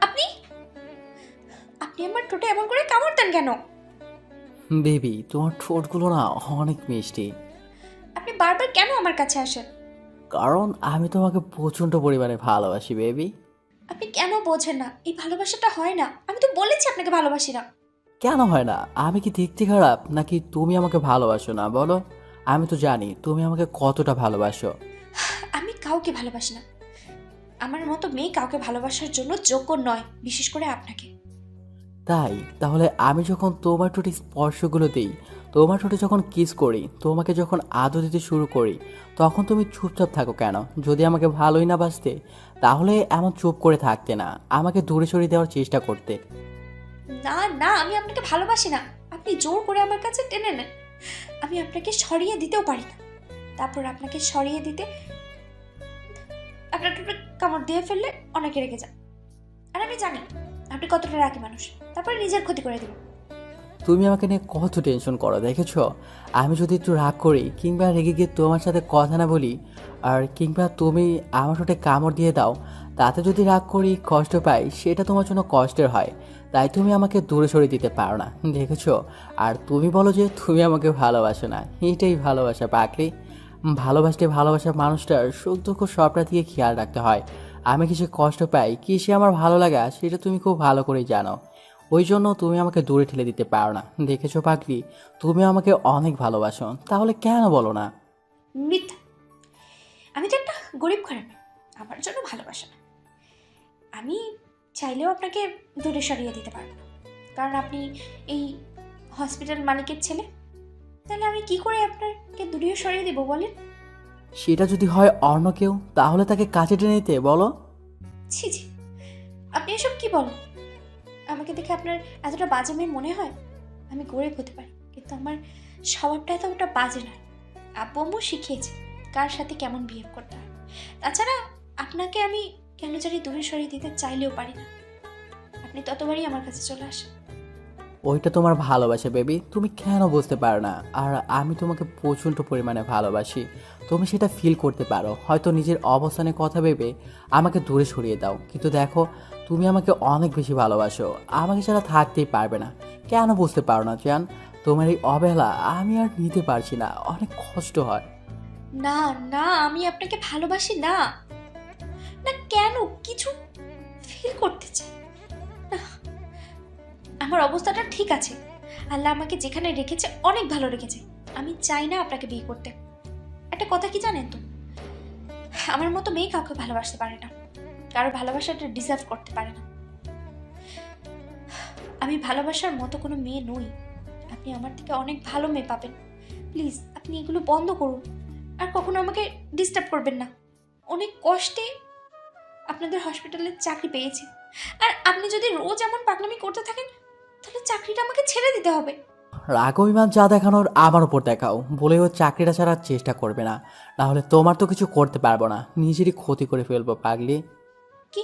আপনি আপনি আমার ঠোঁটে এমন করে কামড় দেন কেন? বেবি, তোমার ঠোঁটগুলো না অনেক মিষ্টি। আপনি বারবার কেন আমার কাছে আসেন? কারণ আমি তোমাকে প্রচণ্ড পরিমাণে ভালোবাসি বেবি। আপনি কেন বোঝেন না? এই ভালোবাসাটা হয় না। আমি তো বলেছি আপনাকে ভালোবাসি না। কেন হয় না? আমি কি দেখতে খারাপ নাকি তুমি আমাকে ভালোবাসো না বলো? আমি তো জানি তুমি আমাকে কতটা ভালোবাসো। আমি কাউকে ভালোবাসি না। আমার মতো মেয়ে কাউকে ভালোবাসার জন্য যোগ্য নয়, বিশেষ করে আপনাকে। তাই তাহলে আমি যখন তোমার ঠোঁটে স্পর্শগুলো দিই, তোমার ঠোঁটে যখন কিস করি, তোমাকে যখন আদর দিতে শুরু করি, তখন তুমি চুপচাপ থাকো কেন? যদি আমাকে ভালোই না বাসতে, তাহলে এমন চুপ করে থাকতে না, আমাকে দূরে সরিয়ে দেওয়ার চেষ্টা করতে। না না, আমি আপনাকে ভালোবাসি না। আপনি জোর করে আমার কাছে টেনে নেন। আমি আপনাকে সরিয়ে দিতেও পারি না। তারপর আপনাকে সরিয়ে দিতে আপনার ঠোঁটে কামড় দিয়ে ফেললে অনেকে রেগে যান। আর আমি জানি আপনি কতটা রাগী মানুষ। তারপরে নিজের ক্ষতি করে দেবেন। তুমি আমাকে নিয়ে কত টেনশন করো দেখেছো? আমি যদি একটু রাগ করি কিংবা রেগে গিয়ে তোমার সাথে কথা না বলি, আর কিংবা তুমি আমার সাথে কামড় দিয়ে দাও, তাতে যদি রাগ করি কষ্ট পাই, সেটা তোমার জন্য কষ্টের হয়। তাই তুমি আমাকে দূরে সরিয়ে দিতে পারো না, দেখেছো? আর তুমি বলো যে তুমি আমাকে ভালোবাসো না, এটাই ভালোবাসা পাগলি। ভালোবাসতে ভালোবাসা মানুষটার সুখ দুঃখ সবটা দিয়ে খেয়াল রাখতে হয়। আমি কিসে কষ্ট পাই, কিসে আমার ভালো লাগা, সেটা তুমি খুব ভালো করেই জানো। ওই জন্য তুমি আমাকে দূরে ঠেলে দিতে পারো না, দেখেছো পাগলি? তুমি আমাকে অনেক ভালোবাসো, তাহলে কেন বলো না? মিথ্যা। আমি তো একটা গরিব ঘরের মেয়ে। আমার জন্য ভালোবাসা না। আমি চাইলেও আপনাকে দূরে সরিয়ে দিতে পারবো না, কারণ আপনি এই হসপিটাল মালিকের ছেলে। তাহলে আমি কি করে আপনাকে দূরে সরিয়ে দেবো বলেন? সেটা যদি হয় অন্য কেউ, তাহলে তাকে কাছে টেনে নিতে বলো। ছি ছি, আপনি এসব কি বলেন? আমাকে দেখে আপনার এতটা বাজে মেয়ে মনে হয়? আমি গরিব হতে পারি, কিন্তু আমার স্বভাবটা এতটা বাজে নয়। আব্বু আম্মু শিখিয়েছে কার সাথে কেমন বিহেভ করতে হয়। তাছাড়া আপনাকে আমি কেন জানি দূরে সরিয়ে দিতে চাইলেও পারি না। আপনি ততবারই আমার কাছে চলে আসেন। ওইটা তোমার ভালোবাসা বেবি, তুমি কেন বুঝতে পারো না? আর আমি তোমাকে প্রচণ্ড পরিমাণে ভালোবাসি। তুমি সেটা ফিল করতে পারো, হয়তো নিজের অবস্থানে কথা ভেবে আমাকে দূরে সরিয়ে দাও, কিন্তু দেখো, তুমি আমাকে অনেক বেশি ভালোবাসো। আমাকে ছাড়া থাকতেই পারবে না। কেন বুঝতে পারো না জান? তোমার এই অবহেলা আমি আর নিতে পারছি না, অনেক কষ্ট হয়। না না, আমি আপনাকে ভালোবাসি না। না কেন কিছু ফিল করতে চাই না। আমার অবস্থাটা ঠিক আছে। আল্লাহ আমাকে যেখানে রেখেছে অনেক ভালো রেখেছে। আমি চাই না আপনাকে বিয়ে করতে। একটা কথা কি জানেন তো, আমার মতো মেয়ে কাউকে ভালোবাসতে পারে না, কারো ভালোবাসাটা ডিজার্ভ করতে পারে না। আমি ভালোবাসার মতো কোনো মেয়ে নই। আপনি আমার থেকে অনেক ভালো মেয়ে পাবেন। প্লিজ আপনি এগুলো বন্ধ করুন। আর কখনো আমাকে ডিস্টার্ব করবেন না। অনেক কষ্টে আপনাদের হসপিটালে চাকরি পেয়েছি। আর আপনি যদি রোজ এমন পাগলামি করতে থাকেন, তাহলে চাকরিটা আমাকে ছেড়ে দিতে হবে। রাগ অভিমান যা দেখানোর আমার উপর দেখাও, বলেও চাকরিটা ছাড়ার চেষ্টা করবে না। না হলে তোমার তো কিছু করতে পারবো না, নিজেরই ক্ষতি করে ফেলবো পাগলি। কি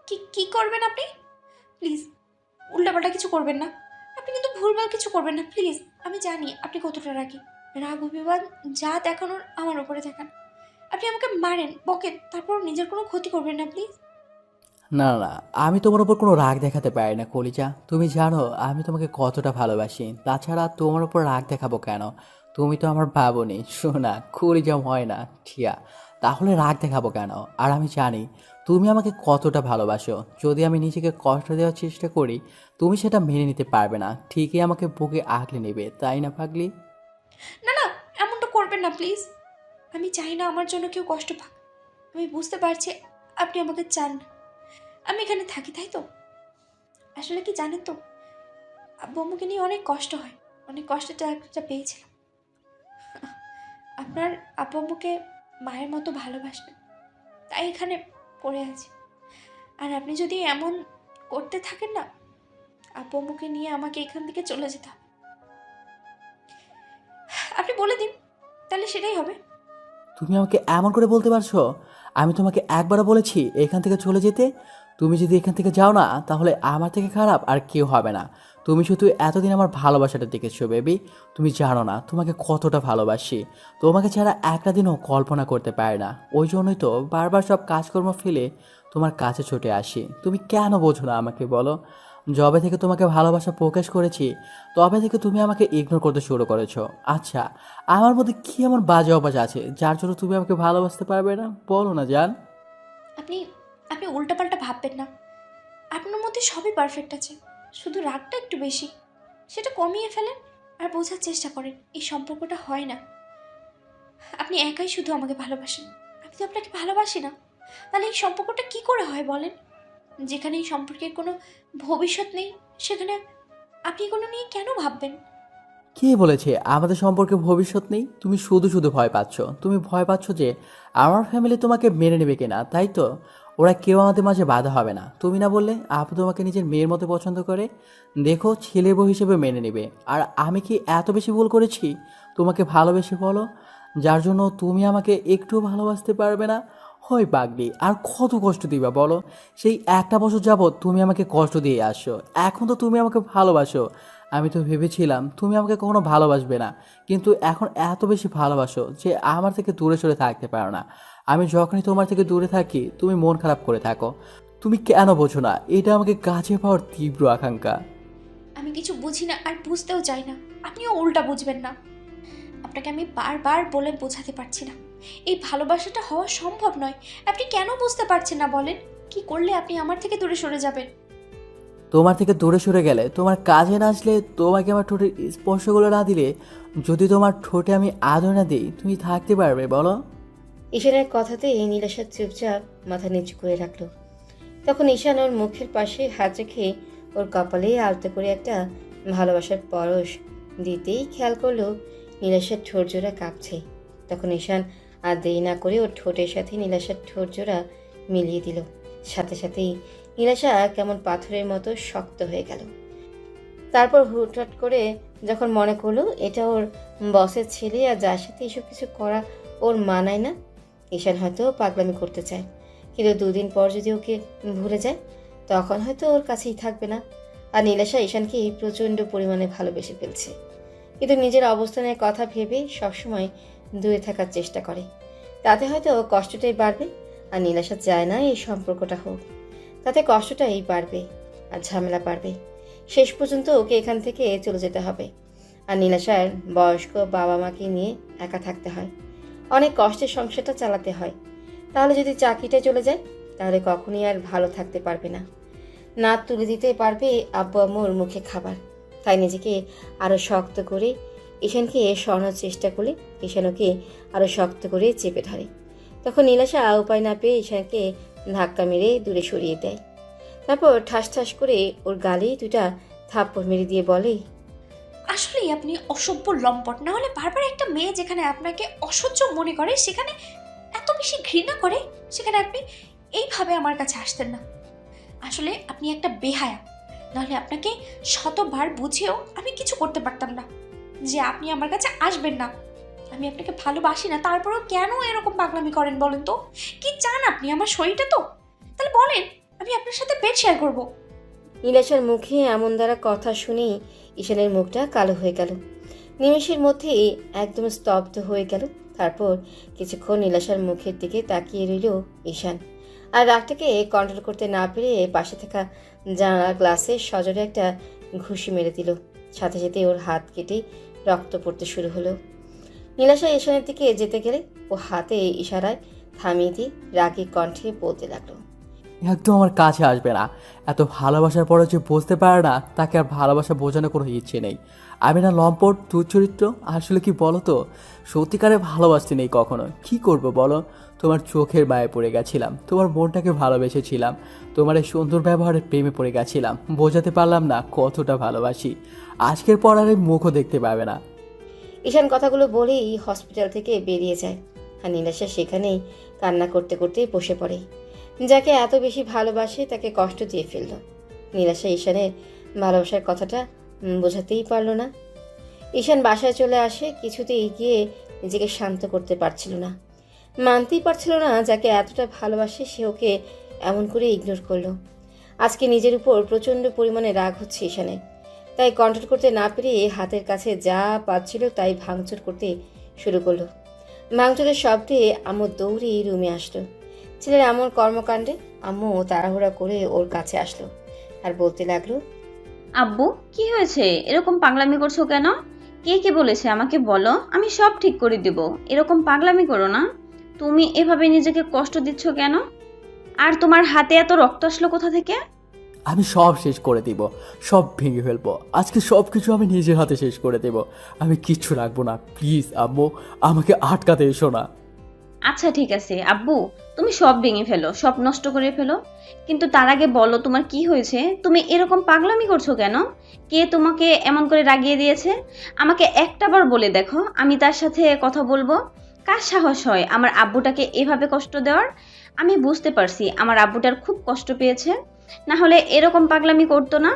কি কি করবেন আপনি? প্লিজ উল্টাপাল্টা কিছু করবেন না। আপনি কিন্তু ভুলভাল কিছু করবেন না প্লিজ। আমি জানি আপনি কতটা রাগী। রাগ অভিমান যা দেখানোর আমার উপরে দেখান। আপনি আমাকে মারেন, বকেন, তারপর নিজের কোনো ক্ষতি করবেন না প্লিজ। না না, আমি তোমার উপর কোনো রাগ দেখাতে পারি না কলিজা। তুমি জানো আমি তোমাকে কতটা ভালোবাসি, তাছাড়া তোমার উপর রাগ দেখাবো কেন? তুমি তো আমার ভাবনি শোনা, কলিজা হয় না ঠিয়া, তাহলে রাগ দেখাবো কেন? আর আমি জানি তুমি আমাকে কতটা ভালোবাসো। যদি আমি নিজেকে কষ্ট দেওয়ার চেষ্টা করি, তুমি সেটা মেনে নিতে পারবে না, ঠিকই আমাকে বুকে আগলে নেবে, তাই না পাগলি? না না, এমনটা করবেন না প্লিজ। আমি চাই না আমার জন্য কেউ কষ্ট পাক। আমি বুঝতে পারছি আপনি আমাকে চান না। আমি এখানে থাকি, তাই তো? আসলে কি জানেন তো, আব্বু আম্মুকে নিয়ে অনেক কষ্ট হয়। অনেক কষ্টে চাকরিটা পেয়েছিলাম। আপনার আব্বু আম্মুকে মায়ের মতো ভালোবাসবেন, তাই এখানে পড়ে আছি। আর আপনি যদি এমন করতে থাকেন না, আব্বু আম্মুকে নিয়ে আমাকে এখান থেকে চলে যেতে হবে। আপনি বলে দিন, তাহলে সেটাই হবে। তুমি আমাকে এমন করে বলতে পারছো? আমি তোমাকে একবারও বলেছি এখান থেকে চলে যেতে? তুমি যদি এখান থেকে যাও না, তাহলে আমার থেকে খারাপ আর কেউ হবে না। তুমি শুধু এতদিন আমার ভালোবাসাটা দেখেছো বেবি। তুমি জানো না তোমাকে কতটা ভালোবাসি। তোমাকে ছাড়া একটা দিনও কল্পনা করতে পারি না। ওই জন্যই তো বারবার সব কাজকর্ম ফেলে তোমার কাছে ছুটে আসি। তুমি কেন বোঝো না আমাকে বলো? যবে থেকে তোমাকে ভালোবাসা প্রকাশ করেছি তবে থেকে তুমি আমাকে ইগনোর করতে শুরু করেছো। আচ্ছা, আমার মধ্যে কি এমন বাজে অভ্যাস আছে যার জন্য তুমি আমাকে ভালোবাসতে পারবে না? বলো না জান। আপনি আপনি উল্টাপাল্টা ভাববেন না। আপনার মধ্যে সবই পারফেক্ট আছে, শুধু রাগটা একটু বেশি। সেটা কমিয়ে ফেলেন আর বোঝার চেষ্টা করেন এই সম্পর্কটা হয় না। আপনি একাই শুধু আমাকে ভালোবাসেন, আমি তো আপনাকে ভালোবাসি না। তাহলে এই সম্পর্কটা কি করে হয় বলেন? যেখানে এই সম্পর্কের কোনো ভবিষ্যৎ নেই, সেখানে আপনি কোনো নিয়ে কেন ভাববেন? কে বলেছে আমাদের সম্পর্কে ভবিষ্যৎ নেই? তুমি শুধু শুধু ভয় পাচ্ছ। তুমি ভয় পাচ্ছ যে আমার ফ্যামিলি তোমাকে মেনে নেবে কিনা, তাই তো? ওরা কেউ আমাদের মাঝে বাধা হবে না। তুমি না বললে আপু তোমাকে নিজের মেয়ের মতো পছন্দ করে? দেখো, ছেলে বউ হিসেবে মেনে নেবে। আর আমি কি এত বেশি ভুল করেছি তোমাকে ভালোবেসে বলো, যার জন্য তুমি আমাকে একটুও ভালোবাসতে পারবে না? হয় পাগলি, আর কত কষ্ট দিবা বলো? সেই একটা বছর যাবৎ তুমি আমাকে কষ্ট দিয়ে আসছো, এখন তো তুমি আমাকে ভালোবাসো। আমি তো ভেবেছিলাম তুমি আমাকে কখনো ভালোবাসবে না, কিন্তু এখন এত বেশি ভালোবাসো যে আমার থেকে দূরে সরে থাকতে পারো না। আমি যখনই তোমার থেকে দূরে থাকি তুমি মন খারাপ করে থাকো। তুমি কেন বোঝো না এটা আমাকে কাছে পাওয়ার তীব্র আকাঙ্ক্ষা? আমি কিছু বুঝি না আর বুঝতেও চাই না, আপনিও উল্টা বুঝবেন না। আপনাকে আমি বারবার বলে বোঝাতে পারছি না, এই ভালোবাসাটা হওয়া সম্ভব নয়। আপনি কেন বুঝতে পারছেন না বলেন? কি করলে আপনি আমার থেকে দূরে সরে যাবেন? তোমার থেকে দূরে সরে গেলে, তোমার কাজে না আসলে, তোমাকে আমার ঠোঁটের স্পর্শগুলো না দিলে, যদি তোমার ঠোঁটে আমি আদর না দিই, তুমি থাকতে পারবে বলো? ঈশানের কথাতেই নীলাশা চুপচাপ মাথা নিচু করে রাখলো। তখন ঈশান ওর মুখের পাশে হাত রেখে ওর কপালে আলতো করে একটা ভালোবাসার পরশ দিতেই খেয়াল করলো নীলাশার ঠোঁট জোড়া কাঁপছে। তখন ঈশান আর দেরি না করে ওর ঠোঁটের সাথে নীলাশার ঠোঁট জোড়া মিলিয়ে দিল। সাথে সাথেই নীলাশা কেমন পাথরের মতো শক্ত হয়ে গেল। তারপর হুটহাট করে যখন মনে করলো এটা ওর বসের ছেলে আর যার সাথে এসব কিছু করা ওর মানায় না, ঈশান হয়তো পাগলামি করতে চায়, কিন্তু দুদিন পর যদি ওকে ভুলে যায় তখন হয়তো ওর কাছেই থাকবে না। আর নীলাশা ঈশানকে প্রচণ্ড পরিমাণে ভালোবেসে ফেলছে, কিন্তু নিজের অবস্থানের কথা ভেবে সবসময় দূরে থাকার চেষ্টা করে। তাতে হয়তো কষ্টটাই বাড়বে, আর নীলাশা চায় না এই সম্পর্কটা হোক। তাতে কষ্টটাই বাড়বে আর ঝামেলা বাড়বে। শেষ পর্যন্ত ওকে এখান থেকে চলে যেতে হবে। আর নীলাশার বয়স্ক বাবা মাকে নিয়ে একা থাকতে হয়, অনেক কষ্টের সংসারটা চালাতে হয়। তাহলে যদি চাকরিটা চলে যায় তাহলে কখনোই আর ভালো থাকতে পারবে না, না তুলে দিতে পারবে আব্বু আম্মুর মুখে খাবার। তাই নিজেকে আরও শক্ত করে ঈশানকে সরানোর চেষ্টা করলে ঈশান ওকে আরও শক্ত করে চেপে ধরে। তখন নীলাশা উপায় না পেয়ে ঈশানকে ধাক্কা মেরে দূরে সরিয়ে দেয়। তারপর ঠাস ঠাস করে ওর গালে দুটা থাপ্পড় মেরে দিয়ে বলে, আসলেই আপনি অসভ্য লম্পট। না হলে বারবার একটা মেয়ে যেখানে আপনাকে অসহ্য মনে করে, সেখানে এত বেশি ঘৃণা করে, সেখানে আপনি এইভাবে আমার কাছে আসতেন না। আসলে আপনি একটা বেহায়া। নাহলে আপনাকে শতবার বুঝিয়েও আমি কিছু করতে পারতাম না যে আপনি আমার কাছে আসবেন না। আমি আপনাকে ভালোবাসি না, তারপরেও কেন এরকম পাগলামি করেন বলেন তো? কি চান আপনি? আমার শরীরটা তো তাহলে বলেন, আমি আপনার সাথে বেড শেয়ার করবো। নীলাশার মুখে এমন দ্বারা কথা শুনেই ঈশানের মুখটা কালো হয়ে গেল। নিমেষের মধ্যেই একদম স্তব্ধ হয়ে গেল। তারপর কিছুক্ষণ নীলাশার মুখের দিকে তাকিয়ে রইল ঈশান, আর রাগটাকে কন্ট্রোল করতে না পেরে পাশে থাকা জানালা গ্লাসে সজোরে একটা ঘুষি মেরে দিল। সাথে সাথে ওর হাত কেটে রক্ত পড়তে শুরু হলো। নীলাশা ঈশানের দিকে যেতে গেলে ও হাতে ইশারায় থামিয়ে দিয়ে রাগী কণ্ঠে বলতে লাগলো, একদম আমার কাছে আসবে না। এত ভালোবাসার পরে যে বুঝতে পারে না তাকে আর ভালোবাসা বোঝানোর কোনো ইচ্ছে নেই। আমি না লম্পট দুচরিত্র? আসলে কি বলো তো, সত্যিকারে ভালোবাসতে নেই কখনো। কি করব বলো? তোমার চোখের মায়ে পড়ে গেছিলাম, তোমার মনটাকে ভালোবেসেছিলাম, তোমার এই সুন্দর ব্যবহারের প্রেমে পড়ে গেছিলাম। বোঝাতে পারলাম না কতটা ভালোবাসি। আজকের পর আর এই মুখও দেখতে পাবে না। ঈশান কথাগুলো বলেই হসপিটাল থেকে বেরিয়ে যায়। আর নীলাশা সেখানেই কান্না করতে করতেই বসে পড়ে। যাকে এত বেশি ভালোবাসে তাকে কষ্ট দিয়ে ফেলল। নীলাশা ঈশানের ভালোবাসার কথাটা বোঝাতেই পারল না। ঈশান বাসায় চলে আসে, কিছুতেই গিয়ে নিজেকে শান্ত করতে পারছিল না। মানতেই পারছিল না যাকে এতটা ভালোবাসে সে ওকে এমন করে ইগনোর করলো। আজকে নিজের উপর প্রচণ্ড পরিমাণে রাগ হচ্ছে ঈশানের। তাই কন্ট্রোল করতে না পেরে হাতের কাছে যা পাচ্ছিল তাই ভাঙচুর করতে শুরু করলো। ভাঙচুরের শব্দে আম্মু দৌড়ে রুমে আসলো। ছেলের এমন কর্মকাণ্ডে আম্মু তাড়াহুড়া করে ওর কাছে আসলো আর বলতে লাগলো, আব্বু, কি হয়েছে? এরকম পাগলামি করছো কেন? কে কি বলেছে আমাকে বলো, আমি সব ঠিক করে দেব। এরকম পাগলামি করো না। তুমি এভাবে নিজেকে কষ্ট দিচ্ছ কেন? আর তোমার হাতে এত রক্ত আসলো কোথা থেকে? আমি সব শেষ করে দিব, সব ভেঙে ফেলবো। আজকে সব কিছু আমি নিজের হাতে শেষ করে দেব। আমি কিচ্ছু রাখবো না। প্লিজ আম্মু, আমাকে আটকাতে এসো না। আচ্ছা ঠিক আছে আব্বু, তুমি সব ভেঙে ফেলো, সব নষ্ট করে ফেলো, কিন্তু তার আগে বলো তোমার কি হয়েছে? তুমি এরকম পাগলামি করছো কেন? কে তোমাকে এমন করে রাগিয়ে দিয়েছে? আমাকে একটাবার বলে দেখো, আমি তার সাথে কথা বলবো। কার সাহস হয় আমার আব্বুটাকে এভাবে কষ্ট দেওয়ার? আমি বুঝতে পারছি আমার আব্বুটার খুব কষ্ট পেয়েছে, না হলে এরকম পাগলামি করতো না।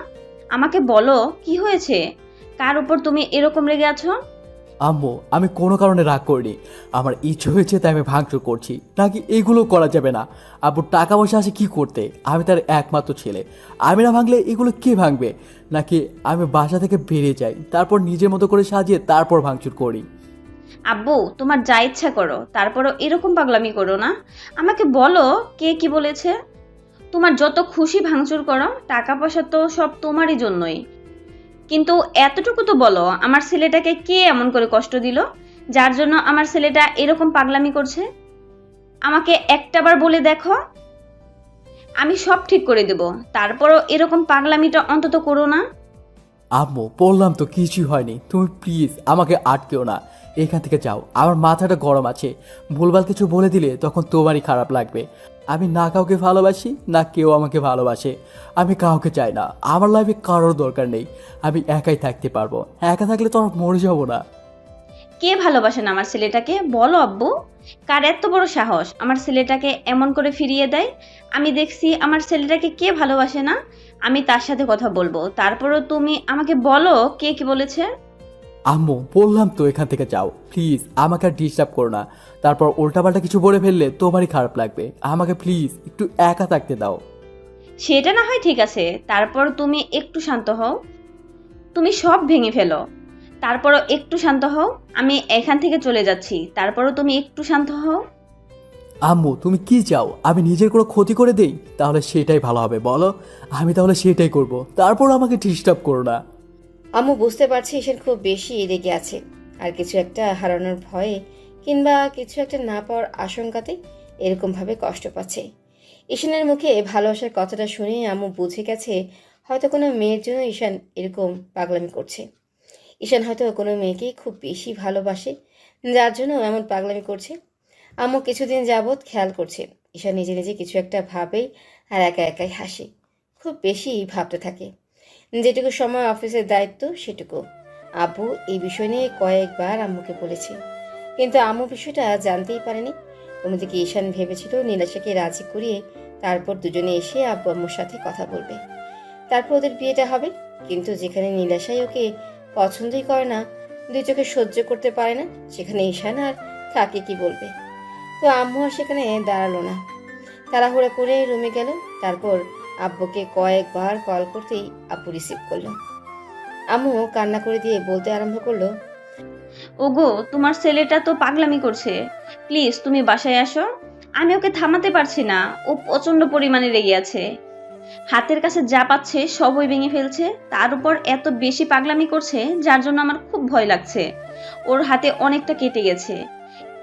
আমাকে বলো কি হয়েছে? কার উপর তুমি এরকম রেগে আছো? আম্মু, আমি কোনো কারণে রাগ করিনি। আমার ইচ্ছে হয়েছে তাই আমি ভাঙচুর করছি, নাকি এগুলো করা যাবে না? আব্বুর টাকা পয়সা আছে কি করতে? আমি তার একমাত্র ছেলে। আমি না ভাঙলে এগুলো কে ভাঙবে? নাকি আমি বাসা থেকে বেরিয়ে যাই, তারপর নিজের মতো করে সাজিয়ে তারপর ভাঙচুর করি? আব্বু, তোমার যা ইচ্ছা করো, তারপরও এরকম পাগলামি করো না। আমাকে বলো কে কি বলেছে। তোমার যত খুশি ভাঙচুর করো, টাকা পয়সা তো সব তোমারই জন্যই। কিন্তু এতটুকু তো বলো, আমার ছেলেটাকে কে এমন করে কষ্ট দিল, যার জন্য আমার ছেলেটা এরকম পাগলামি করছে? আমাকে একটাবার বলে দেখো, আমি সব ঠিক করে দেব। তারপরও এরকম পাগলামিটা অন্তত করো না। আম্মু, বললাম তো কিছুই হয়নি। তুমি প্লিজ আমাকে আটকেও না। এখান থেকে যাও, আমার মাথাটা গরম আছে। ভুলভাল কিছু বলে দিলে তখন তোমারই খারাপ লাগবে। আমি না কাউকে ভালোবাসি, না কেউ আমাকে ভালোবাসে। আমি কাউকে চাই না। আমার লাইফে কারোর দরকার নেই। আমি একাই থাকতে পারবো। একা থাকলে তো আর মরে যাবো না। কে ভালোবাসেন আমার ছেলেটাকে বলো আব্বু। কার এত বড় সাহস আমার ছেলেটাকে এমন করে ফিরিয়ে দেয়? আমি দেখছি আমার ছেলেটাকে কে ভালোবাসে না। আমি তার সাথে কথা বলবো, তারপরও তুমি আমাকে বলো কে কি বলেছে। আম্মু, বললাম তো এখান থেকে যাও। প্লিজ আমাকে আর ডিস্টার্ব করো না। তারপর উল্টাপাল্টা কিছু বলে ফেললে তোমারই খারাপ লাগবে। আমাকে প্লিজ একটু একা থাকতে দাও। সেটা না হয় ঠিক আছে, তারপর তুমি একটু শান্ত হও। তুমি সব ভেঙে ফেলো, তারপরও একটু শান্ত হও। আমি এখান থেকে চলে যাচ্ছি, তারপরও তুমি একটু শান্ত হও। আম্মু, তুমি কি চাও? আমি নিজের কোনো ক্ষতি করে দেই? তাহলে সেটাই ভালো হবে, বলো। আমি তাহলে সেটাই করব। তারপর আমাকে ডিস্টার্ব করো না। আম্মু বুঝতে পারছে ঈশান খুব বেশি রেগে আছে আর কিছু একটা হারানোর ভয়ে কিংবা কিছু একটা না পাওয়ার আশঙ্কাতে এরকমভাবে কষ্ট পাচ্ছে। ঈশানের মুখে ভালোবাসার কথাটা শুনে আম্মু বুঝে গেছে হয়তো কোনো মেয়ের জন্য ঈশান এরকম পাগলামি করছে। ঈশান হয়তো কোনো মেয়েকেই খুব বেশি ভালোবাসে, যার জন্য এমন পাগলামি করছে। আম্মু কিছুদিন যাবৎ খেয়াল করছে ঈশান নিজে নিজে কিছু একটা ভাবেই আর একা একাই হাসে। খুব বেশি ভাবতে থাকে। যেটুকু সময় অফিসের দায়িত্ব সেটুকু। আব্বু এই বিষয় নিয়ে কয়েকবার আম্মুকে বলেছে, কিন্তু আম্মু বিষয়টা জানতেই পারেনি। অন্যদিকে ঈশান ভেবেছিল নীলাশাকে রাজি করিয়ে তারপর দুজনে এসে আব্বু আম্মুর সাথে কথা বলবে, তারপর ওদের বিয়েটা হবে। কিন্তু যেখানে নীলাশাই ওকে পছন্দই করে না, দুই চোখে সহ্য করতে পারে না, সেখানে ঈশান আর কাকে কি বলবে। তো আম্মু আর সেখানে দাঁড়ালো না, তাড়াহুড়া করে রুমে গেল। তারপর আব্বুকে কয়েকবার কল করতেই আব্বু রিসিভ করলো। আম্মু কান্না করে দিয়ে বলতে আরম্ভ করলো, ওগো, তোমার ছেলেটা তো পাগলামি করছে, প্লিজ তুমি বাসায় আসো। আমি ওকে থামাতে পারছি না, ও প্রচন্ড পরিমাণে রেগে আছে। হাতের কাছে যা পাচ্ছে সবই ভেঙে ফেলছে, তার উপর এত বেশি পাগলামি করছে যার জন্য আমার খুব ভয় লাগছে। ওর হাতে অনেকটা কেটে গেছে।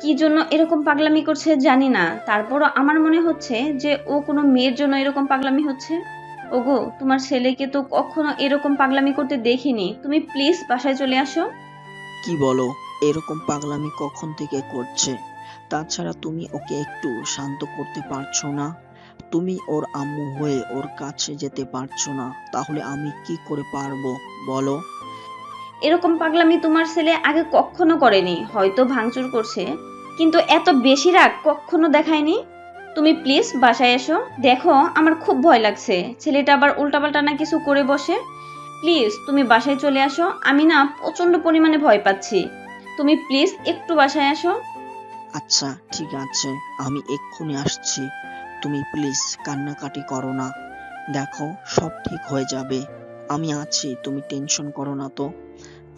কি জন্য এরকম পাগলামি করছে জানি না, তারপরও আমার মনে হচ্ছে যে ও কোনো মেয়ের জন্য এরকম পাগলামি হচ্ছে। ওগো, তোমার ছেলেকে তো কখনো এরকম পাগলামি করতে দেখিনি, তুমি প্লিজ বাসায় চলে আসো। কি বলো? এরকম পাগলামি কখন থেকে করছে? তাছাড়া তুমি ওকে একটু শান্ত করতে পারছো না? তুমি ওর আম্মু হয়ে ওর কাছে যেতে পারছো না, তাহলে আমি কি করে পারবো বলো? এরকম পাগলামি তোমার ছেলে আগে কখনো করেনি, হয়তো ভাঙচুর করছে, কিন্তু এত বেশি রাগ কখনো দেখায়নি। তুমি প্লিজ বাসায় এসো, দেখো আমার খুব ভয় লাগছে, ছেলেটা আবার উল্টাপাল্টা না কিছু করে বসে। প্লিজ তুমি বাসায় চলে আসো, আমি না প্রচন্ড পরিমাণে ভয় পাচ্ছি। তুমি প্লিজ একটু বাসায় আসো। আচ্ছা ঠিক আছে, আমি এক্ষুনি আসছি। তুমি প্লিজ কান্নাকাটি করো না। দেখো সব ঠিক হয়ে যাবে। আমি আছি, তুমি টেনশন করো না তো।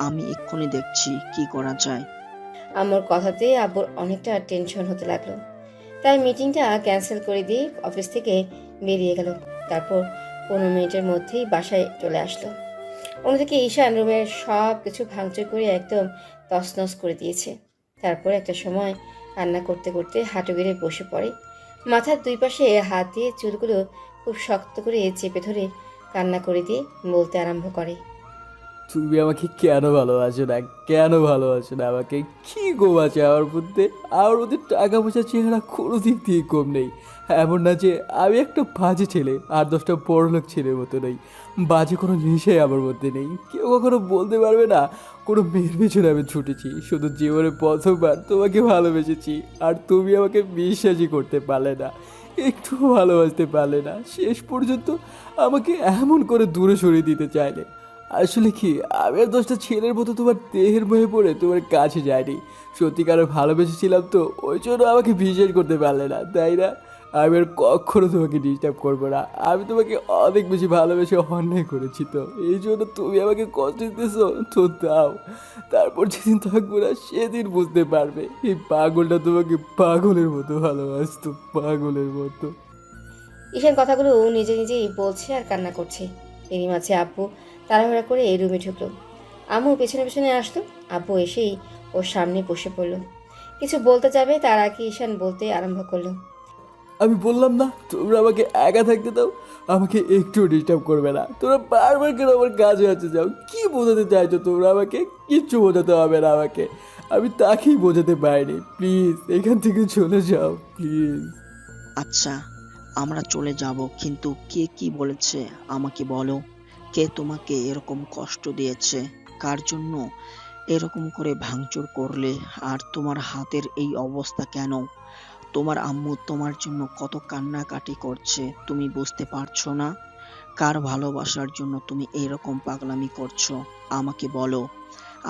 আমি এক্ষুনি দেখছি কি করা যায়। আম্মুর কথাতে আব্বুর অনেকটা টেনশন হতে লাগলো। তাই মিটিংটা ক্যান্সেল করে দিয়ে অফিস থেকে বেরিয়ে গেল। তারপর 15 মিনিটের মধ্যেই বাসায় চলে আসলো। অন্যদিকে ঈশান রুমের সব কিছু ভাঙচুর করে একদম তছনছ করে দিয়েছে। তারপর একটা সময় কান্না করতে করতে হাঁটু গেড়ে বসে পড়ে। মাথার দুই পাশে হাত দিয়ে চুলগুলো খুব শক্ত করে চেপে ধরে কান্না করে দিয়ে বলতে আরম্ভ করে। তুমি আমাকে কেন ভালোবাসো না, কেন ভালোবাসো না আমাকে? কি কম আছে আমার মধ্যে টাকা পয়সা চেহারা কোনো দিক দিয়ে কম নেই। এমন না যে আমি একটা বাজে ছেলে, আর 10টা বড়লোক ছেলের মতো নেই। বাজে কোনো নেশাই আমার মধ্যে নেই। কেউ কখনো বলতে পারবে না কোনো মেয়ের পেছনে আমি ছুটেছি। শুধু জীবনে প্রথমবার তোমাকে ভালোবেসেছি, আর তুমি আমাকে বিশ্বাসই করতে পারলে না, একটু ভালোবাসতে পারলে না। শেষ পর্যন্ত আমাকে এমন করে দূরে সরিয়ে দিতে চাইলে। আসলে কি, আমি আর 10টা ছেলের মতো তোমার দেহের বয়ে পড়ে তোমার কাছে যাইনি। সত্যিকারের ভালোবেসেছিলাম তো, ওই জন্য আমাকে বিশ্বাস করতে পারলে না, তাই না? আমি আর কখনো তোমাকে ডিস্টার্ব করবো না। আমি তোমাকে অনেক বেশি ভালোবেসে অন্যায় করেছি, তো এই জন্য তুমি আমাকে কষ্ট দিতেছো তো দাও। তারপর যেদিন থাকবো না সেদিন বুঝতে পারবে এই পাগলটা তোমাকে পাগলের মতো ভালোবাসতো, পাগলের মতো। ঈশান কথাগুলো নিজে নিজেই বলছে আর কান্না করছে। এরই মাঝে আব্বু তাড়াহুড়া করে এই রুমে ঢুকলো। আম্মু পেছনে পেছনে আসলো। আব্বু এসেই ওর সামনে বসে পড়লো। কিছু বলতে যাবে তার আগে ঈশান বলতে আরম্ভ করলো। আমি বললাম না তোমরা আমাকে একা থাকতে দাও, আমাকে একটু ডিস্টার্ব করবে না। তোমরা বারবার কেন আমার কাছে আছে যাও? কি বোঝাতে চাইছো তোমরা আমাকে? কিচ্ছু বোঝাতে হবে না আমাকে, আমি তাকেই বোঝাতে পারিনি। প্লিজ এখান থেকে চলে যাও, প্লিজ। আচ্ছা, আমরা চলে যাব, কিন্তু কে কি বলেছে আমাকে বলো। কে তোমাকে এরকম কষ্ট দিয়েছে? কার জন্য এরকম করে ভাঙচুর করলে? আর তোমার হাতের এই অবস্থা কেন? তোমার আম্মু তোমার জন্য কত কান্নাকাটি করছে, তুমি বুঝতে পারছো না? কার ভালোবাসার জন্য তুমি এইরকম পাগলামি করছো? আমাকে বলো,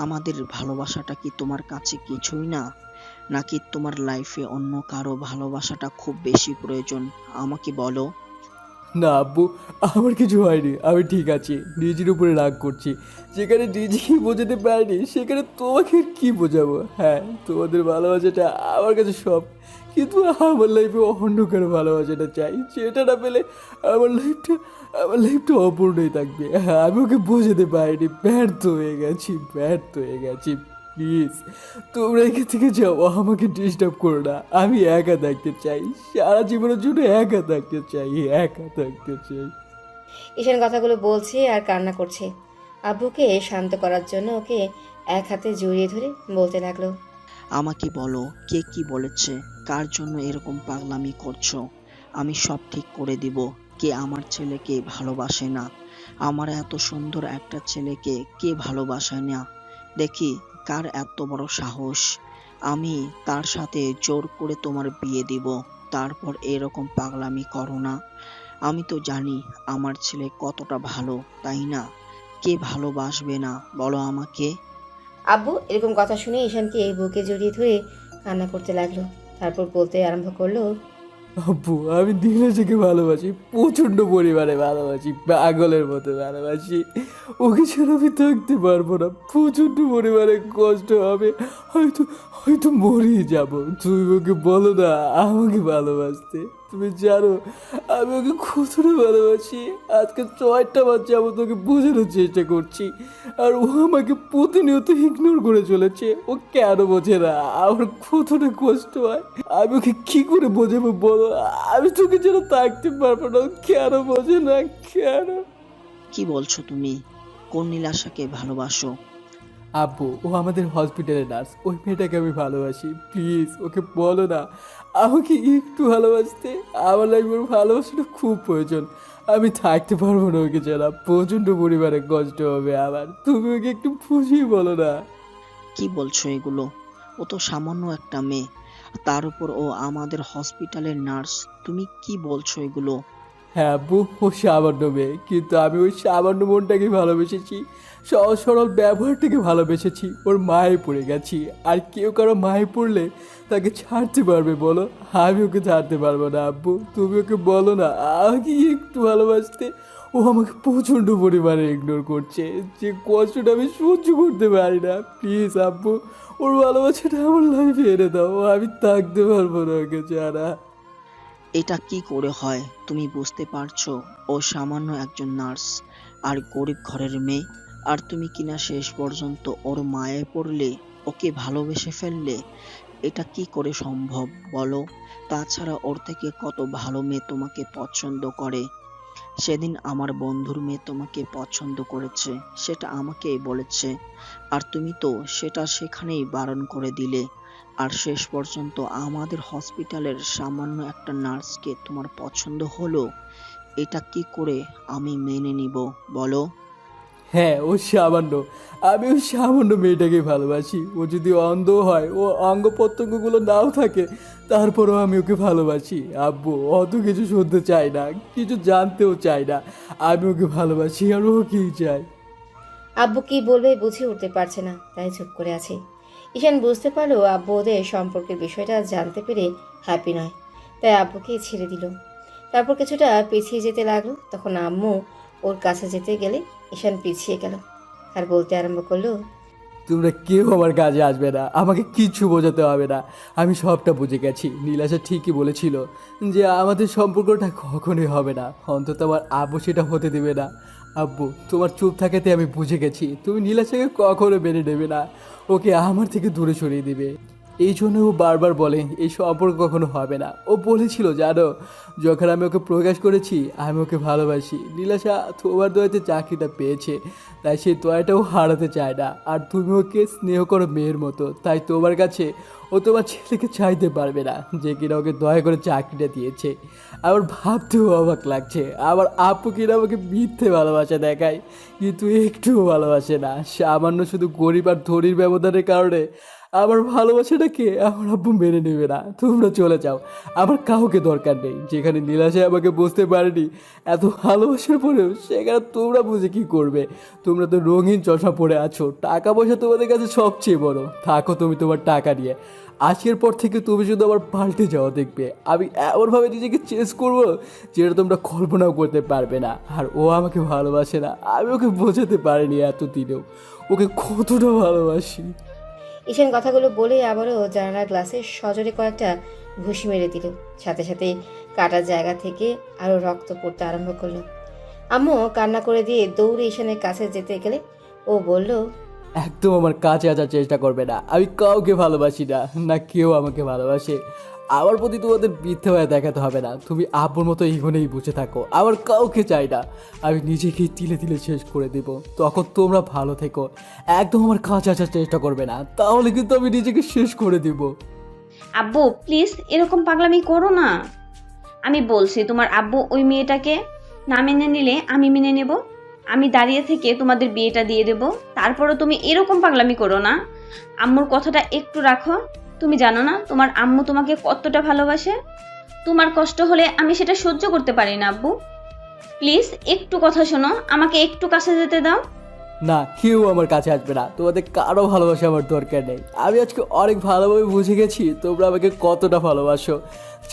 আমাদের ভালোবাসাটা কি তোমার কাছে কিছুই না? নাকি তোমার লাইফে অন্য কারো ভালোবাসাটা খুব বেশি প্রয়োজন? আমাকে বলো। না আব্বু, আমার কিছু হয়নি, আমি ঠিক আছি। নিজের উপরে রাগ করছি, যেখানে নিজেকে বোঝাতে পারিনি সেখানে তোমাকে আর কি বোঝাবো? হ্যাঁ, তোমাদের ভালোবাসাটা আমার কাছে সব, কিন্তু আমার লাইফে অন্য কারো ভালোবাসাটা চাই। সেটা না পেলে আমার লাইফটা অপূর্ণই থাকবে। হ্যাঁ, আমি ওকে বোঝাতে পারিনি, ব্যর্থ হয়ে গেছি। প্লিজ তোমরা এখান থেকে যাও, আমাকে ডিস্টার্ব করো না। আমি একা থাকতে চাই, সারা জীবনের জন্য একা থাকতে চাই। ঈশান কথাগুলো বলছে আর কান্না করছে। আব্বুকে শান্ত করার জন্য ওকে এক হাতে জড়িয়ে ধরে বলতে লাগলো। আমাকে বলো, কে কি বলেছে? কার জন্য এরকম পাগলামি করছো? আমি সব ঠিক করে দিব। কে আমার ছেলেকে ভালোবাসে না? আমার এত সুন্দর একটা ছেলেকে কে ভালোবাসে না? দেখি কার এত বড় সাহস। আমি তার সাথে জোর করে তোমার বিয়ে দিব। তারপর এরকম পাগলামি করো না। আমি তো জানি আমার ছেলে কতটা ভালো, তাই না? কে ভালোবাসবে না বলো আমাকে? আব্বু এরকম কথা শুনে ঈশানকে বুকে জড়িয়ে ধরে কান্না করতে লাগলো। তারপর বলতে আরম্ভ করলো। আব্বু, আমি নীলাজকে ভালোবাসি, প্রচণ্ড পরিমাণে ভালোবাসি, পাগলের মতো ভালোবাসি। ওকে ছাড়া আমি থাকতে পারবো না, প্রচণ্ড পরিমাণে কষ্ট হবে, হয়তো হয়তো মরেই যাব। তুমি ওকে বলো না আমাকে ভালোবাসতে। তুমি জানো আমি ওকে কতটা ভালোবাসি। আজকে 6টা বাচ্চা আমি তোকে বোঝানোর চেষ্টা করছি, আর ও আমাকে প্রতিনিয়ত ইগনোর করে চলেছে। ও কেন বোঝে না আমার কতটা কষ্ট হয়? আমি ওকে কি করে বোঝাবো বলো? আমি তোকে যেন থাকতে পারবো না, ও কেন বোঝে না, কেন? কি বলছো তুমি? কোন নীলাশাকে ভালোবাসো? আব্বু, ও আমাদের হসপিটালের নার্স, ওই মেয়েটাকে আমি ভালোবাসি। প্লিজ ওকে বলো না আমাকে একটু ভালোবাসতে। আমার লাইফের ভালোবাসাটা খুব প্রয়োজন, আমি থাকতে পারবো না ওকে ছাড়া, প্রচণ্ড পরিমাণে কষ্ট হবে আমার। তুমি ওকে একটু বুঝিয়ে বলো না। কি বলছো এগুলো? ও তো সামান্য একটা মেয়ে, তার উপর ও আমাদের হসপিটালের নার্স। তুমি কি বলছো এগুলো? হ্যাঁ আব্বু, ও সামান্য মেয়ে, কিন্তু আমি ওই সামান্য মনটাকে ভালোবেসেছি, সহজ সরল ব্যবহারটাকে ভালোবেসেছি। ওর মায়ে পড়ে গেছি, আর কেউ কারো মায়ে পড়লে তাকে ছাড়তে পারবে বলো? আমি ওকে ছাড়তে পারবো না আব্বু, তুমি ওকে বলো না আমাকে একটু ভালোবাসতে। ও আমাকে প্রচণ্ড পরিমাণে ইগনোর করছে, যে কষ্টটা আমি সহ্য করতে পারি না। প্লিজ আব্বু, ওর ভালোবাসাটা আমার লাইফে এনে দাও, আমি থাকতে পারবো না ওকে ছাড়া। এটা কি করে হয় তুমি বুঝতে পারছো? ও সামান্য একজন নার্স আর গরিব ঘরের মেয়ে, আর তুমি কিনা শেষ পর্যন্ত ওর মায়ায় পড়লে, ওকে ভালোবেসে ফেললে। এটা কি করে সম্ভব বলো? তাছাড়া ওর থেকে কত ভালো মেয়ে তোমাকে পছন্দ করে। সেদিন আমার বন্ধুর মেয়ে তোমাকে পছন্দ করেছে, সেটা আমাকেই বলেছে। আর তুমি তো সেটা সেখানেই বারণ করে দিলে। আর শেষ পর্যন্ত আমাদের হসপিটালের সামান্য একটা নার্সকে তোমার পছন্দ হলো। এটা কি করে আমি মেনে নিব বলো? হ্যাঁ, ও সামান্য। আমি ওই সামান্য মেয়েটাকে ভালোবাসি। ও যদি অন্ধ হয়, ও অঙ্গ প্রত্যঙ্গগুলো নাও থাকে, তারপরেও আমি ওকে ভালোবাসি। আব্বু অত কিছু শুনতে চাই না, কিছু জানতেও চাই না। আমি ওকে ভালোবাসি আর ও কি চায়। আব্বু কি বলবে বুঝে উঠতে পারছে না, তাই চুপ করে আছে। ঈশান বুঝতে পারলো আব্বু ওদের সম্পর্কের বিষয়টা জানতে পেরে হ্যাপি নয়, তাই আব্বুকে ছেড়ে দিল। তারপর কিছুটা পিছিয়ে যেতে লাগলো। তখন আম্মু ওর কাছে যেতে গেলে ঈশান পিছিয়ে গেল আর বলতে আরম্ভ করলো, তোমরা কেউ আমার কাজে আসবে না, আমাকে কিচ্ছু বোঝাতে হবে না। আমি সবটা বুঝে গেছি। নীলাশা ঠিকই বলেছিল যে আমাদের সম্পর্কটা কখনোই হবে না, অন্তত আমার আব্বু সেটা হতে দেবে না। আব্বু, তোমার চুপ থাকাতে আমি বুঝে গেছি তুমি নীলাশাকে কখনো মেনে নেবে না, ওকে আমার থেকে দূরে সরিয়ে দিবে। এই জন্য ও বারবার বলে এই সম্পর্ক কখনো হবে না। ও বলেছিল জানো, যখন আমি ওকে প্রকাশ করেছি আমি ওকে ভালোবাসি, নীলাশা তোমার দয়াতে চাকরিটা পেয়েছে, তাই সেই দয়াটাও হারাতে চায় না। আর তুমি ওকে স্নেহ করো মেয়ের মতো, তাই তোমার কাছে ও তোমার ছেলেকে চাইতে পারবে না যে কিনা ওকে দয়া করে চাকরিটা দিয়েছে। আমার ভাবতেও অবাক লাগছে আমার আপু কিনা আমাকে মিথ্যে ভালোবাসা দেখায়, কিন্তু একটুও ভালোবাসে না। সামান্য শুধু গরিব আর ধনীর ব্যবধানের কারণে আমার ভালোবাসাটাকে আমার আব্বু মেনে নেবে না। তোমরা চলে যাও, আমার কাউকে দরকার নেই। যেখানে নীলাশায় আমাকে বুঝতে পারেনি এত ভালোবাসার পরেও, সেখানে তোমরা বুঝে কি করবে? তোমরা তো রঙিন চশমা পরে আছো, টাকা পয়সা তোমাদের কাছে সবচেয়ে বড়। থাকো তুমি তোমার টাকা নিয়ে। আজকের পর থেকে তুমি শুধু আবার পাল্টে যাওয়া দেখবে। আমি এমনভাবে নিজেকে চেঞ্জ করবো যেটা তোমরা কল্পনাও করতে পারবে না। আর ও আমাকে ভালোবাসে না, আমি ওকে বোঝাতে পারিনি এতদিনেও ওকে কতটা ভালোবাসি। ঈশান কথাগুলো বলে আবারও জানালার গ্লাসে সজোরে কয়েকটা ঘুষি মেরে দিল। সাথে সাথে কাটা জায়গা থেকে আরো রক্ত পড়তে আরম্ভ করলো। আম্মু কান্না করে দিয়ে দৌড়ে ঈশানের কাছে যেতে গেলে ও বলল, একদম আমার কাছে আসার চেষ্টা করবে না। আমি কাউকে ভালোবাসি না, না কেউ আমাকে ভালোবাসে। আমার প্রতি তোমাদের মিথ্যে হয়ে দেখাতে হবে না। তুমি আব্বুর মতো এগোনেই বসে থাকো, আমার কাউকে চাই না। আমি নিজেকেই তিলে তিলে শেষ করে দেব, তখন তোমরা ভালো থেকো। একদম আমার কাছে আসার চেষ্টা করবে না, তাহলে কিন্তু আমি নিজেকে শেষ করে দিব। আব্বু প্লিজ এরকম পাগলামি করো না। আমি বলছি তোমার আব্বু ওই মেয়েটাকে না মেনে নিলে আমি মেনে নেব। আমি দাঁড়িয়ে থেকে তোমাদের বিয়েটা দিয়ে দেব। তারপরও তুমি এরকম পাগলামি করো না। আম্মুর কথাটা একটু রাখো। তুমি জানো না তোমার আম্মু তোমাকে কতটা ভালোবাসে। তোমার কষ্ট হলে আমি সেটা সহ্য করতে পারি না আব্বু। প্লিজ একটু কথা শোনো, আমাকে একটু কাছে যেতে দাও। না, কেউ আমার কাছে আসবে না। তোমাদের কারো ভালোবাসা আমার দরকার নেই। আমি আজকে অনেক ভালোভাবে বুঝে গেছি তোমরা আমাকে কতটা ভালোবাসো,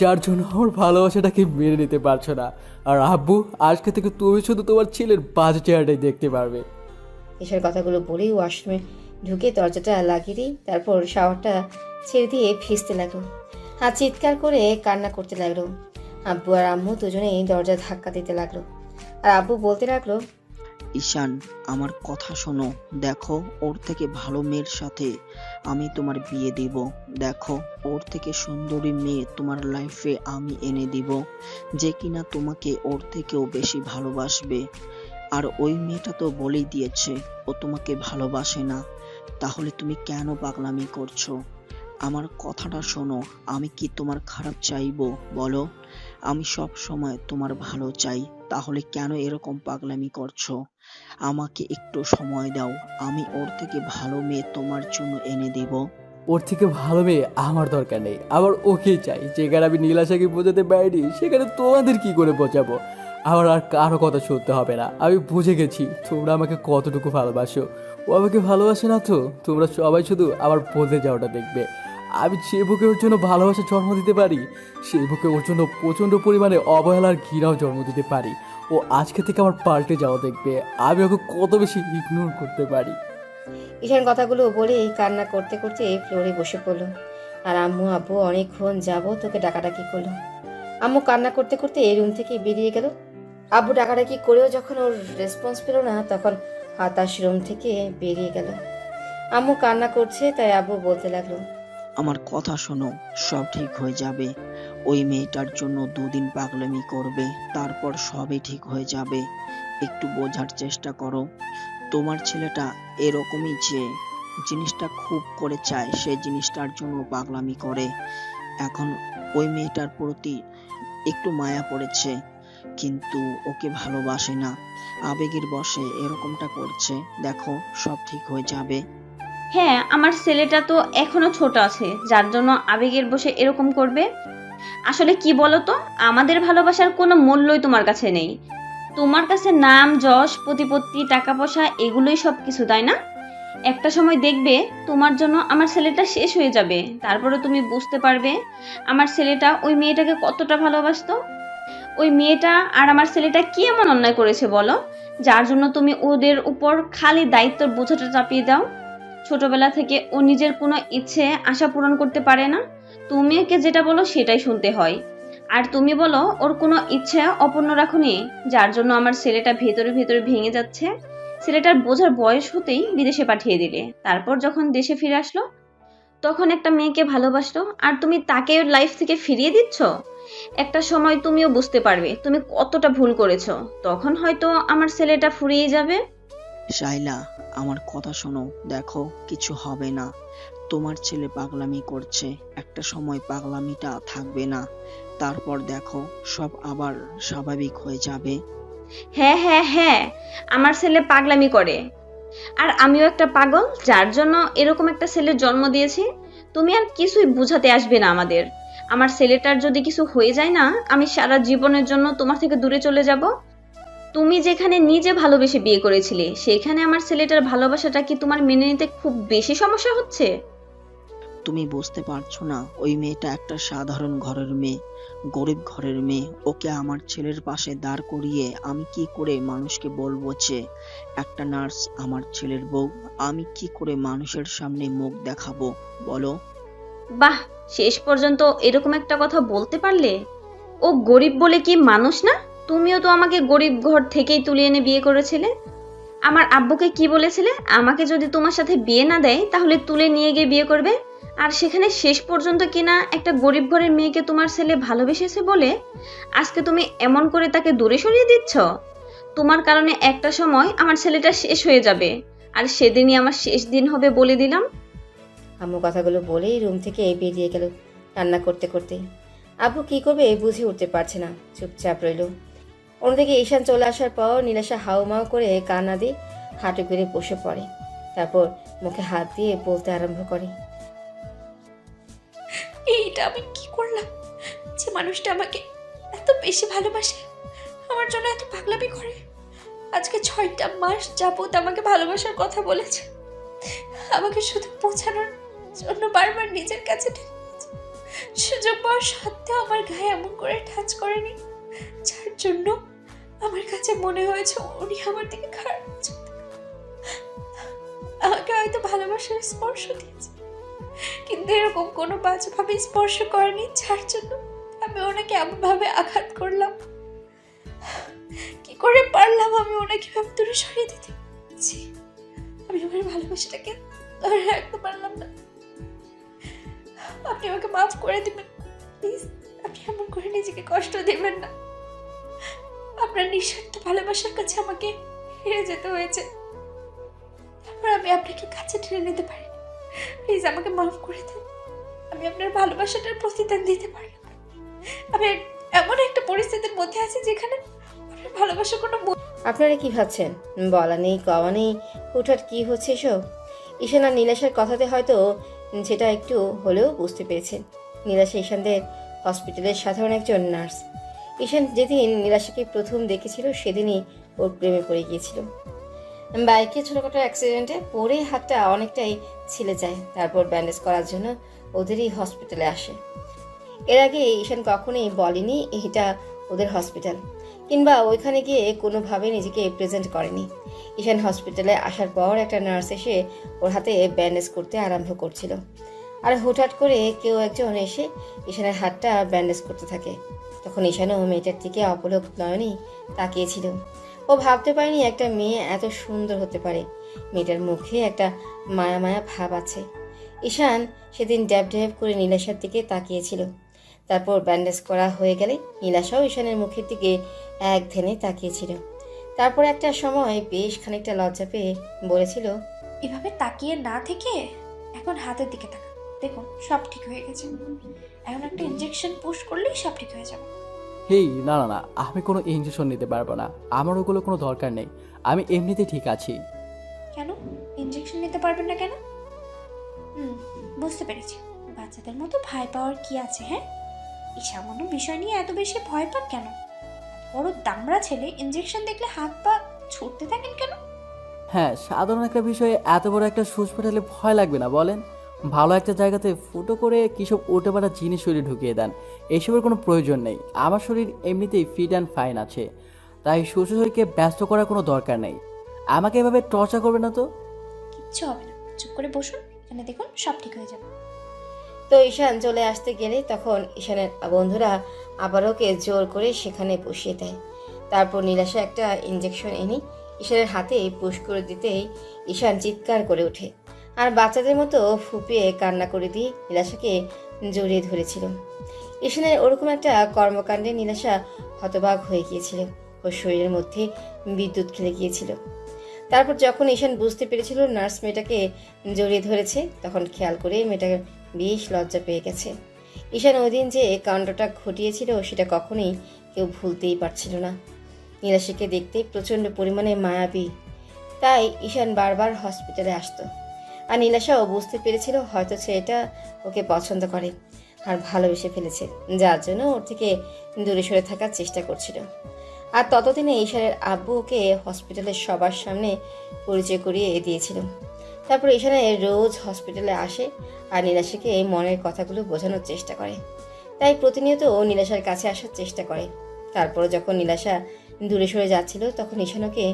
যার জন্য আমার ভালোবাসাটাকে মেনে নিতে পারছো না। আর আব্বু, আজকে থেকে তুমি শুধু তোমার ছেলের বাজে চেহারাটাই দেখতে পারবে। ঈশার কথাগুলো বলেই ওয়াশরুমে ঢুকে দরজাটা লাগিয়ে দিই। তারপর শাওয়ারটা ছেড়ে দিয়ে ভিজতে লাগলো আর চিৎকার করে কান্না করতে লাগলো। আব্বু আর আম্মু দুজনেই দরজা ধাক্কা দিতে লাগলো আর আব্বু বলতে লাগলো, ঈশান, আমার কথা শোনো। দেখো, ওর থেকে ভালো মেয়ের সাথে আমি তোমার বিয়ে দিব। দেখো, ওর থেকে সুন্দরী মেয়ে তোমার লাইফে আমি এনে দিব, যে কিনা তোমাকে ওর থেকেও বেশি ভালোবাসবে। আর ওই মেয়েটা তো বলেই দিয়েছে ও তোমাকে ভালোবাসে না। তাহলে তুমি কেন পাগলামি করছো? আমার কথাটা শোনো। আমি কি তোমার খারাপ চাইবো বলো? আমি সব সময় তোমার ভালো চাই। তাহলে কেন এরকম পাগলামি করছো? আমাকে একটু সময় দাও, আমি ওর থেকে ভালো মেয়ে তোমার জন্য এনে দেব। ওর থেকে ভালো মেয়ে আমার দরকার নেই, আবার ওকেই চাই। যেখানে আমি নীলাশাকে বোঝাতে পারিনি, সেখানে তোমাদের কি করে বোঝাবো? আমার আর কারো কথা শুনতে হবে না। আমি বুঝে গেছি তোমরা আমাকে কতটুকু ভালোবাসো। ও আমাকে ভালোবাসে না তো তোমরা সবাই শুধু আমার বলতে যাওয়াটা দেখবে। আমি যে বুকে ওর জন্য ভালোবাসা জন্ম দিতে পারি, সেই বুকে ওর জন্য প্রচণ্ড পরিমাণে অবহেলার ঘৃণাও জন্ম দিতে পারি। ও আজকে থেকে আমার পাল্টে যাওয়া দেখবে। আমি ওকে কত বেশি ইগনোর করতে পারি। ঈশান কথাগুলো বলেই কান্না করতে করতে ফ্লোরে বসে পড়লো আর আম্মু আব্বু অনেকক্ষণ যাবো তোকে ডাকাডাকি করলো। আম্মু কান্না করতে করতে এই রুম থেকে বেরিয়ে গেল। আব্বু ডাকাডাকি করেও যখন ওর রেসপন্স পেল না, তখন হতাশ রুম থেকে বেরিয়ে গেল। আম্মু কান্না করছে, তাই আব্বু বলতে লাগলো, আমার কথা শোনো, সব ঠিক হয়ে যাবে। ওই মেয়েটার জন্য 2 দিন পাগলামি করবে, তারপর সবই ঠিক হয়ে যাবে। একটু বোঝার চেষ্টা করো। তোমার ছেলেটা এরকমই, যে জিনিসটা খুব করে চায় সেই জিনিসটার জন্য পাগলামি করে। এখন ওই মেয়েটার প্রতি একটু মায়া পড়েছে, কিন্তু ওকে ভালোবাসে না, আবেগের বশে এরকমটা করছে। দেখো, সব ঠিক হয়ে যাবে। হ্যাঁ, আমার ছেলেটা তো এখনো ছোট আছে, যার জন্য আবেগের বশে এরকম করবে। আসলে কি বলতো, আমাদের ভালোবাসার কোনো মূল্যই তোমার কাছে নেই। তোমার কাছে নাম, যশ, প্রতিপত্তি, টাকা পয়সা এগুলোই সব কিছু, তাই না? একটা সময় দেখবে তোমার জন্য আমার ছেলেটা শেষ হয়ে যাবে, তারপরে তুমি বুঝতে পারবে আমার ছেলেটা ওই মেয়েটাকে কতটা ভালোবাসতো। ওই মেয়েটা আর আমার ছেলেটা কি এমন অন্যায় করেছে বলো, যার জন্য তুমি ওদের উপর খালি দায়িত্বের বোঝাটা চাপিয়ে দাও। ছোটবেলা থেকে ও নিজের কোনো ইচ্ছে আশা পূরণ করতে পারে না, তুমি ওকে যেটা বলো সেটাই শুনতে হয়। আর তুমি বলো ওর কোনো ইচ্ছা অপূর্ণ রাখুনি, যার জন্য আমার ছেলেটা ভেতরে ভেতরে ভেঙে যাচ্ছে। ছেলেটার বোঝার বয়স হতেই বিদেশে পাঠিয়ে দিলে, তারপর যখন দেশে ফিরে আসলো তখন একটা মেয়েকে ভালোবাসলো, আর তুমি তাকে ওর লাইফ থেকে ফিরিয়ে দিচ্ছ। একটা সময় তুমিও বুঝতে পারবে তুমি কতটা ভুল করেছো, তখন হয়তো আমার ছেলেটা ফুরিয়ে যাবে। শাইলা, আমার কথা শোনো, দেখো কিছু হবে না। তোমার ছেলে পাগলামি করছে, একটা সময় পাগলামিটা থাকবে না, তারপর দেখো সব আবার স্বাভাবিক হয়ে যাবে। হ্যাঁ হ্যাঁ হ্যাঁ, আমার ছেলে পাগলামি করে, আর আমিও একটা পাগল, যার জন্য এরকম একটা ছেলের জন্ম দিয়েছি। তুমি আর কিছুই বুঝাতে আসবে না আমাদের। আমার ছেলেটার যদি কিছু হয়ে যায় না, আমি সারা জীবনের জন্য তোমার থেকে দূরে চলে যাব। তুমি যেখানে নিজে ভালোবেসে বিয়ে করেছিলে, সেখানে আমার ছেলেটার ভালোবাসাটা কি তোমার মেনে নিতে খুব বেশি সমস্যা হচ্ছে? তুমি বুঝতে পারছো না, ওই মেয়েটা একটা সাধারণ ঘরের মেয়ে, গরিব ঘরের মেয়ে। ওকে আমার ছেলের পাশে দাঁড় করিয়ে আমি কি করে মানুষকে বলবো যে একটা নার্স আমার ছেলের বউ? আমি কি করে মানুষের সামনে মুখ দেখাবো বলো? বাহ, শেষ পর্যন্ত এরকম একটা কথা বলতে পারলে। ও গরিব বলে কি মানুষ না? তুমিও তো আমাকে গরিব ঘর থেকেই তুলে এনে বিয়ে করেছিলে। আমার আব্বুকে কি বলেছিলে, আমাকে যদি তোমার সাথে বিয়ে না দেয় তাহলে তুলে নিয়ে গিয়ে বিয়ে করবে। আর সেখানে শেষ পর্যন্ত কিনা একটা গরিব ঘরের মেয়েকে তোমার ছেলে ভালোবেসেছে বলে আজকে তুমি এমন করে তাকে দূরে সরিয়ে দিচ্ছ। তোমার কারণে একটা সময় আমার ছেলেটা শেষ হয়ে যাবে, আর সেদিনই আমার শেষ দিন হবে বলে দিলাম। আম্মু কথাগুলো বলেই রুম থেকে বেরিয়ে গেল রান্না করতে করতে। আব্বু কি করবে বুঝে উঠতে পারছে না, চুপচাপ রইল। অন্যদিকে ঈশান চলে আসার পর নীলাশা হাউমাউ করে কান্না দিয়ে হাঁটু করে বসে পড়ে। তারপর মুখে হাত দিয়ে বলতে আরম্ভ করে, এইটা আমি কি করলাম? যে মানুষটা আমাকে এত বেশি ভালোবাসে, আমার জন্য এত পাগলামি করে, আজকে 6টা মাস যাবত আমাকে ভালোবাসার কথা বলেছে, আমাকে শুধু পৌঁছানোর জন্য বারবার নিজের কাছে টেনে নিয়েছে। সুযোগ পাওয়ার সত্ত্বেও আমার গায়ে এমন করে টাচ করেনি, যার জন্য আমার কাছে মনে হয়েছে উনি আমার দিকে খারাপ নজর দেন। আমাকে হয়তো ভালোবাসার স্পর্শ দিয়েছে, কিন্তু এরকম কোনো বাজেভাবে স্পর্শ করেনি, যার জন্য আমি ওনাকে এমনভাবে আঘাত করলাম। কি করে পারলাম আমি ওনাকে ভাবে দূরে সরিয়ে দিতে? ছি, আমি আমার ভালোবাসাটাকে ধরে রাখতে পারলাম না। আপনি আমাকে মাফ করে দিবেন প্লিজ। আপনি এমন করে নিজেকে কষ্ট দেবেন না। আপনার নিঃস্বার্থ ভালোবাসার কাছে আমাকে হেরে যেতে হয়েছে, তারপর আমি আপনাকে কাছে টেনে নিতে পারি। প্লিজ আমাকে মাফ করে দিন। আমি আপনার ভালোবাসাটার প্রতিদান দিতে পারলাম না। আমি এমন একটা পরিস্থিতির মধ্যে আছি যেখানে আপনার ভালোবাসার কোনো আপনারা কি ভাবছেন? বলা নেই কওয়া নেই, হুটহাট কি হচ্ছে এসব? ঈশান আর নীলাশার কথাতে হয়তো যেটা একটু হলেও বুঝতে পেরেছেন। নীলাশা ঈশানদের হসপিটালের সাধারণ একজন নার্স। ঈশান যেদিন নীলাশাকে প্রথম দেখেছিল সেদিনই ওর প্রেমে পড়ে গিয়েছিল। বাইকে ছোটখাটো অ্যাক্সিডেন্টে পড়ে হাতটা অনেকটাই ছিলে যায়, তারপর ব্যান্ডেজ করার জন্য ওদেরই হসপিটালে আসে। এর আগে ঈশান কখনোই বলেনি এটা ওদের হসপিটাল, কিংবা ওইখানে গিয়ে কোনোভাবে নিজেকে প্রেজেন্ট করেনি। ঈশান হসপিটালে আসার পর একটা নার্স এসে ওর হাতে ব্যান্ডেজ করতে আরম্ভ করছিল, আর হুটহাট করে কেউ একজন এসে ঈশানের হাতটা ব্যান্ডেজ করতে থাকে। তখন ঈশানও মেয়েটার দিকে অপলক নয়নে তাকিয়েছিল। ও ভাবতে পারেনি একটা মেয়ে এত সুন্দর হতে পারে। মেয়েটার মুখে একটা মায়া মায়া ভাব আছে। ঈশান সেদিন ড্যাব ড্যাব করে নীলাশার দিকে তাকিয়েছিল। তারপর ব্যান্ডেজ করা হয়ে গেলে নীলাশাও ঈশানের মুখের দিকে এক ধ্যানে তাকিয়েছিল। তারপর একটা সময় বেশ খানিকটা লজ্জা পেয়ে বলেছিল, এভাবে তাকিয়ে না থেকে এখন হাতের দিকে তাকা, দেখুন সব ঠিক হয়ে গেছে। এখন একটা ইনজেকশন পুশ করলেই সব ঠিক হয়ে যাবে। হেই, না না না, আমি কোনো ইঞ্জেকশন নিতে পারবো না। আমার ওগুলো কোনো দরকার নেই। আমি এমনিতে ঠিক আছি। কেন ইনজেকশন নিতে পারবেন না কেন? হুম, বুঝতে পেরেছি। বাচ্চাদের মতো ভয় পাওয়ার কি আছে? হ্যাঁ, এই সামান্য বিষয় নিয়ে এত বেশি ভয় পান কেন? বড় দামড়া ছেলে, ইনজেকশন দেখলে হাত পা ছুটতে থাকেন কেন? হ্যাঁ, সাধারণ একটা বিষয়ে এত বড় একটা সুচ ফোটালে ভয় লাগবে না বলেন? ভালো একটা জায়গাতে ফুটো করে কিসব উল্টো পাল্টা জিনিস শরীরে ঢুকিয়ে দেন। এইসবের কোনো প্রয়োজন নেই। আমার শরীর এমনিতেই ফিট অ্যান্ড ফাইন আছে, তাই শ্বশুরকে ব্যস্ত করার কোনো দরকার নেই। আমাকে এভাবে টর্চার করবে না তো। কিচ্ছু হবে না, চুপ করে বসুন, এখানে দেখুন সব ঠিক হয়ে যাবে। তো ঈশান চলে আসতে গেলে তখন ঈশানের বন্ধুরা আবার ওকে জোর করে সেখানে বসিয়ে দেয়। তারপর নীলাশা একটা ইঞ্জেকশন এনে ঈশানের হাতে পুশ করে দিতেই ঈশান চিৎকার করে ওঠে আর বাচ্চাদের মতো ফুপিয়ে কান্না করে দিয়ে নীলাশাকে জড়িয়ে ধরেছিল। ঈশানের ওরকম একটা কর্মকাণ্ডে নীলাশা হতবাক হয়ে গিয়েছিল। ওর শরীরের মধ্যে বিদ্যুৎ খেলে গিয়েছিল। তারপর যখন ঈশান বুঝতে পেরেছিল নার্স মেয়েটাকে জড়িয়ে ধরেছে, তখন খেয়াল করে মেয়েটা বেশ লজ্জা পেয়ে গেছে। ঈশান ওই দিন যে কাণ্ডটা ঘটিয়েছিল সেটা কখনোই কেউ ভুলতেই পারছিল না। নীলাশাকে দেখতে প্রচণ্ড পরিমাণে মায়াবী, তাই ঈশান বারবার হসপিটালে আসতো। আর নীলাশাও বুঝতে পেরেছিল হয়তো ছেলেটা ওকে পছন্দ করে আর ভালোবেসে ফেলেছে, যার জন্য ওর থেকে দূরে সরে থাকার চেষ্টা করছিল। আর ততদিনে ঈশানের আব্বু ওকে হসপিটালের সবার সামনে পরিচয় করিয়ে দিয়েছিল। তারপর ঈশানের রোজ হসপিটালে আসে আর নীলাশাকে মনের কথাগুলো বোঝানোর চেষ্টা করে। তাই প্রতিনিয়ত ও নীলাশার কাছে আসার চেষ্টা করে। তারপর যখন নীলাশা দূরে সরে যাচ্ছিল তখন ঈশান ওকে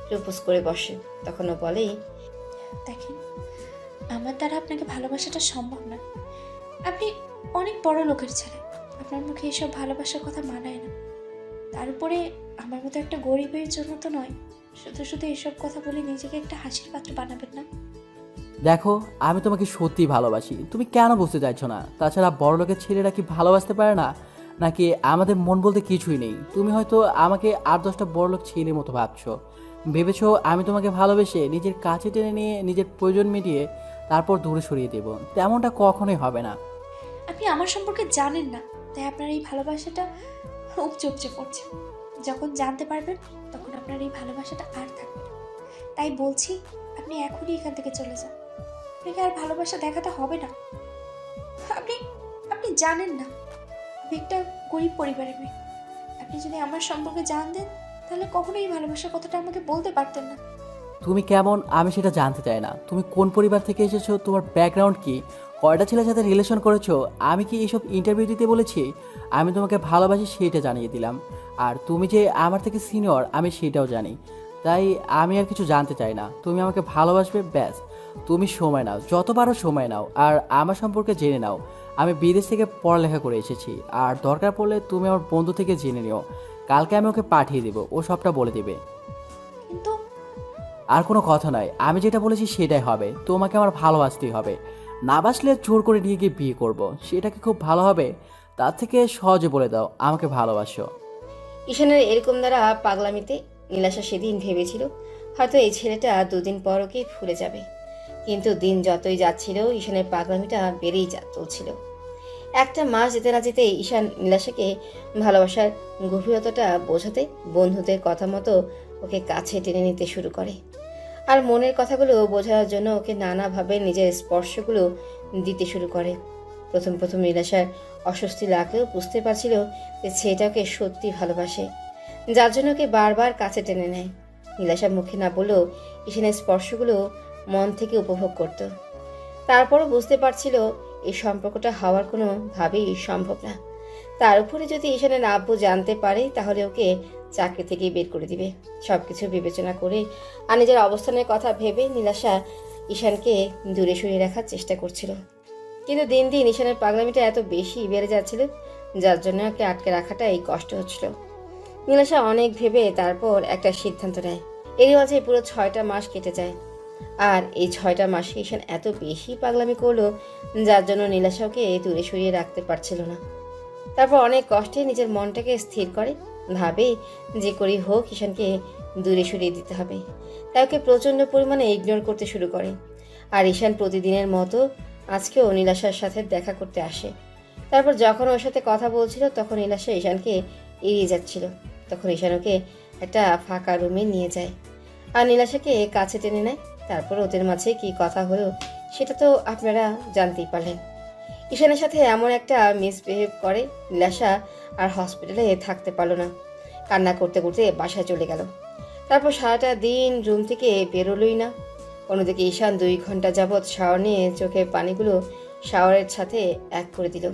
প্রপোজ করে বসে। তখন ও বলে, দেখেন, আমার দ্বারা আপনাকে ভালোবাসাটা সম্ভব না। আপনি অনেক বড় লোকের ছেলে, আপনার মুখে এসব ভালোবাসার কথা মানায় না। তার উপরে আমার মতো একটা গরিবের জন্য তো নয়, শুধু শুধু এসব কথা বলে নিজেকে একটা হাসির পাত্র বানাবেন না। দেখো, আমি তোমাকে সত্যি ভালোবাসি, তুমি কেন বুঝতে চাইছো না? তাছাড়া বড়লোকের ছেলেরা কি ভালোবাসতে পারে না নাকি? আমাদের মন বলতে কিছুই নেই। তুমি হয়তো আমাকে 8-10টা বড়লোক ছেলের মতো ভাবছো। ভেবেছো আমি তোমাকে ভালোবেসে নিজের কাছে টেনে নিয়ে নিজের প্রয়োজন মিটিয়ে তারপর দূরে সরিয়ে দেব। তেমনটা কখনোই হবে না। আপনি আমার সম্পর্কে জানেন না, তাই আপনার এই ভালোবাসাটা উপচে উপচে পড়ছে। যখন জানতে পারবেন তখন আপনার এই ভালোবাসাটা আর থাকবে না। তাই বলছি, আপনি এখনই এখান থেকে চলে যান। আপনাকে আর ভালোবাসা দেখাতে হবে না। আপনি আপনি জানেন না, আমি একটা গরিব পরিবারের মেয়ে। আপনি যদি আমার সম্পর্কে জানতেন তাহলে কখনোই এই ভালোবাসার কথাটা আমাকে বলতে পারতেন না। তুমি কেমন আমি সেটা জানতে চাই না। তুমি কোন পরিবার থেকে এসেছো, তোমার ব্যাকগ্রাউন্ড কি, কয়টা ছেলের সাথে রিলেশন করেছো, আমি কি এইসব ইন্টারভিউ দিতে বলেছি? আমি তোমাকে ভালোবাসি সেটা জানিয়ে দিলাম। আর তুমি যে আমার থেকে সিনিয়র আমি সেটাও জানি। তাই আমি আর কিছু জানতে চাই না। তুমি আমাকে ভালোবাসবে, ব্যাস। তুমি সময় নাও, যত পারো সময় নাও, আর আমার সম্পর্কে জেনে নাও। আমি বিদেশ থেকে পড়ালেখা করে এসেছি, আর দরকার পড়লে তুমি আমার বন্ধু থেকে জেনে নিও। কালকে আমি ওকে পাঠিয়ে দেবো, ও সবটা বলে দেবে। কিন্তু আর কোনো কথা নয়, আমি যেটা বলেছি সেটাই হবে। তোমাকে আমার ভালোবাসতেই হবে। না বাসলে জোর করে নিয়ে গিয়ে বিয়ে করব, সেটা কি খুব ভালো হবে? তার থেকে সহজে বলে দাও আমাকে ভালোবাসো। ঈশানের এরকম দ্বারা পাগলামিতে নীলাশা সেদিন ভেবেছিল হয়তো এই ছেলেটা দুদিন পর ওকে ভুলে যাবে। কিন্তু দিন যতই যাচ্ছিল ঈশানের পাগলামিটা বেড়েই চলছিল। একটা মাস যেতে না যেতেই ঈশান নীলাশাকে ভালোবাসার গভীরতাটা বোঝাতে বন্ধুদের কথা মতো ওকে কাছে টেনে নিতে শুরু করে। আর মনের কথাগুলো বোঝানোর জন্য ওকে নানাভাবে নিজের স্পর্শগুলো দিতে শুরু করে। প্রথম প্রথম নীলাশার অস্বস্তি লাগলেও বুঝতে পারছিল যে ছেলেটাকে সত্যি ভালোবাসে, যার জন্য ওকে বারবার কাছে টেনে নেয়। নীলাশা মুখে না বলেও ঈশানের স্পর্শগুলো মন থেকে উপভোগ করত। তারপরও বুঝতে পারছিল এই সম্পর্কটা হওয়ার কোনো ভাবেই সম্ভব না। তার উপরে যদি ঈশানের আব্বু জানতে পারে তাহলে ওকে চাকরি থেকেই বের করে দিবে। সবকিছু বিবেচনা করে আর নিজের অবস্থানের কথা ভেবে নীলাশা ঈশানকে দূরে সরিয়ে রাখার চেষ্টা করছিল। কিন্তু দিন দিন ঈশানের পাগলামিটা এত বেশি বেড়ে যাচ্ছিল যার জন্য ওকে আটকে রাখাটাই কষ্ট হচ্ছিল। নীলাশা অনেক ভেবে তারপর একটা সিদ্ধান্ত নেয়। এরই মাঝে পুরো 6টা মাস কেটে যায়। আর এই 6টা মাসে ঈশান এত বেশি পাগলামি করলো, যার জন্য নীলাশা ওকে দূরে সরিয়ে রাখতে পারছিল না। তারপর অনেক কষ্টে নিজের মনটাকে স্থির করে, ভাবে যে করেই হোক ঈশানকে দূরে সরিয়ে দিতে হবে। তাই ওকে প্রচণ্ড পরিমাণে ইগনোর করতে শুরু করে। আর ঈশান প্রতিদিনের মতো আজকেও নীলাশার সাথে দেখা করতে আসে। তারপর যখন ওর সাথে কথা বলছিল তখন নীলাশা ঈশানকে এড়িয়ে যাচ্ছিল। তখন ঈশান ওকে একটা ফাঁকা রুমে নিয়ে যায় আর নীলাশাকে কাছে টেনে নেয়। তারপর ওদের মাঝে কি কথা হলো সেটা তো আপনারা জানতেই পারলেন। ঈশানের সাথে এমন একটা মিসবিহেভ করে নীলাশা আর হসপিটালে থাকতে পারলো না। কান্না করতে করতে বাসায় চলে গেল। তারপর সারাটা দিন রুম থেকে বেরোলোই না। অন্যদিকে ঈশান 2 ঘন্টা যাবৎ শাওয়ার নিয়ে চোখের পানিগুলো শাওয়ারের সাথে এক করে দিল।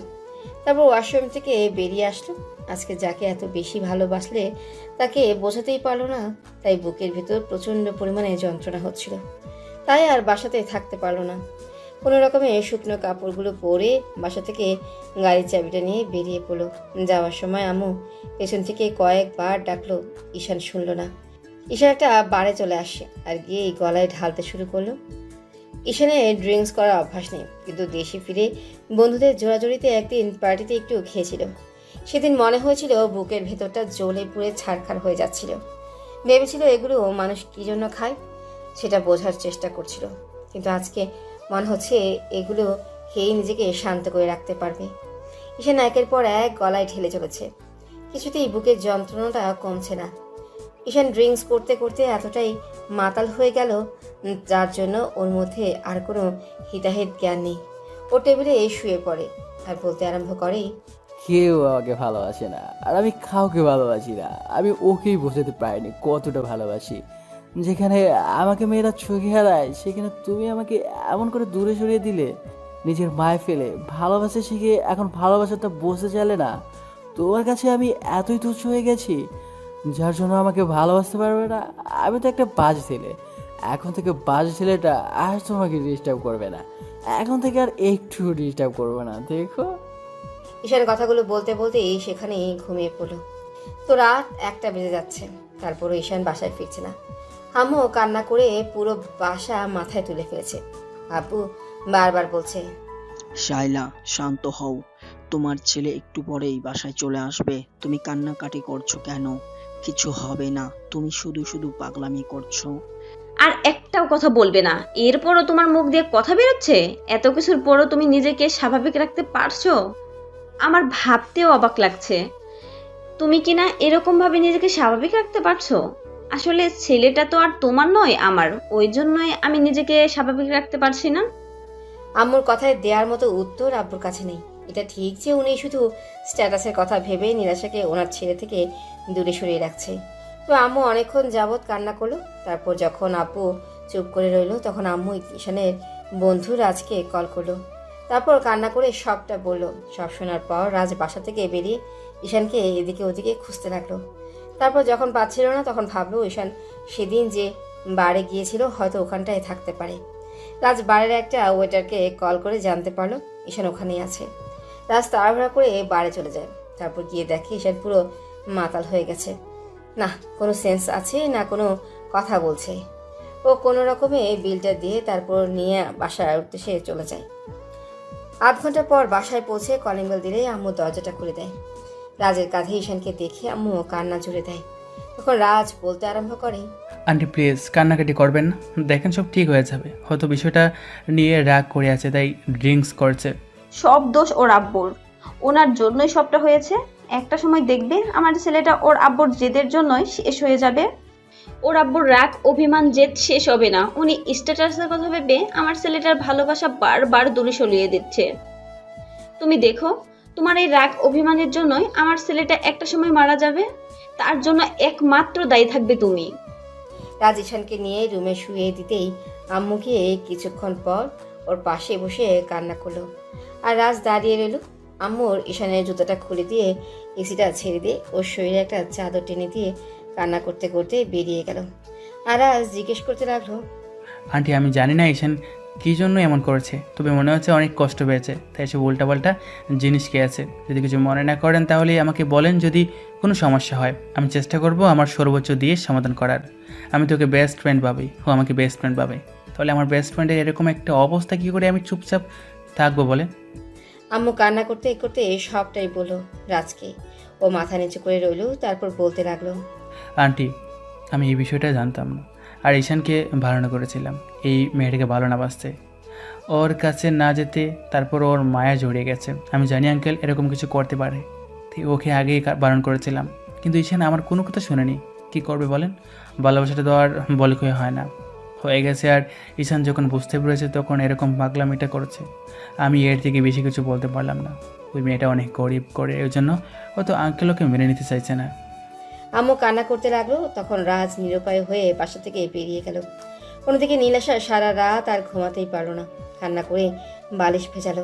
তারপর ওয়াশরুম থেকে বেরিয়ে আসলো। আজকে যাকে এত বেশি ভালোবাসলে তাকে বোঝাতেই পারলো না, তাই বুকের ভিতর প্রচণ্ড পরিমাণে যন্ত্রণা হচ্ছিল। তাই আর বাসাতে থাকতে পারলো না। কোনো রকমে শুকনো কাপড়গুলো পরে বাসা থেকে গাড়ির চাবিটা নিয়ে বেরিয়ে পড়লো। যাওয়ার সময় আম্মু পেছন থেকে কয়েকবার ডাকলো, ঈশান শুনলো না। ঈশান একটা বারে চলে আসে আর গিয়ে গলায় ঢালতে শুরু করলো। ঈশানের ড্রিঙ্কস করার অভ্যাস নেই, কিন্তু দেশে ফিরে বন্ধুদের জোড়াজড়িতে একদিন পার্টিতে একটু খেয়েছিল। সেদিন মনে হয়েছিল বুকের ভেতরটা জ্বলে পুড়ে ছারখার হয়ে যাচ্ছিল। ভেবেছিল এগুলো মানুষ কি জন্য খায় সেটা বোঝার চেষ্টা করছিল, কিন্তু আজকে মনে হচ্ছে এগুলো খেয়েই নিজেকে শান্ত করে রাখতে পারবে। ঈশান একের পর এক গলায় ঢেলে চলেছে, কিছুতেই বুকের যন্ত্রণাটা কমছে না। ঈশান ড্রিঙ্কস করতে করতে এতটাই মাতাল হয়ে গেল, যার জন্য ওর মধ্যে আর কোনো হিতাহিত জ্ঞান নেই। ও টেবিলে শুয়ে পড়ে আর বলতে আরম্ভ করে, কেউ আমাকে ভালোবাসে না, আর আমি কাউকে ভালোবাসি না। আমি ওকেই বোঝাতে পারিনি কতটা ভালোবাসি। যেখানে আমাকে মেয়েরা চোখে হারায় সেখানে তুমি আমাকে এমন করে দূরে সরিয়ে দিলে। নিজের মায় ফেলে ভালোবাসা শিখে এখন ভালোবাসাটা বসে চলে না। তোমার কাছে আমি এতই তুচ্ছ হয়ে গেছি যার জন্য আমাকে ভালোবাসতে পারবে না। আমি তো একটা বাজ ছেলে। এখন থেকে বাজ ছেলেটা আর তোমাকে ডিস্টার্ব করবে না। এখন থেকে আর একটু ডিস্টার্ব করবে না, দেখো। ঈশান কথাগুলো বলতে বলতেই সেখানেই ঘুমিয়ে পড়ল। তো রাত 1টা বেজে যাচ্ছে, তারপরও ঈশান বাসায় ফিরছে না। আম্মু কান্না করে পুরো বাসা মাথায় তুলে ফেলেছে। আব্বু বারবার বলছে, শাইলা, শান্ত হও। তোমার ছেলে একটু পরেই বাসায় চলে আসবে। তুমি কান্নাকাটি করছো কেন? কিছু হবে না, তুমি শুধু শুধু পাগলামি করছো। আর একটাও কথা বলবে না। এরপরও তোমার মুখ দিয়ে কথা বেরোচ্ছে? এত কিছুর পরও তুমি নিজেকে স্বাভাবিক রাখতে পারছো? আমার ভাবতেও অবাক লাগছে। তুমি কিনা এরকম ভাবে নিজেকে স্বাভাবিক রাখতে পারছো? আসলে ছেলেটা তো আর তোমার নয়, আমার। ওই জন্যই আমি নিজেকে স্বাভাবিক রাখতে পারছি না। আম্মুর কথায় দেওয়ার মতো উত্তর আব্বুর কাছে নেই। এটা ঠিক যে উনি শুধু স্ট্যাটাসের কথা ভেবে নিরাশাকে ওনার ছেলে থেকে দূরে সরিয়ে রাখছে। তো আম্মু অনেকক্ষণ যাবৎ কান্না করলো। তারপর যখন আব্বু চুপ করে রইলো তখন আম্মু ঈশানের বন্ধু রাজকে কল করলো। তারপর কান্না করে সবটা বললো। সব শোনার পর রাজ বাসা থেকে বেরিয়ে ঈশানকে এদিকে ওদিকে খুঁজতে লাগলো। তারপর যখন পাচ্ছিল না তখন ভাবলো ঈশান সেদিন যে বারে গিয়েছিল হয়তো ওখানটায় থাকতে পারে। রাজ বারের একটা ওয়েটারকে কল করে জানতে পারলো ঈশান ওখানেই আছে। রাজ তাড়াহুড়া করে বারে চলে যায়। তারপর গিয়ে দেখে ঈশান পুরো মাতাল হয়ে গেছে। না কোনো সেন্স আছে না কোনো কথা বলছে। ও কোনো রকমে বিলটা দিয়ে তারপর নিয়ে বাসায় উদ্দেশ্যে চলে যায়। 8 ঘন্টা পর বাসায় পৌঁছে কলিং বেল দিলেই আম্মু দরজাটা খুলে দেয়। রাজের কাঁধে ঈশানকে দেখে আম্মু কান্না জুড়ে দেয়। তখন রাজ বলতে আরম্ভ করে, আন্টি প্লিজ কান্নাকাটি করবেন না। দেখেন সব ঠিক হয়ে যাবে। হয়তো বিষয়টা নিয়ে রাগ করে আছে তাই ড্রিঙ্কস করছে। সব দোষ ওর আব্বুর। ওনার জন্যই সবটা হয়েছে। একটা সময় দেখবে আমার ছেলেটা ওর আব্বুর জেদের জন্যই শেষ হয়ে যাবে। ওর আব্বুর রাগ অভিমান জেদ শেষ হবে না। উনি স্ট্যাটাসের কথা ভেবে আমার ছেলেটার ভালোবাসা বারবার দূরে সরিয়ে দিচ্ছে। তুমি দেখো, তোমার এই রাগ অভিমানের জন্যই আমার ছেলেটা একটা সময় মারা যাবে। তার জন্য একমাত্র দায়ী থাকবে তুমি। রাজ ঈশানকে নিয়ে রুমে শুয়ে দিতেই আম্মু গিয়ে কিছুক্ষণ পর ওর পাশে বসে কান্না করলো। আর রাজ দাঁড়িয়ে রইল। আম্মুর ঈশানের জুতাটা খুলে দিয়ে এসিটা ছেড়ে দিয়ে ওর শরীরে একটা চাদর টেনে দিয়ে কান্না করতে করতে বেরিয়ে গেল। আর রাজ জিজ্ঞেস করতে লাগলো, আন্টি আমি জানি না ঈশান কী জন্য এমন করেছে? তবে মনে হচ্ছে অনেক কষ্ট পেয়েছে, তাই সব উল্টাপাল্টা জিনিস খেয়েছে। যদি কিছু মনে না করেন তাহলে আমাকে বলেন, যদি কোনো সমস্যা হয় আমি চেষ্টা করব আমার সর্বোচ্চ দিয়ে সমাধান করার। আমি তোকে বেস্ট ফ্রেন্ড ভাবি, ও আমাকে বেস্ট ফ্রেন্ড ভাবে, তাহলে আমার বেস্ট ফ্রেন্ডের এরকম একটা অবস্থা কী করে আমি চুপচাপ থাকবো বলে? আম্মু কান্না করতে করতে সবটাই বলল রাজকে। ও মাথা নিচু করে রইল, তারপর বলতে লাগলো, আন্টি, আমি এই বিষয়টা জানতাম না, আর ঈশানকে বারণ করেছিলাম এই মেয়েটাকে ভালো না বাসতে, ওর কাছে না যেতে। তারপর ওর মায়া জড়িয়ে গেছে। আমি জানি আঙ্কেল এরকম কিছু করতে পারে, তাই ওকে আগেই বারণ করেছিলাম, কিন্তু ঈশান আমার কোনো কথা শুনেনি। কী করবে বলেন? ভালোবাসাটা তো আর বলে কয়ে হয় না, হয়ে গেছে। আর ঈশান যখন বুঝতে পেরেছে তখন এরকম পাগলামিটা করেছে। আমি এর থেকে বেশি কিছু বলতে পারলাম না। ওই মেয়েটা অনেক গরিব করে, ওই জন্য হয়তো আঙ্কেল ওকে মেনে নিতে চাইছে না। আম্মু কান্না করতে লাগলো। তখন রাজ নিরুপায় হয়ে বাসা থেকে বেরিয়ে গেল। অন্যদিকে নীলাশা সারা রাত আর ঘুমাতেই পারল না, কান্না করে বালিশ ভেজালো।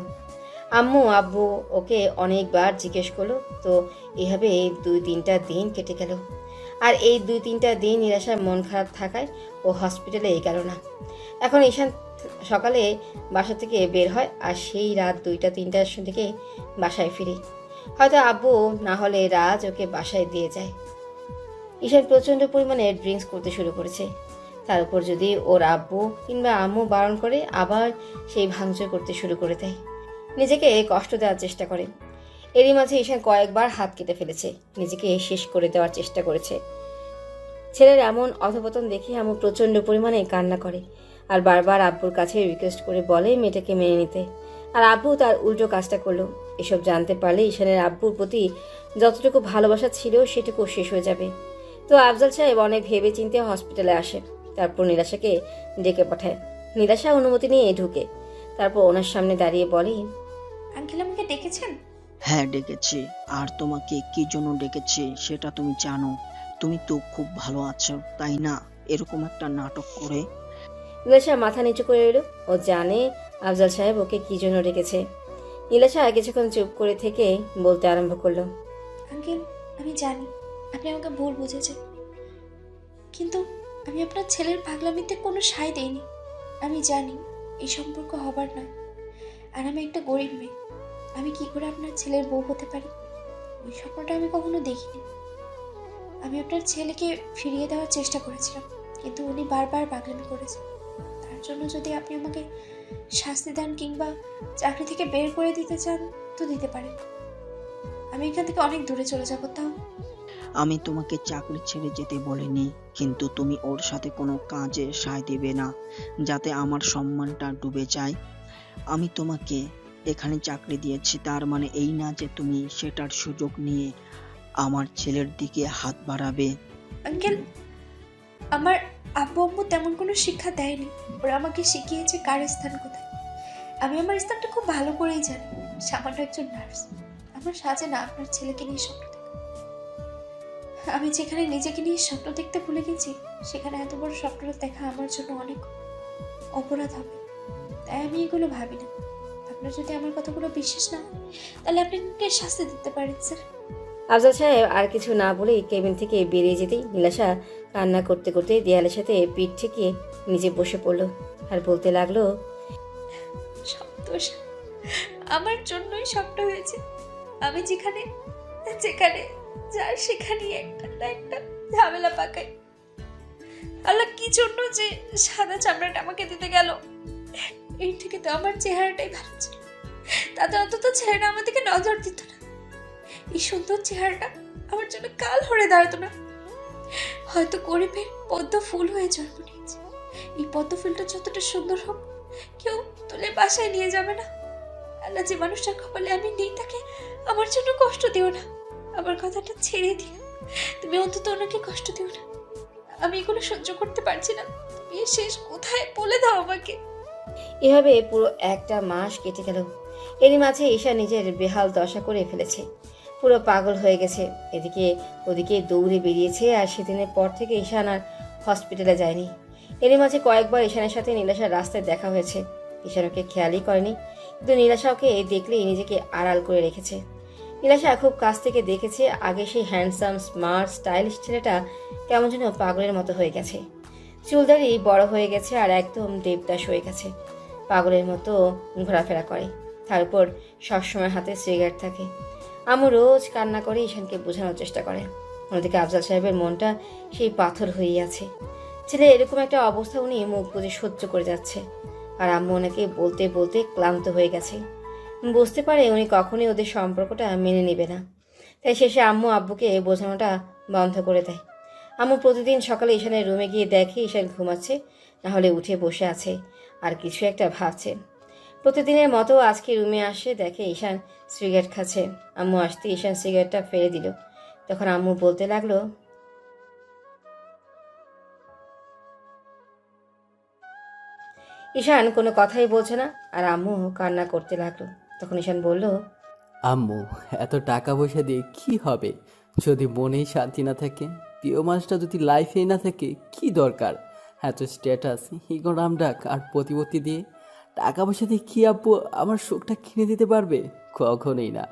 আব্বু ওকে অনেকবার জিজ্ঞেস করলো, তো এভাবে 2-3টা দিন কেটে গেল। আর এই 2-3টা দিন নীলাশার মন খারাপ থাকায় ও হসপিটালে গেল না। এখন ঈশান সকালে বাসা থেকে বের হয়, আর সেই রাত 2টা-3টার দিকে বাসায় ফিরি। হয়তো আব্বু না হলে রাজ ওকে বাসায় দিয়ে যায়। ঈশান প্রচণ্ড পরিমাণে ড্রিঙ্কস করতে শুরু করেছে। তার উপর যদি ওর আব্বু কিংবা আম্মু বারণ করে, আবার সেই ভাঙচুর করতে শুরু করে দেয়, নিজেকে কষ্ট দেওয়ার চেষ্টা করে। এরই মাঝে ঈশান কয়েকবার হাত কেটে ফেলেছে, নিজেকে শেষ করে দেওয়ার চেষ্টা করেছে। ছেলের এমন অধপতন দেখে আম্মু প্রচণ্ড পরিমাণে কান্না করে, আর বারবার আব্বুর কাছে রিকোয়েস্ট করে বলে মেয়েটাকে মেনে নিতে। আর আব্বু তার উল্টো কাজটা করলো। এসব জানতে পারলে ঈশানের আব্বুর প্রতি যতটুকু ভালোবাসা ছিল সেটুকু শেষ হয়ে যাবে। তো আফজাল সাহেব অনেক ভেবে চিন্তে হসপিটালে আসে। তারপর নীলাশাকে ডেকে পাঠায়। নীলাশা অনুমতি নিয়ে ঢুকে, তারপর ওনার সামনে দাঁড়িয়ে বলে, আঙ্কেল আমাকে ডেকেছেন? হ্যাঁ ডেকেছি, আর তোমাকে কি জন্য ডেকেছি সেটা তুমি জানো। তুমি তো খুব ভালো আছো, তাই না? এরকম একটা নাটক করে। নীলাশা মাথা নিচু করে এলো। ও জানে আফজাল সাহেব ওকে কি জন্য ডেকেছে। নীলাশা কিছুক্ষণ চুপ করে থেকে বলতে আরম্ভ করলো, আঙ্কেল, আমি জানি আপনি আমাকে ভুল বুঝেছেন, কিন্তু আমি আপনার ছেলের পাগলামিতে কোনো সায় দেইনি। আমি জানি এই সম্পর্ক হবার নয়, আর আমি একটা গরিব মেয়ে। আমি কি করে আপনার ছেলের বউ হতে পারি? ওই স্বপ্নটা আমি কখনো দেখিনি। আমি আপনার ছেলেকে ফিরিয়ে দেওয়ার চেষ্টা করেছিলাম, কিন্তু উনি বারবার পাগলামি করেছেন। তার জন্য যদি আপনি আমাকে শাস্তি দেন কিংবা চাকরি থেকে বের করে দিতে চান তো দিতে পারেন। আমি এখান থেকে অনেক দূরে চলে যাবো। তাও আমি তোমাকে চাকরি ছেড়ে যেতে বলিনি, কিন্তু তুমি ওর সাথে কোনো কাজে সায় দেবে না, যাতে আমার সম্মানটা ডুবে যায়। আমি তোমাকে এখানে চাকরি দিয়েছি, তার মানে এই না যে তুমি সেটার সুযোগ নিয়ে আমার ছেলের দিকে হাত বাড়াবে। আঙ্কেল, আমার আব্বু আম্মু তেমন কোনো শিক্ষা দেয়নি। ওরা আমাকে শিখিয়েছে কার স্থান কোথায়। আমি আমার স্থানটা খুব ভালো করেই জানি। সামান্য একজন নার্স। আমার সাজে না আপনার ছেলেকে নিয়ে স্বপ্ন দেখা। আমি যেখানে নিজেকে নিয়ে স্বপ্ন দেখতে ভুলে গেছি, সেখানে এত বড় স্বপ্নটা দেখা আমার জন্য অনেক অপরাধ হবে। তাই আমি এগুলো ভাবি না। আপনার যদি আমার কথাগুলো বিশ্বাস না হয়, তাহলে আপনি আমাকে শাস্তি দিতে পারেন স্যার। আফজাল সাহেব আর কিছু না বলেই কেবিন থেকে বেরিয়ে যেতেই নীলাশা কান্না করতে করতে দেয়ালের সাথে পিঠ ঠেকিয়ে নিজে বসে পড়লো, আর বলতে লাগলো, সব দোষ আমার জন্যই স্বপ্ন হয়েছে। আমি যেখানে যেখানে যার সেখানেই একটা না একটা ঝামেলা পাকাই। আল্লাহ কি জন্য যে সাদা চামড়াটা আমাকে দিতে গেল? এর থেকে তো আমার চেহারাটাই ভালো ছিল। তাতে অন্তত ছেলেটা আমার দিকে নজর দিত না। এই সুন্দর চেহারাটা আমার জন্য কাল হয়ে দাঁড়াতো না। হয়তো গরিবের পদ্ম ফুল হয়ে জন্ম নিয়েছে। এই পদ্ম ফুলটা যতটা সুন্দর হোক, কেউ তুলে বাসায় নিয়ে যাবে না। আল্লাহ, যে মানুষটার কপালে আমি নেই তাকে আমার জন্য কষ্ট দিও না। আমার কথাটা ছেড়ে দিও। তুমি অন্তত ওনাকে কষ্ট দিও না। আমি এগুলো সহ্য করতে পারছি না। তুমি এর শেষ কোথায় বলে দাও আমাকে। এভাবে পুরো একটা মাস কেটে গেল। এরই মাঝে ঈশা নিজের বেহাল দশা করে ফেলেছে, পুরো পাগল হয়ে গেছে। এদিকে ওদিকে দৌড়ে বেরিয়েছে, আর সেদিনের পর থেকে ঈশান আর হসপিটালে যায়নি। এরই মাঝে কয়েকবার ঈশানের সাথে নীলাশার রাস্তায় দেখা হয়েছে। ঈশান ওকে খেয়ালই করেনি, কিন্তু নীলাশা ওকে দেখলেই নিজেকে আড়াল করে রেখেছে। নীলাশা খুব কাছ থেকে দেখেছে আগে সেই হ্যান্ডসাম স্মার্ট স্টাইলিশ ছেলেটা কেমন যেন পাগলের মতো হয়ে গেছে। চুলদারি বড় হয়ে গেছে আর একদম দেবদাস হয়ে গেছে। পাগলের মতো ঘোরাফেরা করে। তার উপর সবসময় হাতে সিগারেট থাকে। আম্মু রোজ কান্না করে ঈশানকে বোঝানোর চেষ্টা করে। অন্যদিকে আফজাল সাহেবের মনটা সেই পাথর হয়ে আছে। ছেলে এরকম একটা অবস্থা উনি মুখ বুজে সহ্য করে যাচ্ছে, আর আম্মু ওনাকে বলতে বলতে ক্লান্ত হয়ে গেছে। বুঝতে পারে উনি কখনোই ওদের সম্পর্কটা মেনে নেবে না। তাই শেষে আম্মু আব্বুকে বোঝানোটা বন্ধ করে দেয়। আম্মু প্রতিদিন সকালে ঈশানের রুমে গিয়ে দেখে ঈশান ঘুমাচ্ছে, নাহলে উঠে বসে আছে আর কিছু একটা ভাবছে। প্রতিদিনের মতো আজকে রুমে আসে, দেখে ঈশান সিগারেট খাচ্ছে। আম্মু আসতে ঈশান সিগারেটটা ফেলে দিল। তখন আম্মু বলতে লাগলো, ঈশান কোনো কথাই বলছে না, আর আম্মু কান্না করতে লাগলো। তখন ঈশান বলল, আম্মু, এত টাকা পয়সা দিয়ে কি হবে যদি মনেই শান্তি না থাকে? প্রিয় মানুষটা যদি লাইফেই না থাকে, কি দরকার এত স্ট্যাটাস, ইগো নামডাক আর প্রতিপত্তি দিয়ে? টাকা পয়সা দিয়ে কি আব্বু আমার সুখটা কিনে দিতে পারবে? কখনোই না।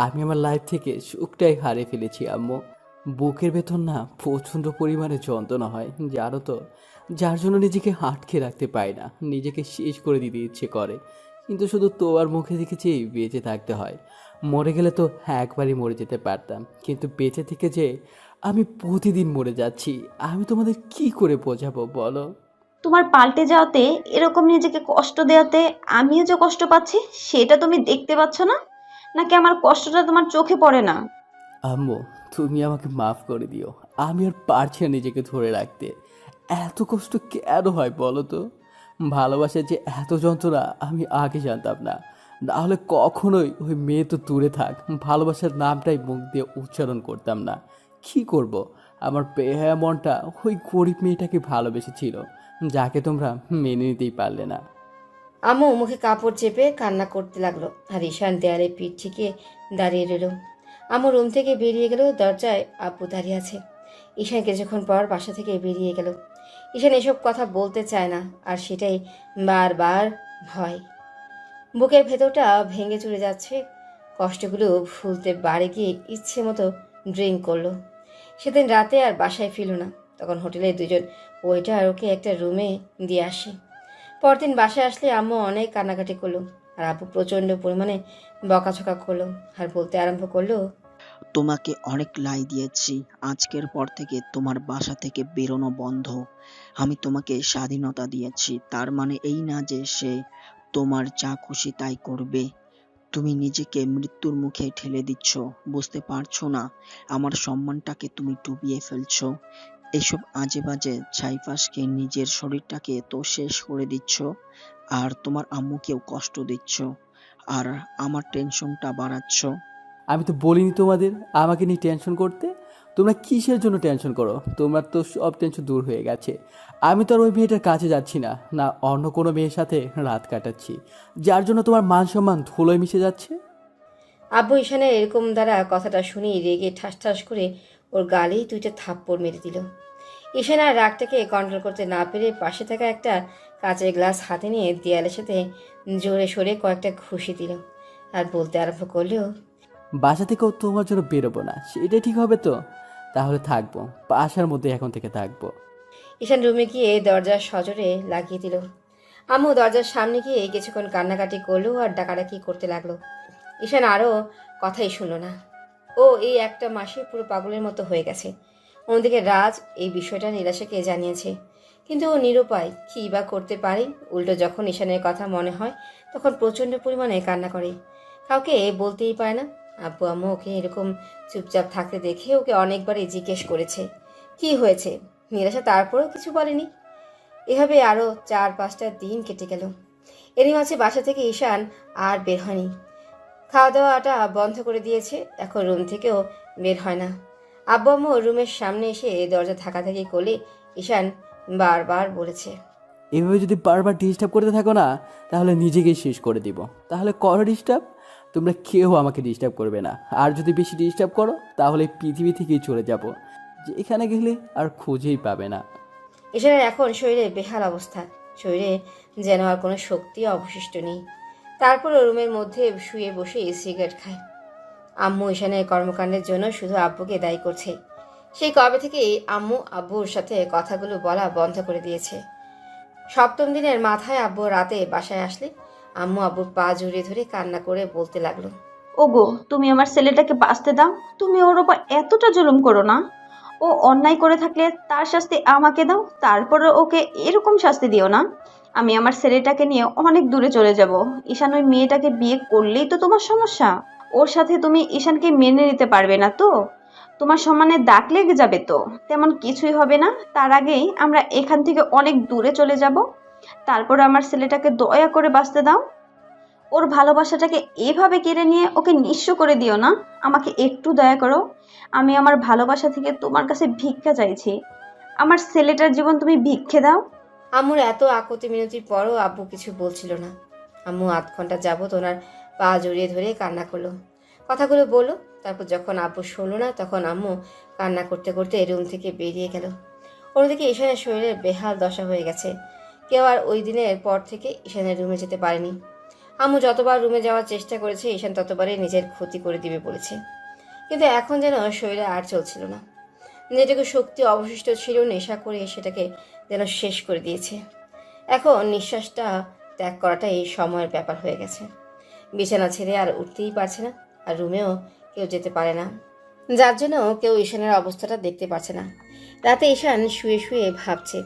আমি আমার লাইফ থেকে সুখটাই হারিয়ে ফেলেছি আম্মু। বুকের ভেতর না প্রচণ্ড পরিমাণে যন্ত্রণা হয় জানো তো, যার জন্য নিজেকে আটকে রাখতে পারি না, নিজেকে শেষ করে দিতে ইচ্ছে করে। কিন্তু শুধু তোমার মুখে দেখেছি বেঁচে থাকতে হয়। মরে গেলে তো একবারই মরে যেতে পারতাম, কিন্তু বেঁচে থেকে যে আমি প্রতিদিন মরে যাচ্ছি, আমি তোমাদের কি করে বোঝাবো বলো? তোমার পাল্টে যাওয়াতে, এরকম নিজেকে কষ্ট দেওয়াতে আমিও যে কষ্ট পাচ্ছি সেটা তুমি দেখতে পাচ্ছ না? নাকি আমার কষ্টটা তোমার চোখে পড়ে না? আম্মু, তুমি আমাকে মাফ করে দিও। আমি আর পারছি না নিজেকে ধরে রাখতে। এত কষ্ট কেন হয় বলো তো? ভালোবাসার যে এত যন্ত্রণা আমি আগে জানতাম না। নাহলে কখনোই ওই মেয়ে তো দূরে থাক, ভালোবাসার নামটাই মুখ দিয়ে উচ্চারণ করতাম না। কি করব? আমার বেহায়া মনটা ওই গরিব মেয়েটাকে ভালোবেসেছিল, যাকে তোমরা মেনে নিতেই পারলে না। আম্মু মুখে কাপড় চেপে কান্না করতে লাগলো, আর ঈশান দেয়ালে পিঠ ঠেকে দাঁড়িয়ে রইল। আম্মু রুম থেকে বেরিয়ে গেল, দরজায় আব্বু দাঁড়িয়ে আছে। ঈশান কিছুক্ষণ পর বাসা থেকে বেরিয়ে গেল। ঈশান এসব কথা বলতে চায় না, আর সেটাই বারবার হয়। বুকের ভেতরটা ভেঙে চলে যাচ্ছে। কষ্টগুলো ভুলতে বাড়ি গিয়ে ইচ্ছে মতো ড্রিঙ্ক করলো। সেদিন রাতে আর বাসায় ফিরল না। তখন হোটেলের দুজন ওয়েটার ওকে একটা রুমে দিয়ে আসে। পরদিন বাসায় আসলে আম্মু অনেক কান্নাকাটি করলো, আর আব্বু প্রচণ্ড পরিমাণে বকাঝকা করলো, আর বলতে আরম্ভ করলো, তোমাকে অনেক লাই দিয়েছি, আজকের পর থেকে তোমার বাসা থেকে বেরোনো বন্ধ। আমি তোমাকে স্বাধীনতা দিয়েছি, তার মানে এই না যে সে তোমার যা খুশি তাই করবে। তুমি নিজেকে মৃত্যুর মুখে ঠেলে দিচ্ছ, বুঝতে পারছো না? আমার সম্মানটাকে তুমি ডুবিয়ে ফেলছো। এসব আজে বাজে ছাইপাশকে নিজের শরীরটাকে তো শেষ করে দিচ্ছ, আর তোমার আম্মুকেও কষ্ট দিচ্ছ, আর আমার টেনশনটা বাড়াচ্ছ। আমি তো বলিনি তোমাদের আমাকে নিয়ে টেনশন করতে। তোমরা কিসের জন্য টেনশন করো? তোমার তো সব টেনশন দূর হয়ে গেছে। আমি তো আর ওই মেয়েটার কাছে যাচ্ছি না, না অন্য কোনো মেয়ের সাথে রাত কাটাচ্ছি, যার জন্য তোমার মান সম্মান ধুলোয় মিশে যাচ্ছে। আব্বু ঈশানের এরকম দ্বারা কথাটা শুনে রেগে ঠাস ঠাস করে ওর গালেই দুইটা থাপ্পড় মেরে দিল। ঈশান আর রাগটাকে কন্ট্রোল করতে না পেরে পাশে থাকা একটা কাঁচের গ্লাস হাতে নিয়ে দেয়ালের সাথে জোরে সরে কয়েকটা ঘুষি দিল, আর বলতে আরম্ভ করলো, বাসা থেকেও তোমার জন্য বেরোবো না, সেটাই ঠিক হবে তো? তাহলে থাকবো, বাসার মধ্যে এখন থেকে থাকবো। ঈশান রুমে গিয়ে দরজার সজোরে লাগিয়ে দিল। আম্মু দরজার সামনে গিয়ে কিছুক্ষণ কান্নাকাটি করলো আর ডাকাডাকি করতে লাগলো। ঈশান আরও কথাই শুনলো না। ও এই একটা মাসে পুরো পাগলের মতো হয়ে গেছে। অন্যদিকে রাজ এই বিষয়টা নীলাশাকে জানিয়েছে, কিন্তু ও নিরুপায়, কী বা করতে পারে। উল্টো যখন ঈশানের কথা মনে হয় তখন প্রচণ্ড পরিমাণে কান্না করে, কাউকে বলতেই পারে না। আব্বু আম্মু ওকে এরকম চুপচাপ থাকতে দেখে ওকে অনেকবারই জিজ্ঞেস করেছে কি হয়েছে। নীলাশা তারপরেও কিছু বলেনি। এভাবে আরও 4-5টা দিন কেটে গেল। এরই মাঝে বাসা থেকে ঈশান আর বের হয়নি। খাওয়া দাওয়াটা বন্ধ করে দিয়েছে, এখন রুম থেকেও বের হয় না। আব্বু আম্মু রুমের সামনে এসে দরজা ধাক্কাধাক্কি করলে ঈশান বারবার বলেছে, এভাবে যদি বারবার ডিস্টার্ব করতে থাকো না, তাহলে নিজেকেই শেষ করে দিব। তাহলে করো ডিস্টার্ব, তোমরা কেউ আমাকে ডিস্টার্ব করবে না। আর যদি বেশি ডিস্টার্ব করো তাহলে পৃথিবী থেকেই চলে যাব, যেখানে গেলে আর খুঁজেই পাবে না। ঈশানের এখন শরীরে বেহাল অবস্থা, শরীরে যেন আর কোনো শক্তি অবশিষ্ট নেই। তারপর রুমের মধ্যে শুয়ে বসে সিগারেট খায়। আম্মু ঈশানের কর্মকাণ্ডের জন্য শুধু আব্বুকে দায়ী করছে। সেই কবে থেকে আম্মু আব্বুর সাথে কথাগুলো বলা বন্ধ করে দিয়েছে। সপ্তম দিনের মাথায় আব্বু রাতে বাসায় আসলে আম্মু আব্বুর পা জড়িয়ে ধরে কান্না করে বলতে লাগলো, ওগো তুমি আমার ছেলেটাকে বাঁচতে দাও, তুমি ওর ওপর এতটা জুলুম করো না। ও অন্যায় করে থাকলে তার শাস্তি আমাকে দাও, তারপরে ওকে এরকম শাস্তি দিও না। আমি আমার ছেলেটাকে নিয়ে অনেক দূরে চলে যাব। ঈশান ওই মেয়েটাকে বিয়ে করলেই তো তোমার সমস্যা। ওর সাথে তুমি ঈশানকে মেনে নিতে পারবে না তো? তোমার সম্মানে দাগ লেগে যাবে তো? তেমন কিছুই হবে না। তার আগেই আমরা এখান থেকে অনেক দূরে চলে যাব। তারপরে আমার ছেলেটাকে দয়া করে বাঁচতে দাও। ওর ভালোবাসাটাকে এভাবে কেড়ে নিয়ে ওকে নিঃস্ব করে দিও না। আমাকে একটু দয়া করো। আমি আমার ভালোবাসা থেকে তোমার কাছে ভিক্ষা চাইছি। আমার ছেলেটার জীবন তুমি ভিক্ষে দাও। আম্মুর এত আকুতি মিনতির পরও আব্বু কিছু বলছিল না। আম্মু আধ ঘন্টা যাবত ওনার পা জড়িয়ে ধরে কান্না করলো, কথাগুলো বললো। তারপর যখন আব্বু শুনলো না, তখন আম্মু কান্না করতে করতে রুম থেকে বেরিয়ে গেল। অন্যদিকে ঈশানের শরীরের বেহাল দশা হয়ে গেছে। কেউ আর ওই দিনের পর থেকে ঈশানের রুমে যেতে পারেনি। আম্মু যতবার রুমে যাওয়ার চেষ্টা করেছে, ঈশান ততবারই নিজের ক্ষতি করে দিবে বলেছে। কিন্তু এখন যেন শরীরে আর চলছিল না। যেটুকু শক্তি অবশিষ্ট ছিল, নেশা করে সেটাকে যেন শেষ করে দিয়েছে। এখন নিঃশ্বাসটা ত্যাগ করাটা এই সময়ের ব্যাপার হয়ে গেছে। বিছানা ছেড়ে আর উঠতেই পারছে না, আর রুমেও কেউ যেতে পারে না, যার জন্য কেউ ঈশানের অবস্থাটা দেখতে পাচ্ছে না। রাতে ঈশান শুয়ে শুয়ে ভাবছে,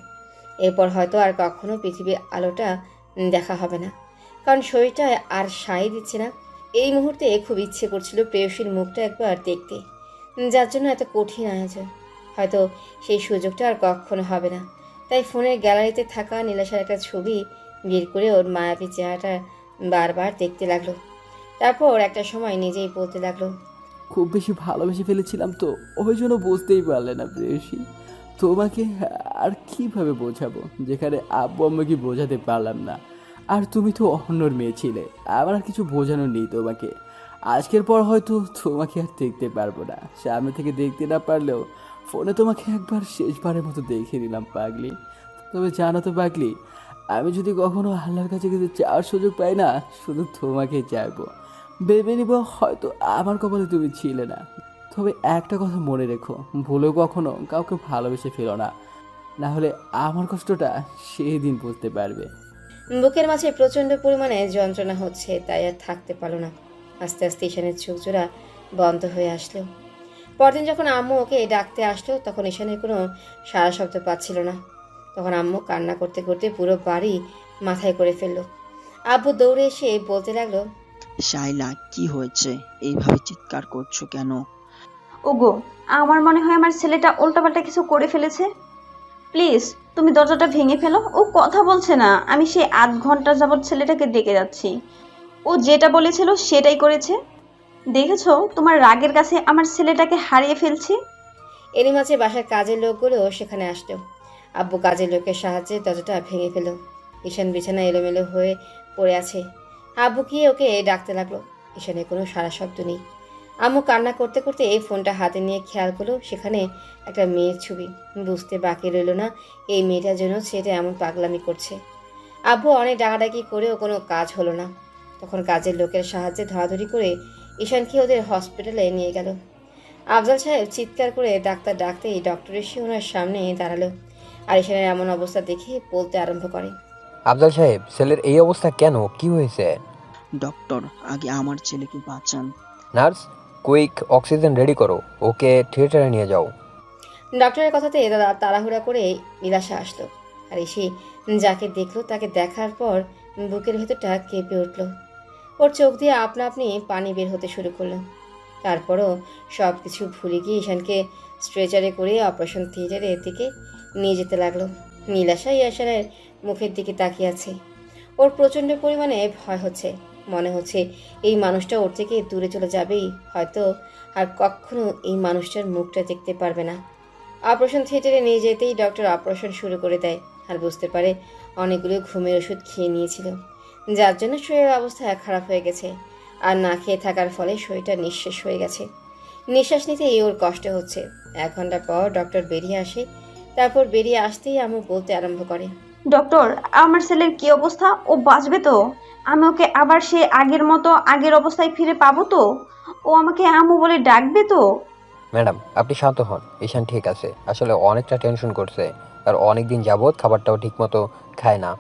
এরপর হয়তো আর কখনো পৃথিবীর আলোটা দেখা হবে না, কারণ শরীরটা আর সায় দিচ্ছে না। এই মুহূর্তে খুব ইচ্ছে করছিল প্রেয়সীর মুখটা একবার দেখতে, যার জন্য এত কঠিন আয়োজন। হয়তো সেই সুযোগটা আর কখনো হবে না। তাই ফোনের গ্যালারিতে থাকা নীলাশার একটা ছবি বের করে ওর মায়াবী চেহারাটা বারবার দেখতে লাগলো। তারপর একটা সময় নিজেই বলতে লাগলো, খুব বেশি ভালোবেসে ফেলেছিলাম তো, ওই জন্য বুঝতেই পারলে না প্রেয়সী। তোমাকে আর কিভাবে বোঝাবো, যেখানে আব্বু আম্মুকে বোঝাতে পারলাম না। আর তুমি তো অন্যর মেয়ে ছিলে, আমার আর কিছু বোঝানোর নেই তোমাকে। আজকের পর হয়তো তোমাকে আর দেখতে পারবো না, সামনে থেকে দেখতে না পারলেও ফোনে তোমাকে একবার শেষবারের মতো দেখে নিলাম পাগলি। তবে জানো তো পাগলি, আমি যদি কখনো আল্লাহর কাছে কিছু চাওয়ার সুযোগ পাই না, শুধু তোমাকেই চাইবো। ভেবে নিব হয়তো আমার কপালে তুমি ছিলে না। তবে একটা কথা মনে রেখো, ভুলেও কখনো কাউকে ভালোবেসে ফেলো না, না হলে আমার কষ্টটা সেই দিন বুঝতে পারবে। বুকের মাঝে প্রচণ্ড পরিমাণে যন্ত্রণা হচ্ছে, তাই আর থাকতে পারলো না। আস্তে আস্তে ঈশানের চোখ জোড়া বন্ধ হয়ে আসলো। পরদিন যখন আম্মু ওকে ডাকতে আসলো, তখন ঈশানের কোনো সারা শব্দ পাচ্ছিল না। তখন আম্মু কান্না করতে করতে পুরো বাড়ি মাথায় করে ফেললো। আব্বু দৌড়ে এসে বলতে লাগলো, শাইলা, কি হয়েছে? এইভাবে চিৎকার করছো কেন? ওগো আমার মনে হয় আমার ছেলেটা উল্টাপাল্টা কিছু করে ফেলেছে। প্লিজ তুমি দরজাটা ভেঙে ফেলো। ও কথা বলছে না। আমি সেই আধ ঘন্টা যাবৎ ছেলেটাকে ডেকে যাচ্ছি। ও যেটা বলেছিল সেটাই করেছে। দেখেছো তোমার রাগের কাছে আমার ছেলেটাকে হারিয়ে ফেলছি। এরই মাঝে বাসার কাজের লোকগুলো সেখানে আসলো। আব্বু কাজের লোকের সাহায্যে দরজাটা ভেঙে ফেলল। ঈশান বিছানায় এলোমেলো হয়ে পড়ে আছে। আব্বু গিয়ে ওকে ডাকতে লাগলো। ঈশানের কোনো সারা শব্দ নেই। আম্মু কান্না করতে করতে এই ফোনটা হাতে নিয়ে খেয়াল করলো সেখানে একটা মেয়ের ছবি। বুঝতে বাকি রইল না এই মেয়েটার জন্য ছেলেটা এমন পাগলামি করছে। আব্বু অনেক ডাকাডাকি করেও কোনো কাজ হলো না। তখন কাজের লোকের সাহায্যে ধরাধরি করে ঈশানকে ওদের হসপিটালে নিয়ে গেল। আফজাল সাহেব চিৎকার করে ডাক্তার ডাকতেই ডক্টর এসে ওনার সামনে দাঁড়ালো। আর ঈশানের এমন অবস্থা দেখে বলতে আরম্ভ করে, আফজাল সাহেব, ছেলের এই অবস্থা কেন? কি হয়েছে? ডক্টর, আগে আমার ছেলেকে বাঁচান। নার্স, কুইক অক্সিজেন রেডি করো, ওকে থিয়েটারে নিয়ে যাও। ডক্টরের কথাতে তাড়াহুড়া করে নীলাশা আসলো। আর এসে যাকে দেখলো তাকে দেখার পর বুকের ভেতরটা কেঁপে উঠল। ওর চোখ দিয়ে আপনা আপনি পানি বের হতে শুরু করলো। তারপরও সব কিছু ভুলে গিয়ে ঈশানকে স্ট্রেচারে করে অপারেশন থিয়েটারের দিকে নিয়ে যেতে লাগলো। নীলাশা ঈশানের মুখের দিকে তাকিয়ে আছে। ওর প্রচণ্ড পরিমাণে ভয় হচ্ছে। মনে হচ্ছে এই মানুষটা ওর থেকে দূরে চলে যাবেই, হয়তো আর কখনো এই মানুষটার মুখটা দেখতে পারবে না। অপারেশন থিয়েটারে নিয়ে যেতেই ডক্টর অপারেশন শুরু করে দেয়। আর বুঝতে পারে অনেকগুলো ঘুমের ওষুধ খেয়ে নিয়েছিল, যার জন্য শরীরের অবস্থা খারাপ হয়ে গেছে। আর না খেয়ে থাকার ফলে শরীরটা নিঃশেষ হয়ে গেছে। নিঃশ্বাস নিতেই ওর কষ্ট হচ্ছে। 1 ঘন্টা পর ডক্টর বেরিয়ে আসে। তারপর বেরিয়ে আসতেই আম্মু বলতে আরম্ভ করে, ডক্টর, আমার ছেলের কি অবস্থা? ও বাঁচবে তো? আমি ওকে আবার সে আগের মতো আগের অবস্থায় ফিরে পাবো তো? ও আমাকে আম্মু বলে ডাকবে তো? ম্যাডাম, আপনি শান্ত হন। ঈশান ঠিক আছে, আসলে অনেকটা টেনশন করছে, আর অনেক দিন যাবৎ খাবারটাও ঠিকমতো খায় না।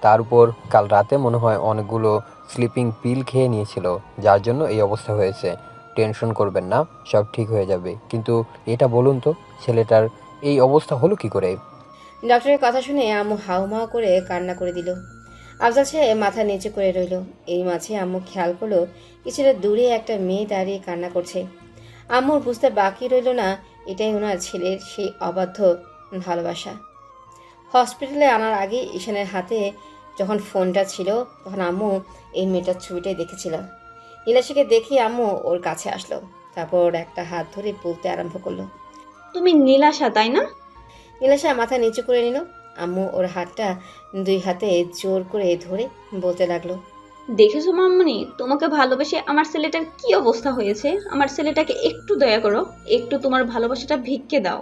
তার উপর কাল রাতে মনে হয় অনেকগুলো স্লিপিং পিল খেয়ে নিয়েছিল, যার জন্য এই অবস্থা হয়েছে। টেনশন করবেন না, সব ঠিক হয়ে যাবে। কিন্তু এটা বলুন তো, ছেলেটার এই অবস্থা হলো কি করে? ডক্টরের কথা শুনে আম্মু হাউমাউ করে কান্না করে দিল। আফজাল সাহেব মাথা নিচু করে রইল। এই মাঝে আম্মু খেয়াল করলো কিছুটা দূরে একটা মেয়ে দাঁড়িয়ে কান্না করছে। আম্মুর বুঝতে বাকি রইল না এটাই ওনার ছেলের সেই অবাধ্য ভালোবাসা। হসপিটালে আনার আগে ঈশানের হাতে যখন ফোনটা ছিল তখন আম্মু এই মেয়েটার ছবিটাই দেখেছিল। নীলাশাকে দেখে আম্মু ওর কাছে আসলো, তারপর একটা হাত ধরে বলতে আরম্ভ করলো। তুমি নীলাশা তাই না? নীলাশা মাথা নিচু করে নিল। আম্মু ওর হাতটা 2 হাতে জোর করে ধরে বলতে লাগলো। দেখেছো মামনি, তোমাকে ভালোবেসে আমার ছেলেটার কি অবস্থা হয়েছে। আমার ছেলেটাকে একটু দয়া করো, একটু তোমার ভালোবাসাটা ভিক্ষে দাও।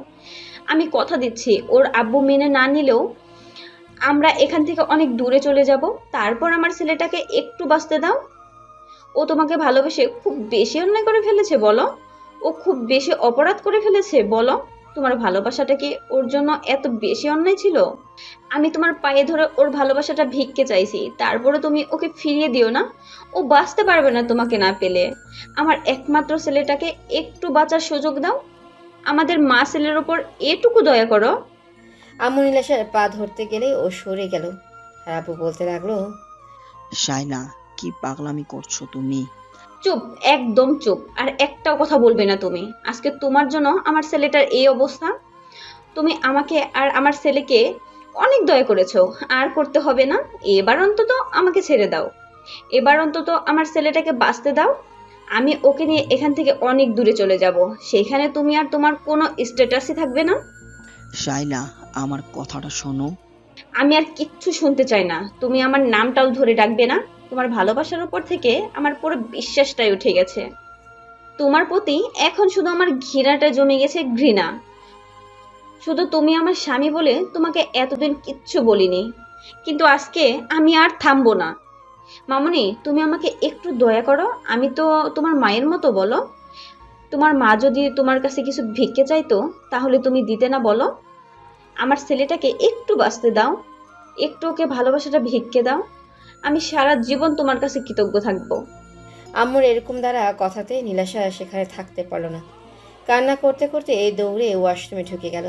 আমি কথা দিচ্ছি, ওর আব্বু মেনে না নিলেও আমরা এখান থেকে অনেক দূরে চলে যাব। তারপর আমার ছেলেটাকে একটু বাঁচতে দাও। ও তোমাকে ভালোবেসে খুব বেশি অন্যায় করে ফেলেছে বলো? ও খুব বেশি অপরাধ করে ফেলেছে বলো? তোমার ভালোবাসাটা কি ওর জন্য এত বেশি অন্যায় ছিল? আমি তোমার পায়ে ধরে ওর ভালোবাসাটা ভিক্ষে চাইছি, তারপরে তুমি ওকে ফিরিয়ে দিও না। ও বাঁচতে পারবে না তোমাকে না পেলে। আমার একমাত্র ছেলেটাকে একটু বাঁচার সুযোগ দাও। আমাদের মা ছেলের ওপর এটুকু দয়া করো। আম্মু নীলাশার পা ধরতে গেলে ও সরে গেল। আর আব্বু বলতে লাগলো। শাইলা, কি পাগলামি করছো তুমি? চুপ, একদম চুপ। আর একটাও কথা বলবে না তুমি। আজকে তোমার জন্য আমার ছেলেটার এই অবস্থা। তুমি আমাকে আর আমার ছেলেকে অনেক দয়া করেছো, আর করতে হবে না। এবার অন্তত আমাকে ছেড়ে দাও। এবার অন্তত আমার ছেলেটাকে বাঁচতে দাও। আমি ওকে নিয়ে এখান থেকে অনেক দূরে চলে যাব। সেখানে তুমি আর তোমার কোনো স্ট্যাটাসই থাকবে না। শাইলা, আমার কথাটা শোনো। আমি আর কিচ্ছু শুনতে চাই না। তুমি আমার নামটাও ধরে ডাকবে না। তোমার ভালোবাসার উপর থেকে আমার পুরো বিশ্বাসটাই উঠে গেছে। তোমার প্রতি এখন শুধু আমার ঘৃণাটা জমে গেছে, ঘৃণা। শুধু তুমি আমার স্বামী বলে তোমাকে এতদিন কিচ্ছু বলিনি, কিন্তু আজকে আমি আর থামবো না। মামনি, তুমি আমাকে একটু দয়া করো। আমি তো তোমার মায়ের মতো বলো। তোমার মা যদি তোমার কাছে কিছু ভিক্ষে চাইতো তাহলে তুমি দিতে না বলো? আমার ছেলেটাকে একটু বাঁচতে দাও, একটু ওকে ভালোবাসাটা ভিক্ষে দাও। আমি সারা জীবন তোমার কাছে কৃতজ্ঞ থাকবো। আম্মুর এরকম দ্বারা কথাতে নীলাশা সেখানে থাকতে পারল না। কান্না করতে করতে দৌড়ে ওয়াশরুমে ঢুকে গেল।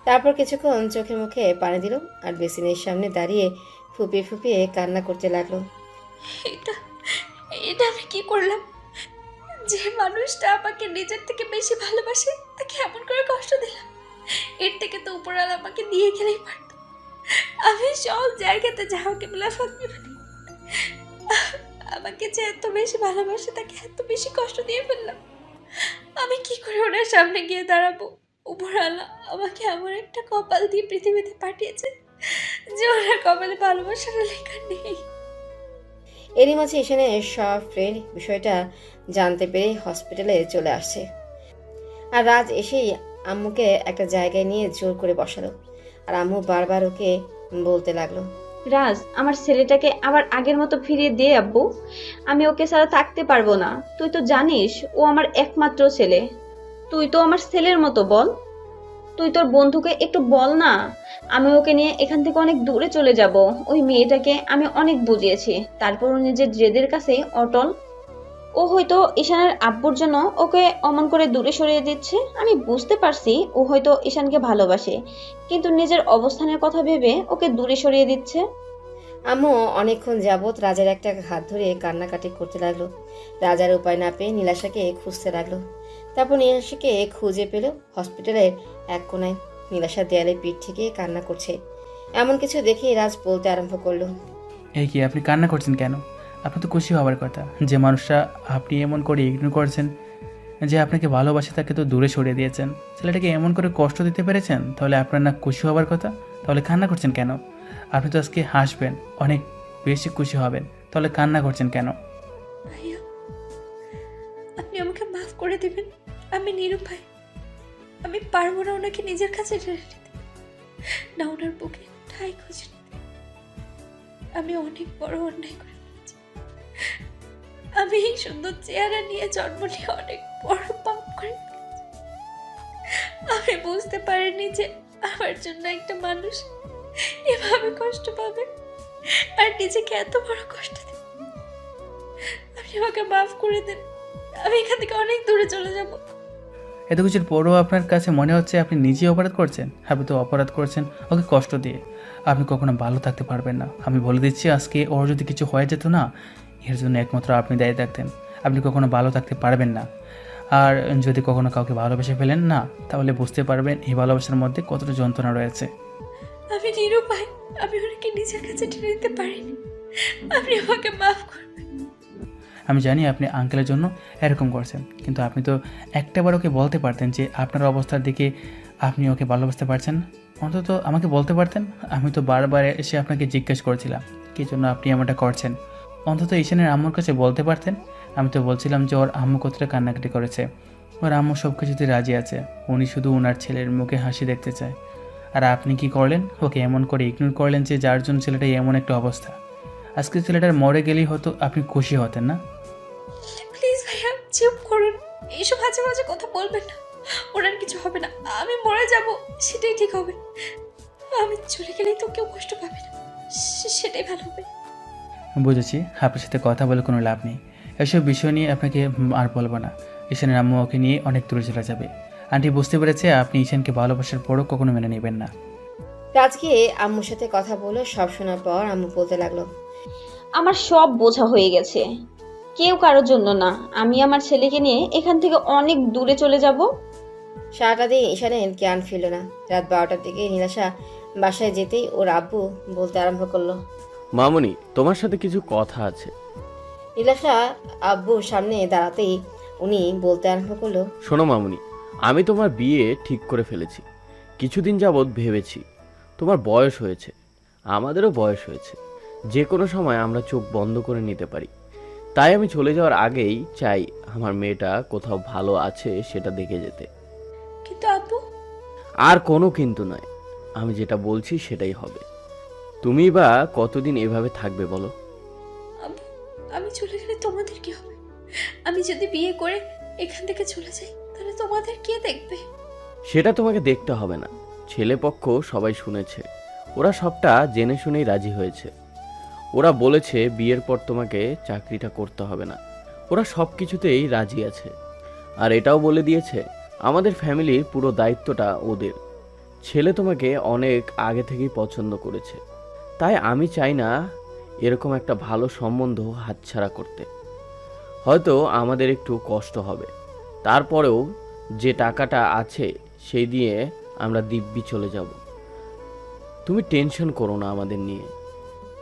তারপর কিছুক্ষণ চোখে মুখে পানি দিল আর বেসিনের সামনে দাঁড়িয়ে ফুপিয়ে ফুপিয়ে কান্না করতে লাগলো। এটা এটা আমি কি করলাম? যে মানুষটা আমাকে নিজের থেকে বেশি ভালোবাসে তাকে এমন করে কষ্ট দিলাম। এর থেকে তো উপরওয়ালা আমাকে দিয়ে গেলেই পারত। আমি সব জায়গাতে যাওয়াকে মিলাফাকি বলি। আমাকে যে এত বেশি ভালোবাসে তাকে এত বেশি কষ্ট দিয়ে ফেললাম। আমি কি করে ওনার সামনে গিয়ে দাঁড়াবো? উপরওয়ালা আমাকে এমন একটা কপাল দিয়ে পৃথিবীতে পাঠিয়েছে যে ওনার কপালে ভালোবাসার লেখা নেই। এরই মাঝে এখানে সব ফ্রেন্ড বিষয়টা জানতে পেরে হসপিটালে চলে আসছে। আর রাজ এসেই আম্মুকে একটা জায়গায় নিয়ে জোর করে বসালো। আর আম্মু বারবার ওকে বলতে লাগলো। রাজ, আমার ছেলেটাকে আবার আগের মতো ফিরিয়ে দে আব্বু। আমি ওকে ছাড়া থাকতে পারবো না। তুই তো জানিস ও আমার একমাত্র ছেলে। তুই তো আমার ছেলের মতো, বল। তুই তোর বন্ধুকে একটু বল না। আমি ওকে নিয়ে এখান থেকে অনেক দূরে চলে যাব। ওই মেয়েটাকে আমি অনেক বুঝিয়েছি, তারপরও নিজের জেদের কাছে অটল। ও হয়তো ঈশানের আব্বুর জন্য ওকে অমন করে দূরে সরিয়ে দিচ্ছে। আমি বুঝতে পারছি ও হয়তো ঈশানকে ভালোবাসে, কিন্তু নিজের অবস্থানের কথা ভেবে ওকে দূরে সরিয়ে দিচ্ছে। আম্মু অনেকক্ষণ যাবৎ রাজার একটা হাত ধরে কান্নাকাটি করতে লাগলো। রাজার উপায় না পেয়ে নীলাশাকে খুঁজতে লাগলো। তারপর নীলাশাকে খুঁজে পেল হসপিটালের এক কোনায়। নীলাশা দেয়ালে পিঠ থেকে কান্না করছে। এমন কিছু দেখে রাজ বলতে আরম্ভ করলো। এই কি, আপনি কান্না করছেন কেন? আপনি তো খুশি হওয়ার কথা। যে মানুষটা আপনি এমন করে ইগনোর করছেন, যে আপনাকে ভালোবাসে তাকে তো দূরে সরিয়ে দিয়েছেন, ছেলেটাকে এমন করে কষ্ট দিতে পেরেছেন, তাহলে আপনার না খুশি হওয়ার কথা? তাহলে কান্না করছেন কেন? আপনি তো আজকে হাসবেন, অনেক বেশি খুশি হবেন, তাহলে কান্না করছেন কেন? ভাইয়া, আপনি আমাকে মাফ করে দিবেন। আমি নিরুপায়। আমি পারবো না ওনাকে নিজের কাছে টেনে নিতে, না ওনার বুকে ঠাই খুঁজে নিতে। আমি অনেক বড় অন্যায় করে ফেলেছি। আমি এই সুন্দর চেহারা নিয়ে জন্ম নিয়ে অনেক বড় পাপ করে ফেলেছি। আমি বুঝতে পারিনি যে আমার জন্য একটা মানুষ এভাবে কষ্ট পাবে আর নিজেকে এত বড় কষ্ট দেবে। আপনি আমাকে মাফ করে দেন, আমি এখান থেকে অনেক দূরে চলে যাব। এত কিছুর পরও আপনার কাছে মনে হচ্ছে আপনি নিজেই অপরাধ করছেন? আপনি তো অপরাধ করছেন ওকে কষ্ট দিয়ে। আপনি কখনো ভালো থাকতে পারবেন না। আমি বলে দিচ্ছি, আজকে ওর যদি কিছু হয়ে যেত না, এর জন্য একমাত্র আপনি দায়ী থাকতেন। আপনি কখনো ভালো থাকতে পারবেন না। আর যদি কখনো কাউকে ভালোবেসে ফেলেন না, তাহলে বুঝতে পারবেন এই ভালোবাসার মধ্যে কতটা যন্ত্রণা রয়েছে। আমি নিরুপায়, আমি ওনাকে নিজের কাছে টেনে নিতে পারিনি। আপনি আমাকে মাফ করবেন। আমি জানি আপনি আঙ্কেলের জন্য এরকম করছেন, কিন্তু আপনি তো একটাবার ওকে বলতে পারতেন যে আপনার অবস্থার দিকে আপনি ওকে ভালোবাসতে পারছেন না। অন্তত আমাকে বলতে পারতেন। আমি তো বারবার এসে আপনাকে জিজ্ঞেস করেছিলাম কী জন্য আপনি এমনটা করছেন। অন্তত ঈশানের আম্মুর কাছে বলতে পারতেন। আমি তো বলছিলাম যে ওর আম্মু কতটা কান্নাকাটি করেছে, ওর আম্মু সব কিছুতে রাজি আছে, উনি শুধু ওনার ছেলের মুখে হাসি দেখতে চায়। আর আপনি কি করলেন? ওকে এমন করে ইগনোর করলেন যে যার জন্য ছেলেটাই এমন একটা অবস্থা। আজকে ছেলেটার মরে গেলেই হয়তো আপনি খুশি হতেন না? প্লিজ ভাইয়া, চুপ করুন। এইসব মাঝে মাঝে কথা বলবেন না। ওনার কিছু হবে না, আমি মরে যাব, সেটাই ঠিক হবে। আমি চলে গেলেই তো কেউ কষ্ট পাবে না, সেটাই ভালো হবে। বুঝেছি, আপনার সাথে কথা বলে কোনো লাভ নেই। এসব বিষয় নিয়ে আপনাকে আর বলবো না। ঈশানের আম্মু ওকে নিয়ে অনেক দূরে চলে যাবে। আন্টি বুঝতে পেরেছে আপনি ঈশানকে ভালোবাসার পরও কখনো মেনে নেবেন না। রাজ গিয়ে আম্মুর সাথে কথা বলে সব শোনার পর আম্মু বলতে লাগলো, আমার সব বোঝা হয়ে গেছে। কেউ কারোর জন্য না, আমি আমার ছেলেকে নিয়ে এখান থেকে অনেক দূরে চলে যাব। সারাটা দিন ঈশানের জ্ঞান ফিরল না। রাত 12টার দিকে নীলাশা বাসায় যেতেই ওর আব্বু বলতে আরম্ভ করলো। মামুনি, তোমার সাথে কিছু কথা আছে। নীলাশা আব্বুর সামনে দাঁড়াতেই উনি বলতে আরম্ভ করলো, শোনো মামুনি, আমি তোমার বিয়ে ঠিক করে ফেলেছি। কিছুদিন যাবৎ ভেবেছি, তোমার বয়স হয়েছে, আমাদেরও বয়স হয়েছে, যে কোনো সময় আমরা চোখ বন্ধ করে নিতে পারি। তাই আমি চলে যাওয়ার আগেই চাই আমার মেয়েটা কোথাও ভালো আছে সেটা দেখে যেতে। কিন্তু আব্বু, আর কোনো কিন্তু নয়, আমি যেটা বলছি সেটাই হবে। তুমি বা কতদিন এভাবে থাকবে বলো? আব্বু, আমি চলে গেলে তোমাদের কি হবে? আমি যদি বিয়ে করে এখান থেকে চলে যাই, তাহলে তোমাদের কে দেখবে? সেটা তোমাকে দেখতে হবে না। ছেলে পক্ষ সবাই শুনেছে, ওরা সবটা জেনে শুনেই রাজি হয়েছে। ওরা বলেছে বিয়ের পর তোমাকে চাকরিটা করতে হবে না। ওরা সব কিছুতেই রাজি আছে। আর এটাও বলে দিয়েছে আমাদের ফ্যামিলির পুরো দায়িত্বটা ওদের। ছেলে তোমাকে অনেক আগে থেকেই পছন্দ করেছে। তাই আমি চাই না এরকম একটা ভালো সম্বন্ধ হাতছাড়া করতে। হয়তো আমাদের একটু কষ্ট হবে, তারপরেও যে টাকাটা আছে সেই দিয়ে আমরা দিব্যি চলে যাব। তুমি টেনশন করো না আমাদের নিয়ে।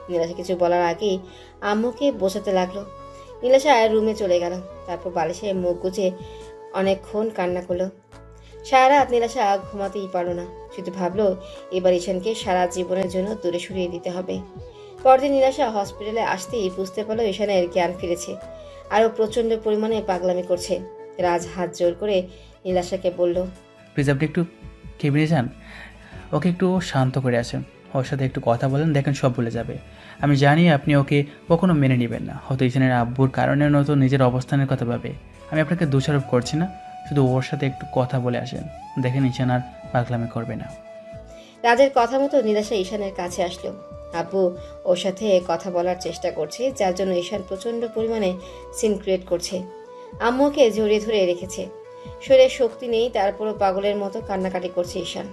নীলাশা কিছু বলার আগেই আম্মুকে বোঝাতে লাগলো। নীলাশা রুমে চলে গেল। তারপর বালিশে মুখ গুজে অনেকক্ষণ কান্না করলো। সারা রাত নীলাশা ঘুমাতেই পারলো না। শুধু ভাবলো এবার ঈশানকে সারা জীবনের জন্য দূরে সরিয়ে দিতে হবে। পরদিন নীলাশা হসপিটালে আসতেই বুঝতে পারলো ঈশানের জ্ঞান ফিরেছে, আরও প্রচণ্ড পরিমাণে পাগলামি করছে। রাজ হাত জোর করে নীলাশাকে বলল, প্লিজ আপনি একটু কেবিনে যান, ওকে একটু শান্ত করে আসেন, ওর সাথে একটু কথা বলেন, দেখেন সব ভুলে যাবে। আমি জানি আপনি ওকে কখনো মেনে নেবেন না, হয়তো ঈশানের আব্বুর কারণে নয়তো নিজের অবস্থানের কথা ভাবে। আমি আপনাকে দোষারোপ করছি না, শুধু ওর সাথে একটু কথা বলে আসেন, দেখেন ঈশান আর পাগলামি করবে না। রাজের কথা মতো নীলাশা ঈশানের কাছে আসলো। আব্বু ওর সাথে কথা বলার চেষ্টা করছে, যার জন্য ঈশান প্রচণ্ড পরিমাণে সিন ক্রিয়েট করছে। আম্মুকে জড়িয়ে ধরে রেখেছে, শরীরে শক্তি নেই, তারপরও পাগলের মতো কান্নাকাটি করছে ঈশান।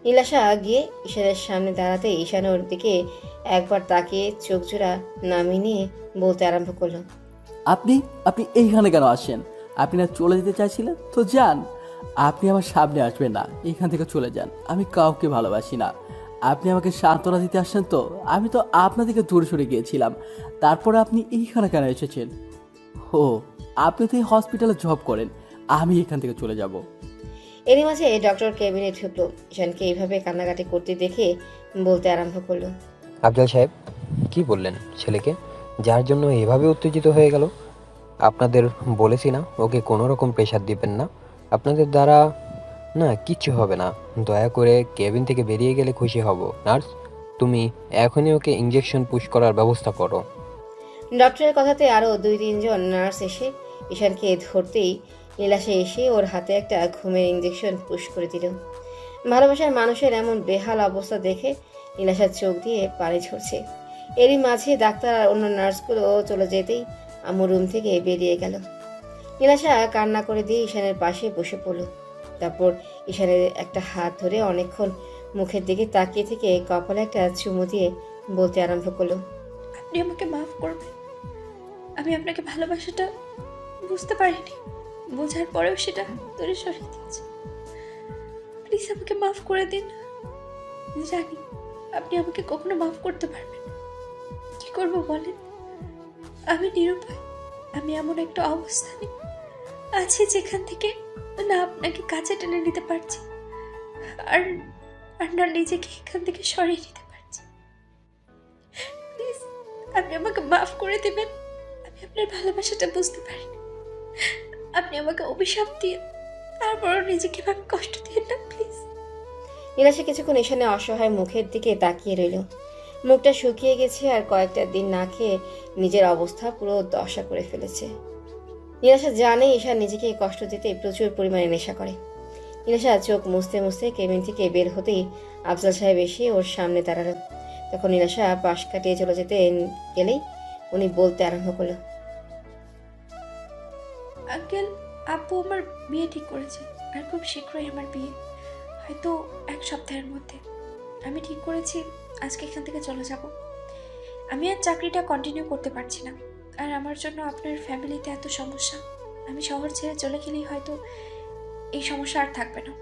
নীলাশা গিয়ে ঈশানের সামনে দাঁড়াতে ঈশান ওর দিকে একবার তাকিয়ে চোখ জোড়া নামিয়ে নিয়ে বলতে আরম্ভ করলো, আপনি আপনি এইখানে কেন আসেন? আপনি না চলে যেতে চাইছিলেন তো যান। আপনি আমার সামনে আসবেন না, এখান থেকে চলে যান। আমি কাউকে ভালোবাসি না। আপনি আমাকে সান্ত্বনা দিতে আসছেন তো? আমি তো আপনাদেরকে দূরে সরে গিয়েছিলাম, তারপরে আপনি এইখানে কেন এসেছেন? ও, আপনি তো এই হসপিটালে জব করেন। আমি এখান থেকে চলে যাব। এরই মাঝে ডক্টর কেবিনে ঢুকলো। ঈশানকে এইভাবে কান্নাকাটি করতে দেখে বলতে আরম্ভ করলো, আফজাল সাহেব, কি বললেন ছেলেকে, যার জন্য এভাবে উত্তেজিত হয়ে গেল? আপনাদের বলেছি না ওকে কোনো রকম প্রেশার দিবেন না। আপনাদের দ্বারা না কিচ্ছু হবে না। দয়া করে কেবিন থেকে বেরিয়ে গেলে খুশি হব। নার্স, তুমি এখনই ওকে ইঞ্জেকশন পুশ করার ব্যবস্থা করো। ডক্টরের কথাতে আরও 2-3 জন নার্স এসে ঈশানকে ধরতেই নীলাশা এসে ওর হাতে একটা ঘুমের ইঞ্জেকশন পুশ করে দিল। ভালোবাসার মানুষের এমন বেহাল অবস্থা দেখে নীলাশার চোখ দিয়ে পানি ঝরছে। এরই মাঝে ডাক্তার আর অন্য নার্সগুলো চলে যেতেই আম্মু রুম থেকে বেরিয়ে গেল। নীলাশা কান্না করে দিয়ে ঈশানের পাশে বসে পড়ল। তারপর ঈশানের একটা হাত ধরে অনেকক্ষণ মুখের দিকে তাকিয়ে থেকে কপালে একটা চুমু দিয়ে বলতে আরম্ভ করলো, আপনি আমাকে মাফ করবেন। আমি আপনাকে ভালোবাসাটা বুঝতে পারিনি, বোঝার পরেও সেটা দূরে সরিয়ে দিয়েছি। প্লিজ আমাকে মাফ করে দিন। জানি আপনি আমাকে কখনো মাফ করতে পারবেন না। কি করবো বলেন? আমি নিরুপায়। আমি এমন একটা অবস্থানে আছি যেখান থেকে না আপনাকে কাছে টেনে নিতে পারছি আর আর না নিজেকে এখান থেকে সরিয়ে নিতে পারছি। প্লিজ আপনি আমাকে মাফ করে দেবেন। আমি আপনার ভালোবাসাটা বুঝতে পারিনি। আপনি আমাকে অভিশাপ দিয়ে তারপরও নিজেকে ভাবে কষ্ট দিয়ে না, প্লিজ। নীলাশা কিছুক্ষণ ঈশানের অসহায় মুখের দিকে তাকিয়ে রইল। মুখটা শুকিয়ে গেছে আর কয়েকটা দিন না খেয়ে নিজের অবস্থা পুরো দশা করে ফেলেছে। নীলাশা জানে ঈশান নিজেকে কষ্ট দিতে প্রচুর পরিমাণে নেশা করে। নীলাশা চোখ মুছতে মুছতে কেবিন থেকে বের হতেই আফজাল সাহেব এসে ওর সামনে দাঁড়ালো। তখন নীলাশা পাশ কাটিয়ে চলে যেতে গেলেই উনি বলতে আরম্ভ করলো, আঙ্কেল, আপু আমার বিয়ে ঠিক করেছে আর খুব শীঘ্রই আমার বিয়ে, হয়তো 1 সপ্তাহের মধ্যে। আমি ঠিক করেছি আজকে এখান থেকে চলে যাব। আমি আর চাকরিটা কন্টিনিউ করতে পারছি না, আর আমার জন্য আপনার ফ্যামিলিতে এত সমস্যা। আমি শহর ছেড়ে চলে গেলেই হয়তো এই সমস্যা আর থাকবে না।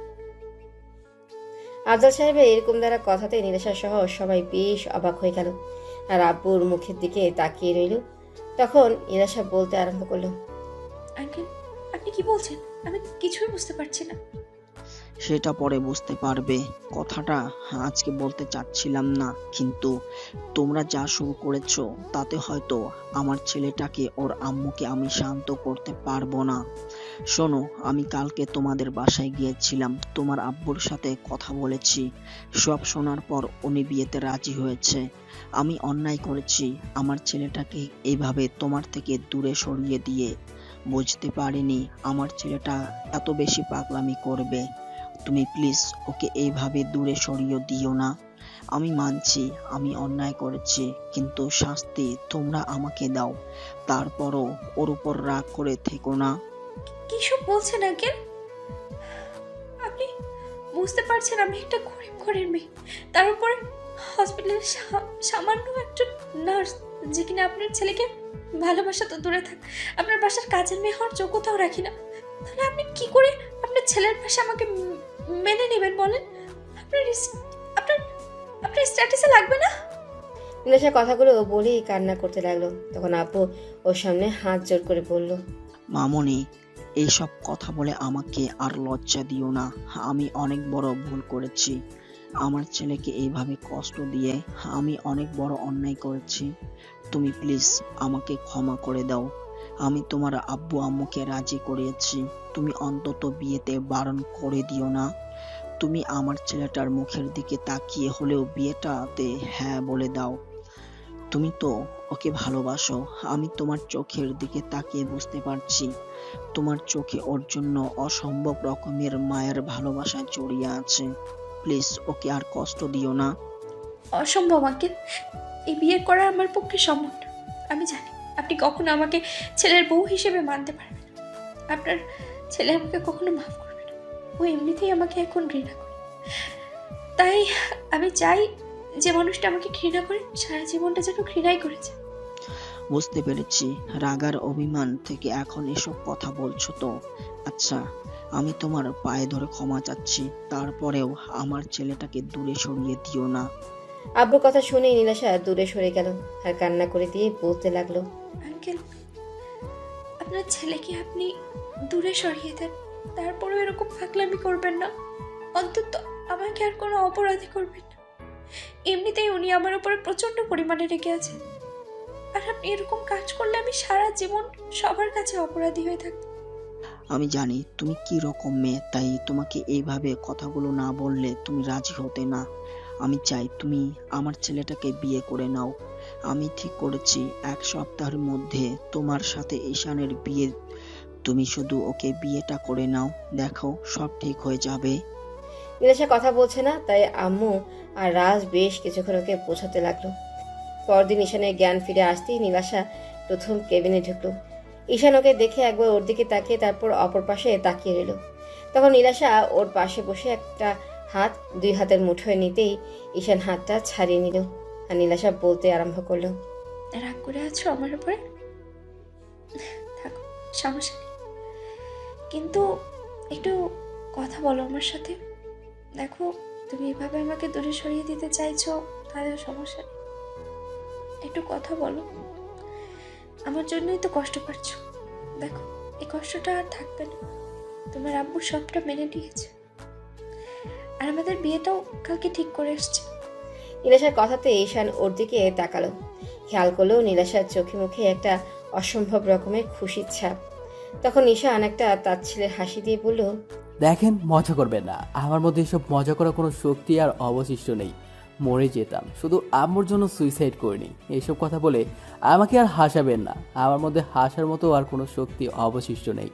আফজাল সাহেবের এরকম দ্বারা কথাতে নীলাশা সহ সবাই বেশ অবাক হয়ে গেল আর আব্বুর মুখের দিকে তাকিয়ে রইল। তখন নীলাশা বলতে আরম্ভ করলো, আঙ্কেল, আপনি কি বলছেন? আমি কিছুই বুঝতে পারছি না। সেটা পরে বুঝতে পারবে। কথাটা আজকে বলতে চাচ্ছিলাম না, কিন্তু তোমরা যা শুরু করেছো তাতে হয়তো আমার ছেলেটাকে ওর আম্মুকে আমি শান্ত করতে পারবো না। শোনো, আমি কালকে তোমাদের বাসায় গিয়েছিলাম, তোমার আব্বুর সাথে কথা বলেছি। সব শোনার পর উনি বিয়েতে রাজি হয়েছে। আমি অন্যায় করেছি আমার ছেলেটাকে এইভাবে তোমার থেকে দূরে সরিয়ে দিয়ে। বুঝতে পারিনি আমার ছেলেটা এত বেশি পাগলামি করবে। তুমি প্লিজ ওকে এইভাবে দূরে সরিয়ে দিও না। আমি মানছি আমি অন্যায় করেছি, কিন্তু শাস্তি তোমরা আমাকে দাও। তারপরও ওর উপর রাগ করে থেকো না। কিসব বলছেন আঙ্কেল? আপনি বুঝতে পারছেন আমি একটা গরিব ঘরের মেয়ে, তার উপরে হসপিটালের সামান্য একজন নার্স, যে কিনা আপনার ছেলেকে ভালোবাসা তো দূরে থাক, আপনার বাসার কাজের মেয়ে হওয়ার যোগ্যতাও রাখি না। তাহলে আপনি কি করে আপনার ছেলের পাশে আমাকে মেনে নেবেন বলেন? আপনার আপনার আপনার স্ট্যাটাসে লাগবে না? নীলাশা কথাগুলো বলেই কান্না করতে লাগলো। তখন আপু ওর সামনে হাত জোর করে বলল, মামনি, এইসব কথা বলে আমাকে আর লজ্জা দিও না। আমি অনেক বড় ভুল করেছি। আমার ছেলেকে এইভাবে কষ্ট দিয়ে আমি অনেক বড় অন্যায় করেছি। তুমি প্লিজ আমাকে ক্ষমা করে দাও। আমি তোমার আব্বু আম্মুকে রাজি করিয়েছি, তুমি অন্তত বিয়েতে বারণ করে দিও না। তুমি আমার ছেলেটার মুখের দিকে তাকিয়ে হলেও বিয়েটাতে হ্যাঁ বলে দাও। তুমি তো ওকে ভালোবাসো, আমি তোমার চোখের দিকে তাকিয়ে বুঝতে পারছি তোমার চোখে ওর জন্য অসম্ভব রকমের মায়ের ভালোবাসা জড়িয়ে আছে। প্লিজ ওকে আর কষ্ট দিও না। অসম্ভব আঙ্কেল, এই বিয়ে করা আমার পক্ষে সম্ভব না। আমি জানি আপনি কখনো আমাকে ছেলের বউ হিসেবে মানতে পারবেন না। আপনার ছেলে আমাকে কখনো মাফ করবে না। ও এমনিতেই আমাকে এখন ঘৃণা করে। তাই আমি চাই যে মানুষটা আমাকে ঘৃণা করে সারা জীবনটা যেন ঘৃণাই করেছে। বুঝতে পেরেছি, রাগার অভিমান থেকে এখন এসব কথা বলছো তো। আচ্ছা, আমি তোমার পায়ে ধরে ক্ষমা চাচ্ছি, তারপরেও আমার ছেলেটাকে দূরে সরিয়ে দিও না। আব্বুর কথা শুনেই নীলাশা দূরে সরে গেল আর কান্না করে দিয়ে বলতে লাগলো, আঙ্কেল, আপনার ছেলেকে আপনি দূরে সরিয়ে দেন, তারপরেও এরকম পাগলামি করবেন না। অন্তত আমাকে আর কোনো অপরাধী করবেন না। এমনিতেই উনি আমার উপরে প্রচন্ড পরিমাণে রেগে আছেন, আর আপনি এরকম কাজ করলে আমি সারা জীবন সবার কাছে অপরাধী হয়ে থাকব। আমি জানি তুমি কি রকম মেয়ে, তাই তোমাকে এইভাবে কথাগুলো না বললে তুমি রাজি হতে না। আমি চাই তুমি আমার ছেলেটাকে বিয়ে করে নাও। আমি ঠিক করেছি 1 সপ্তাহের মধ্যে তোমার সাথে ঈশানের বিয়ে। তুমি শুধু ওকে বিয়েটা করে নাও, দেখো সব ঠিক হয়ে যাবে। নীলাশা কথা বলছে না, তাই আম্মু আর রাজ বেশ কিছুক্ষণ ওকে বোঝাতে লাগলো। পরদিন ঈশানের জ্ঞান ফিরে আসতেই নীলাশা প্রথম কেবিনে ঢুকলো। ঈশান ওকে দেখে একবার ওর দিকে তাকিয়ে তারপর অপর পাশে তাকিয়ে রইল। তখন নীলাশা ওর পাশে বসে একটা হাত দুই হাতের মুঠোয় নিতেই ঈশান হাতটা ছাড়িয়ে নিল আর নীলাশা বলতে আরম্ভ করলো। রাগ করে আছো আমার উপরে? থাকো, সমস্যা নেই, কিন্তু একটু কথা বলো আমার সাথে। দেখো, তুমি এভাবে আমাকে দূরে সরিয়ে দিতে চাইছো, তাহলে সমস্যা নেই, একটু কথা বলো। আমার জন্যই তো কষ্ট পাচ্ছ। দেখো, এই কষ্টটা আর থাকবে না। তোমার আব্বু সবটা মেনে নিয়েছে, আর আমাদের বিয়েটাও কালকে ঠিক করে এসছে। নীলাশার কথাতে ঈশান ওর দিকে তাকালো। খেয়াল করলো নীলাশার চোখে মুখে একটা অসম্ভব রকমের খুশির ছাপ। তখন ঈশান একটা তাচ্ছিলের হাসি দিয়ে বলল, দেখেন, মজা করবেন না। আমার মধ্যে এসব মজা করার কোনো শক্তি আর অবশিষ্ট নেই। মরে যেতাম, শুধু আম্মুর জন্য সুইসাইড করিনি। এইসব কথা বলে আমাকে আর হাসাবেন না। আমার মধ্যে হাসার মতো আর কোনো শক্তি অবশিষ্ট নেই।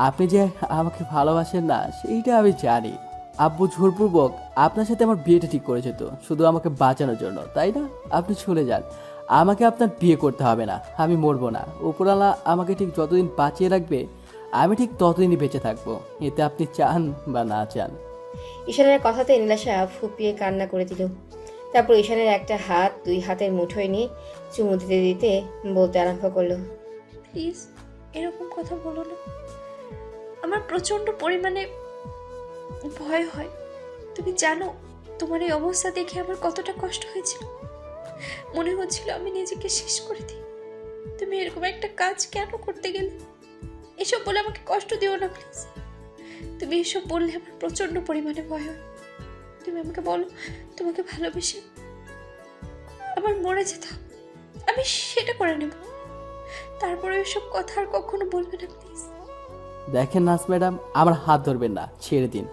আপনি যে আমাকে ভালোবাসেন না, সেইটা আমি জানি। আব্বু জোরপূর্বক আপনার সাথে আমার বিয়েটা ঠিক করেছে, তো শুধু আমাকে বাঁচানোর জন্য, তাই না? আপনি চলে যান, আমাকে আপনার বিয়ে করতে হবে না। আমি মরবো না। উপরওয়ালা আমাকে ঠিক যতদিন বাঁচিয়ে রাখবে, আমি ঠিক ততদিনই বেঁচে থাকবো, এতে আপনি চান বা না চান। ঈশানের কথাতে নীলাশা ফুপিয়ে কান্না করে দিল। তারপর ঈশানের একটা হাত দুই হাতের মুঠোয় নিয়ে চুমু দিতে দিতে বলতে আরম্ভ করলো, প্লিজ এরকম কথা বলো না। আমার প্রচন্ড পরিমাণে ভয় হয়। তুমি জানো, তোমার এই অবস্থা দেখে আমার কতটা কষ্ট হয়েছিল। মনে হচ্ছিল আমি নিজেকে শেষ করে দিই। তুমি এরকম একটা কাজ কেন করতে গেলে? এসব বলে আমাকে কষ্ট দিও না প্লিজ। তুমি এসব বললে আমার প্রচন্ড পরিমাণে ভয় হয়। তুমি আমাকে বলো, তোমাকে ভালোবেসে আমার মরে যেতে হবে, আমি সেটা করে নেব। তারপরে এসব কথা আর কখনো বলবে না প্লিজ। দেখেন নার্স ম্যাডাম, আমার হাত ধরবেন না, ছেড়ে দিন।